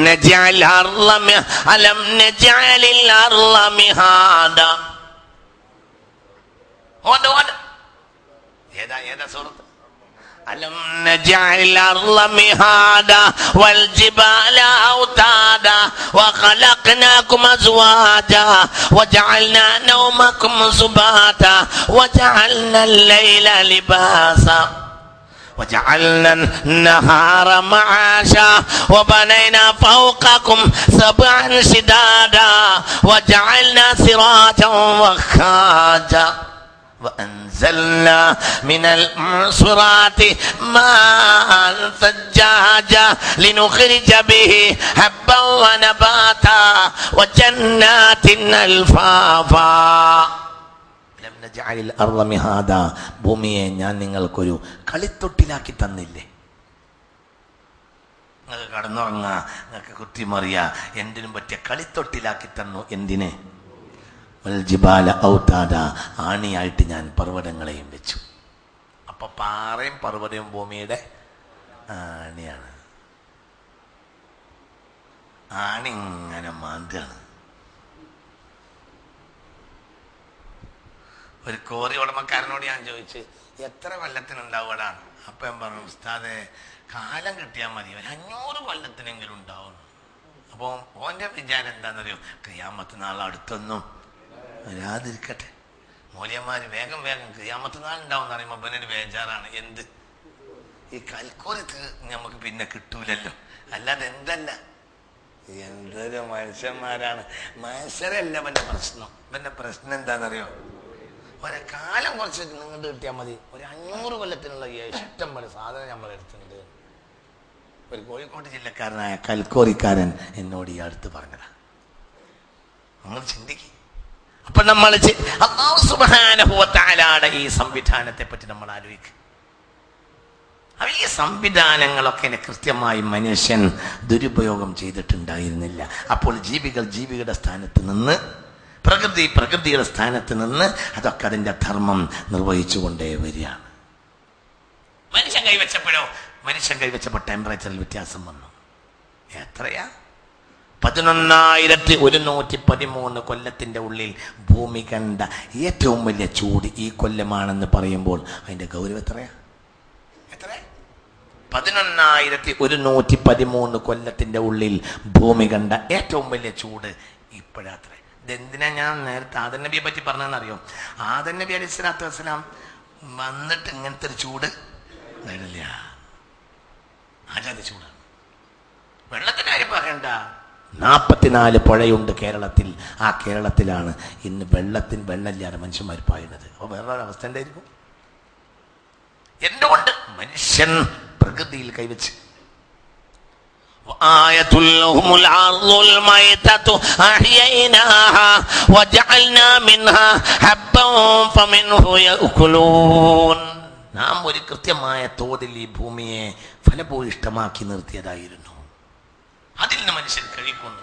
നജഅൽ അർള മിഹാദ. ഏതാ സൂറത്ത്? ألم نجعل الأرض مهادا والجبال أوتادا وخلقناكم أزواجا وجعلنا نومكم سباتا وجعلنا الليل لباسا وجعلنا النهار معاشا وبنينا فوقكم سبعا شدادا وجعلنا سراجا وخاجا وأنزلنا من المعصرات ماء ثجاجا لنخرج به حبا ونباتا وجنات ألفافا. لم نجعل الأرض مهادا, ഭൂമിയെ ഞാൻ നിങ്ങൾക്കൊരു കളിത്തൊട്ടിലാക്കി തന്നില്ലേ? നിങ്ങൾക്ക് കടന്നുറങ്ങാ, നിങ്ങൾക്ക് കുത്തിമറിയ, എന്തിനും പറ്റിയ കളിത്തൊട്ടിലാക്കി തന്നു. എന്തിനെ? ജിബാല ഔതാദ, ആണിയായിട്ട് ഞാൻ പർവ്വതങ്ങളെയും വെച്ചു. അപ്പൊ പാറയും പർവ്വതവും ഭൂമിയുടെ ആണിയാണ്. ആണി ഇങ്ങനെ മാന്താണ്. ഒരു കോറി ഉടമക്കാരനോട് ഞാൻ ചോദിച്ചു, എത്ര കൊല്ലത്തിനുണ്ടാവുകയാണ്? അപ്പൊ ഞാൻ പറഞ്ഞു, ഉസ്താദെ കാലം കിട്ടിയാൽ മതി, ഒരു 500 കൊല്ലത്തിനെങ്കിലും ഉണ്ടാവും. അപ്പോൾ ഓൻ്റെ വിചാരം എന്താണെന്നറിയോ? ഖിയാമത്ത് നാൾ അടുത്തൊന്നും വരാതിരിക്കട്ടെ. മൂല്യന്മാര് വേഗം വേഗം ഖിയാമത്ത് നാൾ ഉണ്ടാവും എന്ന് പറയുമ്പോൾ ഇവനൊരു ബേജാറാണ്. എന്ത് ഈ കൽക്കോലി നമുക്ക് പിന്നെ കിട്ടൂലല്ലോ, അല്ലാതെ എന്തല്ല. എന്തൊരു മനുഷ്യന്മാരാണ്. മനുഷ്യരല്ല ഇവന്റെ പ്രശ്നം. ഇവന്റെ പ്രശ്നം എന്താണെന്നറിയോ? ഒരേ കാലം കുറച്ച് നിങ്ങോട്ട് കിട്ടിയാൽ മതി. ഒരു 500 കൊല്ലത്തിനുള്ള ഇഷ്ടം പോലെ സാധനം നമ്മൾ എടുത്തിട്ടുണ്ട്. ഒരു കോഴിക്കോട് ജില്ലക്കാരനായ കൽക്കോറിക്കാരൻ എന്നോട് ഈ അടുത്ത് പറഞ്ഞതാ. നമ്മൾ ചിന്തിക്കും. അപ്പൊ നമ്മൾ അല്ലാഹു സുബ്ഹാനഹു വ തആലയുടെ ഈ സംവിധാനത്തെ പറ്റി നമ്മൾ ആലോചിക്കും. അപ്പൊ ഈ സംവിധാനങ്ങളൊക്കെ കൃത്യമായി മനുഷ്യൻ ദുരുപയോഗം ചെയ്തിട്ടുണ്ടായിരുന്നില്ല. അപ്പോൾ ജീവികൾ ജീവികളുടെ സ്ഥാനത്ത് നിന്ന്, പ്രകൃതി പ്രകൃതിയുടെ സ്ഥാനത്ത് നിന്ന് അതൊക്കെ അതിന്റെ ധർമ്മം നിർവഹിച്ചു കൊണ്ടേ വരികയാണ്. മനുഷ്യൻ കൈവച്ചപ്പോൾ ടെമ്പറേച്ചറിൽ വ്യത്യാസം വന്നു. എത്രയാ? 11,113 കൊല്ലത്തിന്റെ ഉള്ളിൽ ഭൂമി കണ്ട ഏറ്റവും വലിയ ചൂട് ഈ കൊല്ലമാണെന്ന് പറയുമ്പോൾ അതിന്റെ ഗൗരവം എത്രയാ? 11,113 കൊല്ലത്തിന്റെ ഉള്ളിൽ ഭൂമി കണ്ട ഏറ്റവും വലിയ ചൂട് ഇപ്പോഴാത്ര. ഇതെന്തിനാ ഞാൻ നേരത്തെ ആദം നബിയെ പറ്റി പറഞ്ഞതെന്നറിയോ? ആദം നബി അലൈഹി സ്വലാത്തു വസ്സലാം വന്നിട്ട് ഇങ്ങനത്തെ ഒരു ചൂട് വരില്ല. ആജാതി ചൂടാണ്. വെള്ളത്തിന്റെ കാര്യം പറയണ്ട. 44 പുഴയുണ്ട് കേരളത്തിൽ. ആ കേരളത്തിലാണ് ഇന്ന് വെള്ളമില്ലാതെ മനുഷ്യന്മാർ പായുന്നത്. അപ്പോൾ വേറൊരു അവസ്ഥ എന്തായിരിക്കും? എന്തുകൊണ്ട്? മനുഷ്യൻ പ്രകൃതിയിൽ കൈവച്ച്. നാം ഒരു കൃത്യമായ തോതിൽ ഈ ഭൂമിയെ ഫലഭൂയിഷ്ടമാക്കി നിർത്തിയതായിരുന്നു. അതിൽ നിന്ന് മനുഷ്യൻ കഴിക്കുന്നു.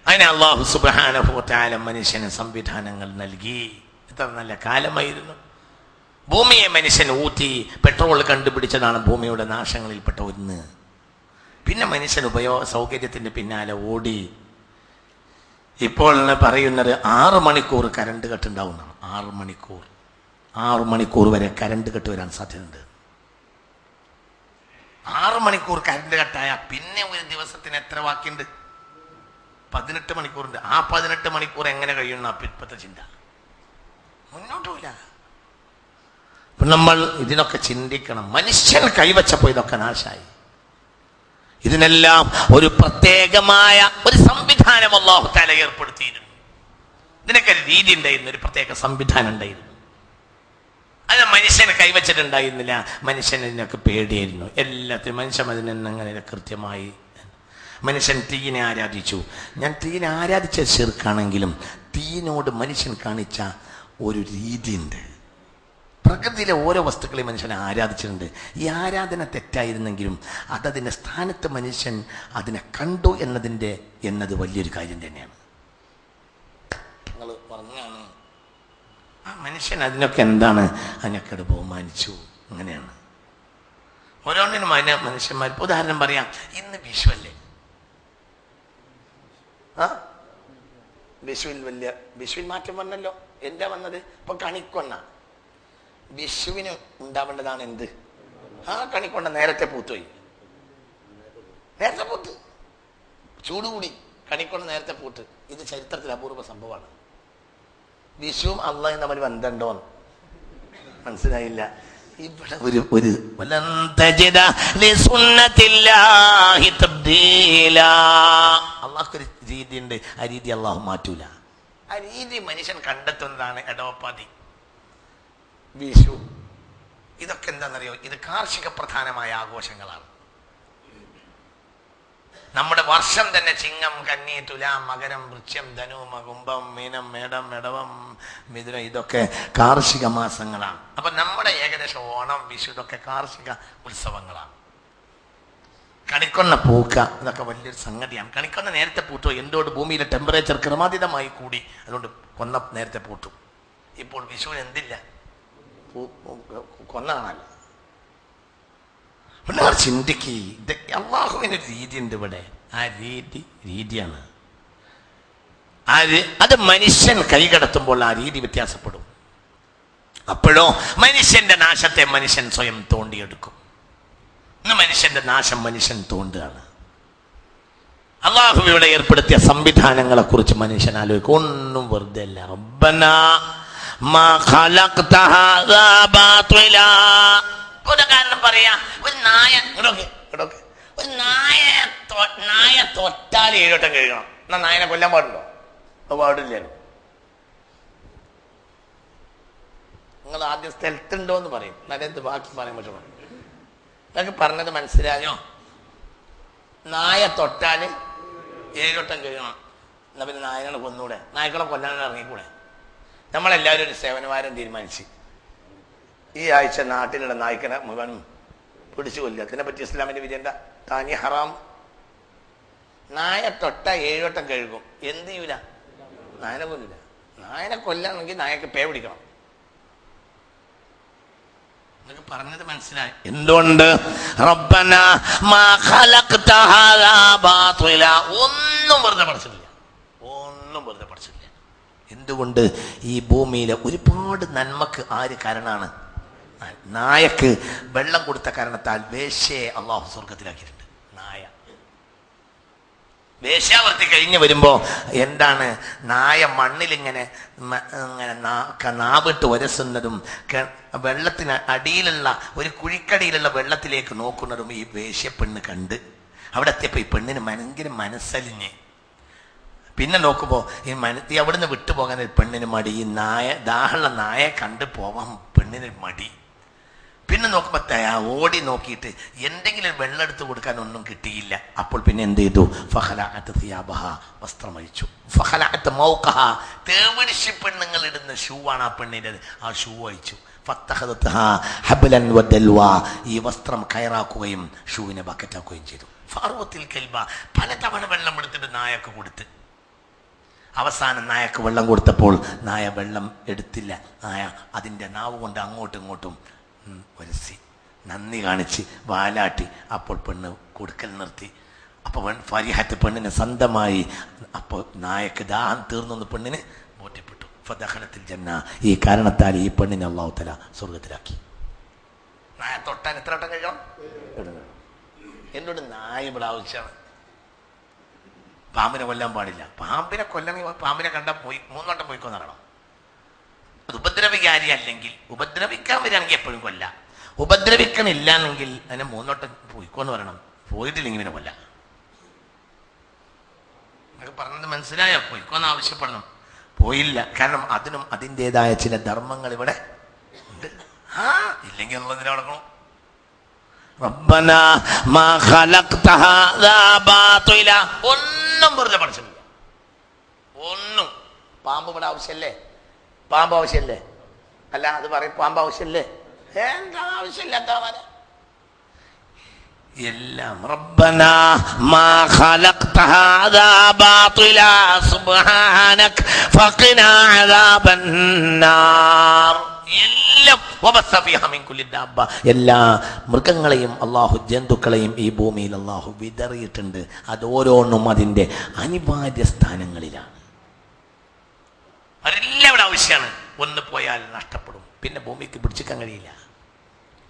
അതിനെ അല്ലാഹു സുബ്ഹാനഹു വ തആല മനുഷ്യന് സംവിധാനങ്ങൾ നൽകി. എത്ര നല്ല കാലമായിരുന്നു. ഭൂമിയെ മനുഷ്യൻ ഊറ്റി. പെട്രോൾ കണ്ടുപിടിച്ചതാണ് ഭൂമിയുടെ നാശങ്ങളിൽപ്പെട്ട ഒന്ന്. പിന്നെ മനുഷ്യൻ സൗകര്യത്തിന്റെ പിന്നാലെ ഓടി. ഇപ്പോൾ പറയുന്നത് 6 മണിക്കൂർ കരണ്ട് കട്ടുണ്ടാവുന്നതാണ്. 6 മണിക്കൂർ വരെ കരണ്ട് കട്ട് വരാൻ സാധ്യതയുണ്ട്. 6 മണിക്കൂർ കരണ്ട് കട്ടായ പിന്നെ ഒരു ദിവസത്തിന് എത്ര ബാക്കിയുണ്ട്? 18 മണിക്കൂറുണ്ട്. ആ 18 മണിക്കൂർ എങ്ങനെ കഴിയുന്ന ഇപ്പോഴത്തെ ചിന്ത മുന്നോട്ട് പോയില്ല. നമ്മൾ ഇതിനൊക്കെ ചിന്തിക്കണം. മനുഷ്യൻ കൈവച്ചപ്പോൾ ഇതൊക്കെ നാശായി. ഇതിനെല്ലാം ഒരു പ്രത്യേകമായ ഒരു സംവിധാനം അല്ലാഹു തആല ഏർപ്പെടുത്തിയിരുന്നു. ഇതിനൊക്കെ ഒരു രീതി ഉണ്ടായിരുന്നു, ഒരു പ്രത്യേക സംവിധാനം ഉണ്ടായിരുന്നു. അത് മനുഷ്യന് കൈവച്ചിട്ടുണ്ടായിരുന്നില്ല. മനുഷ്യന് ഇതിനൊക്കെ പേടിയായിരുന്നു. എല്ലാത്തിനും മനുഷ്യൻ അതിനങ്ങനെ കൃത്യമായി. മനുഷ്യൻ തീയിനെ ആരാധിച്ചു. ഞാൻ തീയിനെ ആരാധിച്ച ശിർക്കാണെങ്കിലും തീയിനോട് മനുഷ്യൻ കാണിച്ച ഒരു രീതിയുണ്ട്. പ്രകൃതിയിലെ ഓരോ വസ്തുക്കളെയും മനുഷ്യൻ ആരാധിച്ചിട്ടുണ്ട്. ഈ ആരാധന തെറ്റായിരുന്നെങ്കിലും അതതിൻ്റെ സ്ഥാനത്ത് മനുഷ്യൻ അതിനെ കണ്ടു എന്നത് വലിയൊരു കാര്യം തന്നെയാണ്. നിങ്ങൾ പറഞ്ഞാണ് ആ മനുഷ്യൻ അതിനൊക്കെ എന്താണ് അതിനൊക്കെ ബഹുമാനിച്ചു. അങ്ങനെയാണ് ഓരോന്നിനും മനുഷ്യന്മാർ. ഉദാഹരണം പറയാം, ഇന്ന് വിഷു അല്ലേ? വിഷുവിൽ മാറ്റം വന്നല്ലോ. എന്താ വന്നത്? ഇപ്പൊ കണിക്കൊന്ന. വിഷുവിന് ഉണ്ടാവേണ്ടതാണ് എന്ത്? കണിക്കൊണ്ട നേരത്തെ പൂത്തുപോയി. നേരത്തെ പൂത്ത്, ചൂട് കൂടി കണിക്കൊണ്ട നേരത്തെ പൂത്ത്. ഇത് ചരിത്രത്തിൽ അപൂർവ സംഭവമാണ്. വിഷുവും അള്ളാഹും തമ്മിൽ ബന്ധമുണ്ടോന്ന് മനസ്സിലായില്ല. ഇവിടെ ഒരു അള്ളാഹ്ക്കൊരു രീതി ഉണ്ട്. ആ രീതി അള്ളാഹു മാറ്റൂല. ആ രീതി മനുഷ്യൻ കണ്ടെത്തുന്നതാണ് എടവപ്പാതി, വിഷു. ഇതൊക്കെ എന്താണെന്നറിയോ? ഇത് കാർഷിക പ്രധാനമായ ആഘോഷങ്ങളാണ്. നമ്മുടെ വർഷം തന്നെ ചിങ്ങം, കന്നി, തുലാം, മകരം, വൃശ്ചികം, ധനു, കുംഭം, മീനം, മേടം, ഇടവം, മിഥുനം, ഇതൊക്കെ കാർഷിക മാസങ്ങളാണ്. അപ്പൊ നമ്മുടെ ഏകദേശം ഓണം, വിഷു ഇതൊക്കെ കാർഷിക ഉത്സവങ്ങളാണ്. കണിക്കൊന്ന പൂക്ക ഇതൊക്കെ വലിയൊരു സംഗതിയാണ്. കണിക്കൊന്ന നേരത്തെ പൂട്ടോ. എന്തുകൊണ്ട്? ഭൂമിയിലെ ടെമ്പറേച്ചർ ക്രമാതീതമായി കൂടി. അതുകൊണ്ട് കൊന്ന നേരത്തെ പൂട്ടും. ഇപ്പോൾ വിഷുവിന് എന്തില്ല? കൊന്നാണല്ലോ. പിന്നെ ചിന്തിക്ക്, അള്ളാഹുവിന് രീതി ഉണ്ട് ഇവിടെ. ആ രീതിയാണ്. അത് മനുഷ്യൻ കൈകടത്തുമ്പോൾ ആ രീതി വ്യത്യാസപ്പെടും. അപ്പോഴോ മനുഷ്യന്റെ നാശത്തെ മനുഷ്യൻ സ്വയം തോണ്ടിയെടുക്കും. ഇന്ന് മനുഷ്യന്റെ നാശം മനുഷ്യൻ തോണ്ടുകയാണ്. അള്ളാഹു ഇവിടെ ഏർപ്പെടുത്തിയ സംവിധാനങ്ങളെ കുറിച്ച് മനുഷ്യൻ ആലോചിക്കും. ഒന്നും വെറുതെ അല്ല. റബ്ബനാ മാ ഖലഖ്ത ഹാദാ ബാതിലാ. ഒരു കാരണം പറയാ, ഒരു നായ ഇങ്ങോട്ട് ഒരു നായ തൊട്ടാൽ 7 വട്ടം കഴുകണം. എന്നാ നായനെ കൊല്ലാൻ പാടുണ്ടോ? പാടില്ലല്ലോ. നിങ്ങൾ ആദ്യം സ്ഥലത്തുണ്ടോ എന്ന് പറയും, നരന്ത് ബാക്കി പറയാൻ പറ്റുള്ളൂ. നിങ്ങൾക്ക് പറഞ്ഞത് മനസ്സിലായോ? നായ തൊട്ടാൽ 7 വട്ടം കഴുകണം. എന്നാ പിന്നെ നായകളെ കൊന്നൂടെ? നായ്ക്കളെ കൊല്ലാൻ ഇറങ്ങിക്കൂടെ? നമ്മളെല്ലാവരും ഒരു സേവനവാരം തീരുമാനിച്ച് ഈ ആഴ്ച നാട്ടിലുള്ള നായ്ക്കനെ മുഴുവനും പിടിച്ചു കൊല്ലുക. അതിനെപ്പറ്റി ഇസ്ലാമിന്റെ വിധി എന്താ? താനി ഹറാം. നായ തൊട്ട 7 വട്ടം കഴുകും. എന്ത് ചെയ്യൂല? നായനെ കൊല്ലില്ല. നായനെ കൊല്ലാണെങ്കിൽ നായക്ക് പേ പിടിക്കണം. നിങ്ങൾക്ക് പറഞ്ഞത് മനസ്സിലായി? എന്തുകൊണ്ട്? റബ്ബനാ മാ ഖലഖ്ത ഹാദാ ബാതിലാ. ഒന്നും വെറുതെ പഠിച്ചിട്ടില്ല, ഒന്നും വെറുതെ പഠിച്ചിട്ടില്ല. എന്തുകൊണ്ട്? ഈ ഭൂമിയിലെ ഒരുപാട് നന്മക്ക് ആര് കാരണമാണ്? നായക്ക് വെള്ളം കൊടുത്ത കാരണത്താൽ വേശ്യയെ അള്ളാഹു സ്വർഗത്തിലാക്കിയിട്ടുണ്ട്. നായ വേശ്യാവർത്തി കഴിഞ്ഞ് വരുമ്പോ എന്താണ്? നായ മണ്ണിലിങ്ങനെ നാവിട്ട് ഉരസുന്നതും വെള്ളത്തിന് അടിയിലുള്ള ഒരു കുഴിക്കടിയിലുള്ള വെള്ളത്തിലേക്ക് നോക്കുന്നതും ഈ വേശ്യ പെണ്ണ് കണ്ട് അവിടെ എത്തിയപ്പോ ഈ പെണ്ണിന് ഭയങ്കര മനസ്സലിഞ്ഞ്. പിന്നെ നോക്കുമ്പോ ഈ അവിടുന്ന് വിട്ടുപോകാൻ ഒരു പെണ്ണിന് മടി. ഈ നായ ദാഹമുള്ള നായെ കണ്ടു പോവാൻ പെണ്ണിന് മടി. പിന്നെ നോക്കുമ്പോ ഓടി നോക്കിയിട്ട് എന്തെങ്കിലും വെള്ളം എടുത്ത് കൊടുക്കാൻ ഒന്നും കിട്ടിയില്ല. അപ്പോൾ പിന്നെ എന്ത് ചെയ്തു? ഫഖലഅത് സിയാബഹ, വസ്ത്രമഴിച്ചു. ഫഖലഅത് മൗഖഹ, തേവിടിശി പെണ്ണുങ്ങൾ ഇടുന്ന ഷൂ ആണ് ആ പെണ്ണിൻ്റെ. ആ ഷൂ അഴിച്ചു. ഫത്തഖദത്ഹ ഹബ്ലൻ വദൽവാ, ഈ വസ്ത്രം കയറാക്കുകയും ഷൂവിനെ ബക്കറ്റാക്കുകയും ചെയ്തു. ഫഅർവത്തിൽ കൽബ, പലതവണ വെള്ളം എടുത്തിട്ട് നായക്ക് കൊടുത്ത്. അവസാനം നായക്ക് വെള്ളം കൊടുത്തപ്പോൾ നായ വെള്ളം എടുത്തില്ല. നായ അതിൻ്റെ നാവ് കൊണ്ട് അങ്ങോട്ടും ഇങ്ങോട്ടും വരസി നന്ദി കാണിച്ച് വാലാട്ടി. അപ്പോൾ പെണ്ണ് കൊടുക്കൽ നിർത്തി. അപ്പോൾ ഫരിഹത്ത് പെണ്ണിനെ സ്വന്തമായി. അപ്പോൾ നായക്ക് ദാഹം തീർന്നു. പെണ്ണിന് ബോധ്യപ്പെട്ടു. ഫദഖലത്തിൽ ജന്ന, ഈ കാരണത്താൽ ഈ പെണ്ണിനെ അല്ലാഹു തആല സ്വർഗ്ഗത്തിലാക്കി. നായ തൊട്ടാൻ എത്ര വട്ടം കഴിയണം? എന്നോട് നായ ഇവിടെ ആവശ്യമാണ്. പാമ്പിനെ കൊല്ലാൻ പാടില്ല. പാമ്പിനെ കൊല്ലണമെങ്കിൽ പാമ്പിനെ കണ്ടാൽ 3 വട്ടം പോയിക്കോന്ന് പറയണം. അത് ഉപദ്രവിക്കാരി അല്ലെങ്കിൽ ഉപദ്രവിക്കാൻ വരികയാണെങ്കിൽ എപ്പോഴും കൊല്ലാം. ഉപദ്രവിക്കണില്ല എങ്കിൽ അതിനെ 3 വട്ടം പോയിക്കോന്ന് പറയണം. പോയിട്ടില്ലെങ്കിൽ ഇങ്ങനെ കൊല്ലാം. എന്നൊക്കെ പറഞ്ഞത് മനസ്സിലായോ? പോയിക്കോന്ന് ആവശ്യപ്പെടണം. പോയില്ല, കാരണം അതിനും അതിൻ്റെതായ ചില ധർമ്മങ്ങൾ ഇവിടെ ഉണ്ട്. ഇല്ലെങ്കിൽ എന്നുള്ളതിനെ നടക്കണം. റബ്ബനാ മാ ഖലഖ്ത ഹാദാ ബാതിലാ. ഒന്നും വെറുതെ പഠിച്ചിട്ടില്ല. ഒന്നും. പാമ്പ് ഇവിടെ ആവശ്യമല്ലേ? പാമ്പ് ആവശ്യമല്ലേ? അല്ല, അത് പറയും പാമ്പ് ആവശ്യമല്ലേ? എന്താ ആവശ്യമില്ലാത്ത എല്ലാം. റബ്ബനാ മാ ഖലഖ്ത ഹാദാ ബാതിലാ സുബ്ഹാനക ഫഖിനാ അദാബന്നാർ. എല്ലാം എല്ലാ മൃഗങ്ങളെയും അള്ളാഹു, ജന്തുക്കളെയും ഈ ഭൂമിയിൽ അള്ളാഹു വിതറിയിട്ടുണ്ട്. അത് ഓരോന്നും അതിൻ്റെ അനിവാര്യ സ്ഥാനങ്ങളിലാണ്. അതെല്ലാം ഇവിടെ ആവശ്യമാണ്. ഒന്ന് പോയാൽ നഷ്ടപ്പെടും, പിന്നെ ഭൂമിക്ക് പിടിച്ചിക്കാൻ കഴിയില്ല.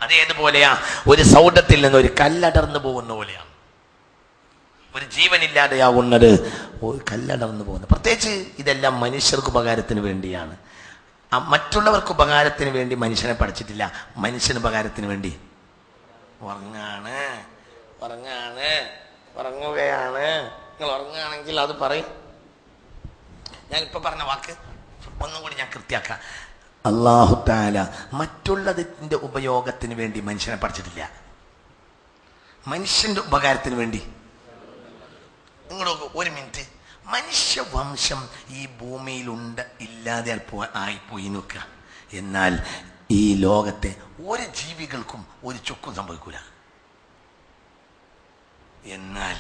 അതേതുപോലെയാ ഒരു സൗധത്തിൽ നിന്ന് ഒരു കല്ലടർന്നു പോകുന്ന പോലെയാണ്. ഒരു ജീവനില്ലാതെയാവുന്നത് ഒരു കല്ലടർന്നു പോകുന്നത്. പ്രത്യേകിച്ച് ഇതെല്ലാം മനുഷ്യർക്ക് ഉപകാരത്തിന് വേണ്ടിയാണ്. മറ്റുള്ളവർക്ക് ഉപകാരത്തിന് വേണ്ടി മനുഷ്യനെ പഠിച്ചിട്ടില്ല. മനുഷ്യന് ഉപകാരത്തിന് വേണ്ടി ഉറങ്ങുകയാണ്. നിങ്ങൾ ഉറങ്ങുകയാണെങ്കിൽ അത് പറയും. ഞാൻ ഇപ്പൊ പറഞ്ഞ വാക്ക് ഒന്നും കൂടി ഞാൻ കൃത്യാക്കാം. അല്ലാഹു തആല മറ്റുള്ളതിൻ്റെ ഉപയോഗത്തിന് വേണ്ടി മനുഷ്യനെ പഠിച്ചിട്ടില്ല. മനുഷ്യന്റെ ഉപകാരത്തിന് വേണ്ടി. നിങ്ങൾ ഒരു മിനിറ്റ്, മനുഷ്യവംശം ഈ ഭൂമിയിലുണ്ട്, ഇല്ലാതെ ആയിപ്പോയി നോക്കുക. എന്നാൽ ഈ ലോകത്തെ ഒരു ജീവികൾക്കും ഒരു ചുക്കും സംഭവിക്കൂല. എന്നാൽ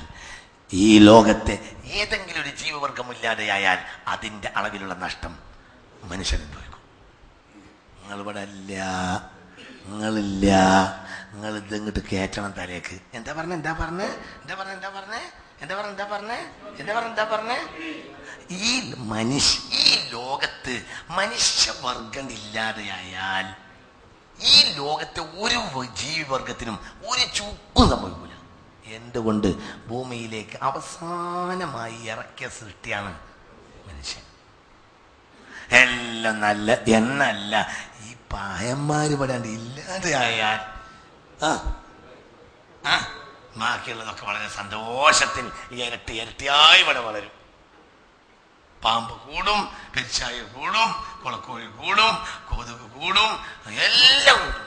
ഈ ലോകത്തെ ഏതെങ്കിലും ഒരു ജീവവർഗമില്ലാതെയായാൽ അതിൻ്റെ അളവിലുള്ള നഷ്ടം മനുഷ്യനുഭവിക്കും. നിങ്ങളിവിടെ ഇല്ല, നിങ്ങളില്ല, നിങ്ങൾ ഇതങ്ങോട്ട് കയറ്റണം തലേക്ക്. എന്താ പറഞ്ഞേ? ഈ ലോകത്ത് മനുഷ്യവർഗം ഇല്ലാതെയായാൽ ഈ ലോകത്തെ ഒരു ജീവിവർഗത്തിനും ഒരു ചുക്കും സംഭവിക്കില്ല. എന്തുകൊണ്ട്? ഭൂമിയിലേക്ക് അവസാനമായി ഇറക്കിയ സൃഷ്ടിയാണ് മനുഷ്യൻ. എല്ലാം നല്ല എന്നല്ല ഈ പായന്മാര് പെടാണ്ട് ഇല്ലാതെ ആയാൽ ബാക്കിയുള്ളതൊക്കെ വളരെ സന്തോഷത്തിൽ ഇരട്ടി ഇരട്ടിയായി ഇവിടെ വളരും. പാമ്പ് കൂടും, പെരിച്ചായ കൂടും, കുളക്കോഴി കൂടും, കൊതുക് കൂടും, എല്ലാം കൂടും.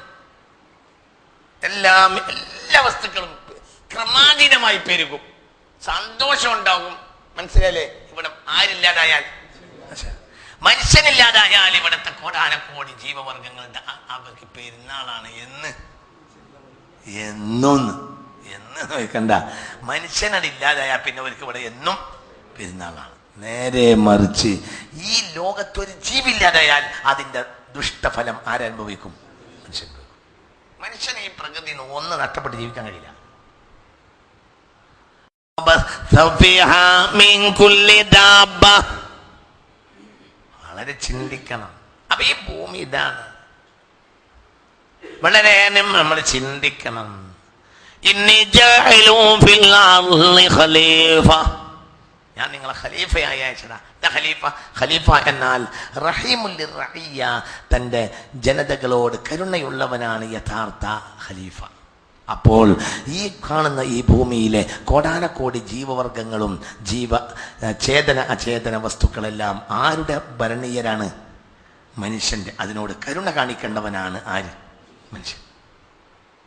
എല്ലാ വസ്തുക്കളും ക്രമാതീതമായി പെരുകും, സന്തോഷം ഉണ്ടാകും. മനസ്സിലല്ലേ? ഇവിടെ ആരില്ലാതായാൽ, മനുഷ്യനില്ലാതായാൽ ഇവിടുത്തെ കോടാനക്കോടി ജീവവർഗങ്ങളുടെ അവർക്ക് പെരുന്നാളാണ് എന്ന് നോക്കണ്ട. മനുഷ്യനടില്ലാതായാൽ പിന്നെ അവർക്ക് ഇവിടെ എന്നും പെരുന്നാളാണ്. നേരെ മറിച്ച് ഈ ലോകത്തൊരു ജീവില്ലാതായാൽ അതിന്റെ ദുഷ്ടഫലം ആരനുഭവിക്കും? മനുഷ്യന് ഈ പ്രകൃതി ഒന്ന് നഷ്ടപ്പെട്ട് ജീവിക്കാൻ കഴിയില്ല. വളരെ ചിന്തിക്കണം. അപ്പൊ ഈ ഭൂമി ഇതാണ്, വളരെ നമ്മൾ ചിന്തിക്കണം. ഞാൻ നിങ്ങളെ ഖലീഫയായി അയച്ചതാ. ഖലീഫ എന്നാൽ റഹീമുൽ റഇയ്യ, തൻ്റെ ജനതകളോട് കരുണയുള്ളവനാണ് യഥാർത്ഥ ഖലീഫ. അപ്പോൾ ഈ കാണുന്ന ഈ ഭൂമിയിലെ കോടാനക്കോടി ജീവവർഗങ്ങളും ചേതന അചേതന വസ്തുക്കളെല്ലാം ആരുടെ ഭരണീയരാണ്? മനുഷ്യന്റെ. അതിനോട് കരുണ കാണിക്കേണ്ടവനാണ് ആര്? മനുഷ്യൻ.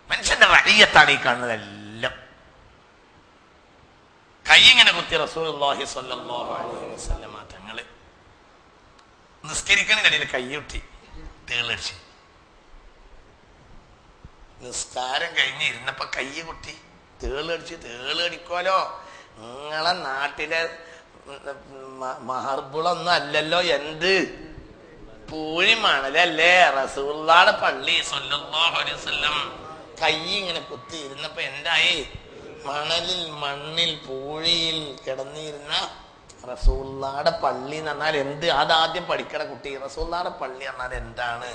മനുഷ്യന്റെ റഇയ്യത്താണ് ഈ കാണുന്നതെല്ലാം. കൈ ഇങ്ങനെ കുത്തി റസൂലുള്ളാഹി സ്വല്ലല്ലാഹു അലൈഹി വസല്ലമ തങ്ങള് നിസ്കരിക്കണതിനിടയിൽ കൈയൊട്ടി തേളടിച്ച്. നിസ്കാരം കഴിഞ്ഞ് ഇരുന്നപ്പോ കൈ കുട്ടി തേളടിക്കോലോ. നിങ്ങളെ നാട്ടിലെ മഹർബുളൊന്നും അല്ലല്ലോ, എന്ത് പൂഴി മണലല്ലേ? റസൂലുള്ളാഹിയുടെ പള്ളി സ്വല്ലല്ലാഹു അലൈഹി വസല്ലം കൈ ഇങ്ങനെ കുത്തി ഇരുന്നപ്പോ എന്തായി? മണ്ണിൽ പൂഴിയിൽ കിടന്നിരുന്ന റസൂലുള്ളാഹിയുടെ പള്ളി എന്ന് പറഞ്ഞാൽ എന്ത്? അതാദ്യം പഠിക്കണ കുട്ടി. റസൂലുള്ളാഹിയുടെ പള്ളി പറഞ്ഞാൽ എന്താണ്?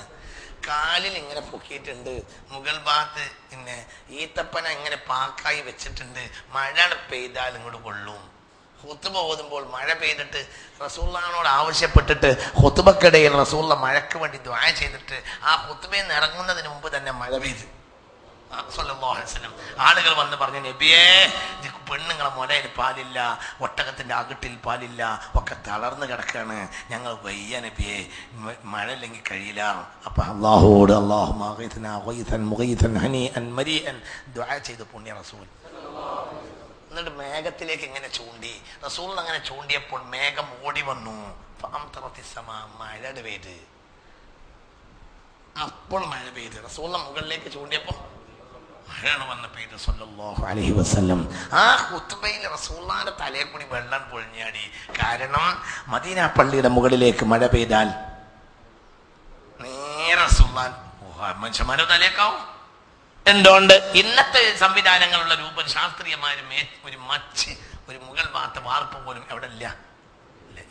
കാലിൽ ഇങ്ങനെ പൊക്കിയിട്ടുണ്ട്, മുകൾ ഭാഗത്ത് പിന്നെ ഈത്തപ്പന ഇങ്ങനെ പാക്കായി വെച്ചിട്ടുണ്ട്. മഴ പെയ്താൽ ഇങ്ങോട്ട് കൊള്ളും. ഖുതുബ ഓതുമ്പോൾ മഴ പെയ്തിട്ട് റസൂലുള്ളാഹിനോട് ആവശ്യപ്പെട്ടിട്ട് ഖുതുബക്കിടയിൽ റസൂലുള്ളാഹി മഴയ്ക്ക് വേണ്ടി ദുആ ചെയ്തിട്ട് ആ ഖുതുബയിൽ നിന്ന് ഇറങ്ങുന്നതിന് മുമ്പ് തന്നെ മഴ പെയ്തു. സ്വല്ലല്ലാഹു അലൈഹി വസല്ലം ആളുകൾ വന്ന് പറഞ്ഞു, നബിയേ പെണ്ണുങ്ങളെ മുലയിൽ പാലില്ല, ഒട്ടകത്തിന്റെ അകിട്ടിൽ പാലില്ല, ഒക്കെ തളർന്ന് കിടക്കാണ്, ഞങ്ങൾ വയ്യ നബിയെ, മഴ ഇല്ലെങ്കിൽ കഴിയില്ല. അപ്പൊ അല്ലാഹുവോട് ദുആ ചെയ്ത് പുണ്യ റസൂൽ. എന്നിട്ട് മേഘത്തിലേക്ക് ഇങ്ങനെ ചൂണ്ടി. റസൂൽ അങ്ങനെ ചൂണ്ടിയപ്പോൾ മേഘം ഓടി വന്നു. മഴ പെയ്ത്. അപ്പോൾ മഴ പെയ്ത്. റസൂൽ മുകളിലേക്ക് ചൂണ്ടിയപ്പോൾ മഴയാണ് വന്ന പെയ്ത് സ്വല്ലല്ലാഹു അലൈഹി വസല്ലം. ആ ഖുതുബയിൽ റസൂലുള്ളാഹിന്റെ തലയിൽ കൂടി വെള്ളം പൊഴിഞ്ഞാടി. കാരണം മദീന പള്ളിയുടെ മുകളിലേക്ക് മഴ പെയ്താൽ നേരെ റസൂലുള്ളാഹി മനുഷ്യന്മാരുടെ തലയേക്കാവും. എന്തുകൊണ്ട്? ഇന്നത്തെ സംവിധാനങ്ങളുള്ള രൂപം ശാസ്ത്രീയമായ ഒരു മുകൾ ഭാഗത്തെ വാർപ്പ് പോലും എവിടെ ഇല്ല.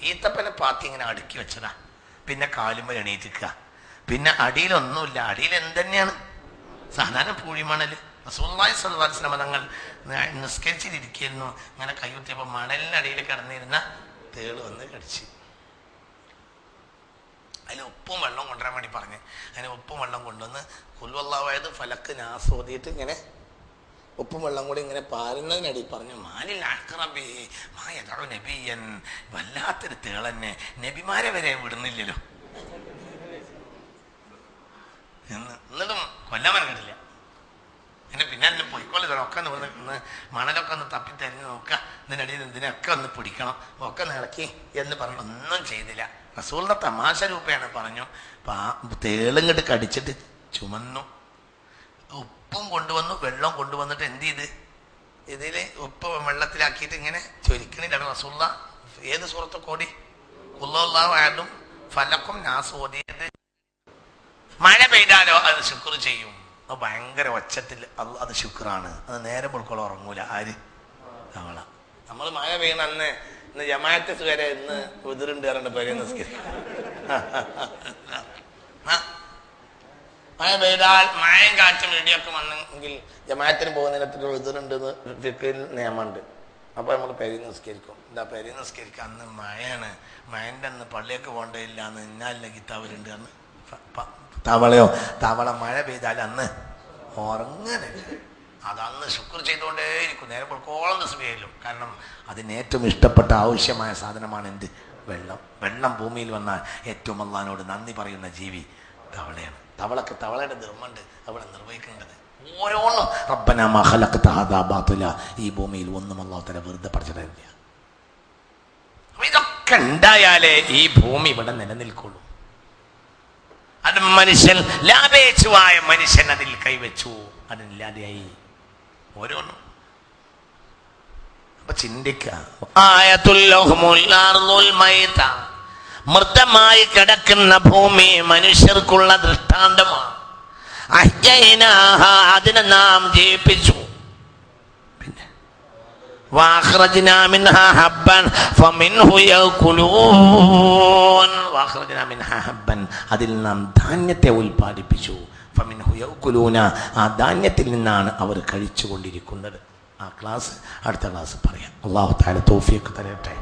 ഈത്തപ്പനെ പാത്തി ഇങ്ങനെ അടുക്കി വെച്ചതാ. പിന്നെ കാലുമ്പോൾ എണീറ്റിക്കുക. പിന്നെ അടിയിലൊന്നുമില്ല. അടിയിൽ എന്തെന്നെയാണ്? സാധാരണ പൂഴിമണല്. റസൂലുള്ളാഹി സ്വല്ലല്ലാഹു അലൈഹി വസല്ലം തങ്ങൾ നിസ്കരിച്ചിരിക്കുന്നു. ഇങ്ങനെ കൈകുത്തിയപ്പോൾ മണലിനടിയിൽ കിടന്നിരുന്ന തേള് വന്ന് കടിച്ച്. അതിന് ഉപ്പും വെള്ളം കൊണ്ടുവരാൻ വേണ്ടി പറഞ്ഞു. അതിന് ഉപ്പും വെള്ളം കൊണ്ടുവന്ന് ഖുൽ ഹുവല്ലാഹു അഹദ് ഫലക്ക് നാസ് ഓതിയിട്ട് ഇങ്ങനെ ഉപ്പും വെള്ളം കൂടി ഇങ്ങനെ പാരുന്നതിനടി പറഞ്ഞു, മാലിൽ അഖ്റബി മാ യദഉ നബിയൻ. വല്ലാത്തൊരു തേളന്നെ, നബിമാരെ വരെ വിടുന്നില്ലല്ലോ. എന്നിട്ടും കൊല്ലാൻ കേട്ടില്ല. പിന്നെ എന്നെ പൊയ്ക്കോളി ഒക്കെ ഒന്ന് മണലൊക്കെ ഒന്ന് തപ്പി തരിഞ്ഞ് നോക്കുക, ഇതിനടിയിൽ ഇതിനൊക്കെ ഒന്ന് പിടിക്കണം, ഒക്കെ നിളക്കി എന്ന് പറഞ്ഞു. ഒന്നും ചെയ്തില്ല. റസൂലിന്റെ തമാശ രൂപയാണ് പറഞ്ഞു. തേളിങ്ങോട്ട് കടിച്ചിട്ട് ചുമന്നു. ഉപ്പും കൊണ്ടുവന്നു, വെള്ളം കൊണ്ടുവന്നിട്ട് എന്ത് ചെയ്ത് ഇതിൽ ഉപ്പ് വെള്ളത്തിലാക്കിയിട്ട് ഇങ്ങനെ ചൊരിക്കണില്ല. റസൂള്ള ഏത് സൂറത്ത് കോടി ഖുൽഹുവല്ലാഹു അഹദും ഫലക്കും നാസ് ഓതിയത്. മഴ പെയ്താലോ അത് ശുക്ർ ചെയ്യും. അത് ഭയങ്കര ഒച്ചത്തിൽ അത് ശുക്രാണ്. അത് നേരെ പൊൾക്കോളം ഉറങ്ങൂല. ആര്? അവള. നമ്മൾ മഴ പെയ്യണ അന്ന് ഇന്ന് ജമാഅത്ത് വരെ ഇന്ന് ഉതിരുണ്ട് പറഞ്ഞ പേരെ നിസ്കരിക്കും. മഴ പെയ്താൽ മഴയും കാറ്റും ഇടിയൊക്കെ വന്നെങ്കിൽ ജമാഅത്തിന് പോകുന്നതിനകത്ത് ഉതിരുണ്ടെന്ന് ഫിഖിൽ നിയമമുണ്ട്. അപ്പോൾ നമ്മൾ പെരി നിസ്കരിക്കും. എന്താ പെരി നിസ്കരിക്കുക? അന്ന് മഴയാണ്, മഴൻ്റെ അന്ന് പള്ളിയൊക്കെ പോകേണ്ടതില്ല, അന്ന് ഇന്നാലിൻ്റെ കിതാബിലുണ്ട്. അന്ന് തവള മഴ പെയ്താൽ അന്ന് ഉറങ്ങാനില്ല. അതന്ന് ശുക്ർ ചെയ്തുകൊണ്ടേയിരിക്കും, നേരെ പോൾക്കോളം തസ്ബീഹിലും. കാരണം അതിന് ഏറ്റവും ഇഷ്ടപ്പെട്ട ആവശ്യമായ സാധനമാണ് എന്ത്? വെള്ളം ഭൂമിയിൽ വന്നാൽ ഏറ്റവും അല്ലാഹുവിനോട് നന്ദി പറയുന്ന ജീവി തവളയാണ്. തവളയുടെ ധർമ്മമുണ്ട് അവിടെ നിർവഹിക്കേണ്ടത്. ഓരോന്നും റബ്ബനാ മാ ഖലഖ്ത ഹാദാ ബാതില, ഈ ഭൂമിയിൽ ഒന്നും അല്ലാഹു തആല വെറുതെ പഠിച്ചിട്ടില്ല. ഇതൊക്കെ ഉണ്ടായാലേ ഈ ഭൂമി ഇവിടെ നിലനിൽക്കുള്ളൂ. അത് മനുഷ്യൻ ലാഭേച്ഛുവായ മനുഷ്യൻ അതിൽ കൈവച്ചു, അതില്ലാതെയായി ഓരോന്നും. അപ്പൊ ചിന്തിക്കുക, മൃതമായി കിടക്കുന്ന ഭൂമി മനുഷ്യർക്കുള്ള ദൃഷ്ടാന്തമാണ്. അതിനെ നാം ജീവിപ്പിച്ചു. പിന്നെ അതിൽ നാം ധാന്യത്തെ ഉൽപ്പാദിപ്പിച്ചു. ആ ധാന്യത്തിൽ നിന്നാണ് അവർ കഴിച്ചുകൊണ്ടിരിക്കുന്നത്. ആ ക്ലാസ് അടുത്ത ക്ലാസ് പറയാം. അല്ലാഹു തആല തൗഫീഖ് തരട്ടെ.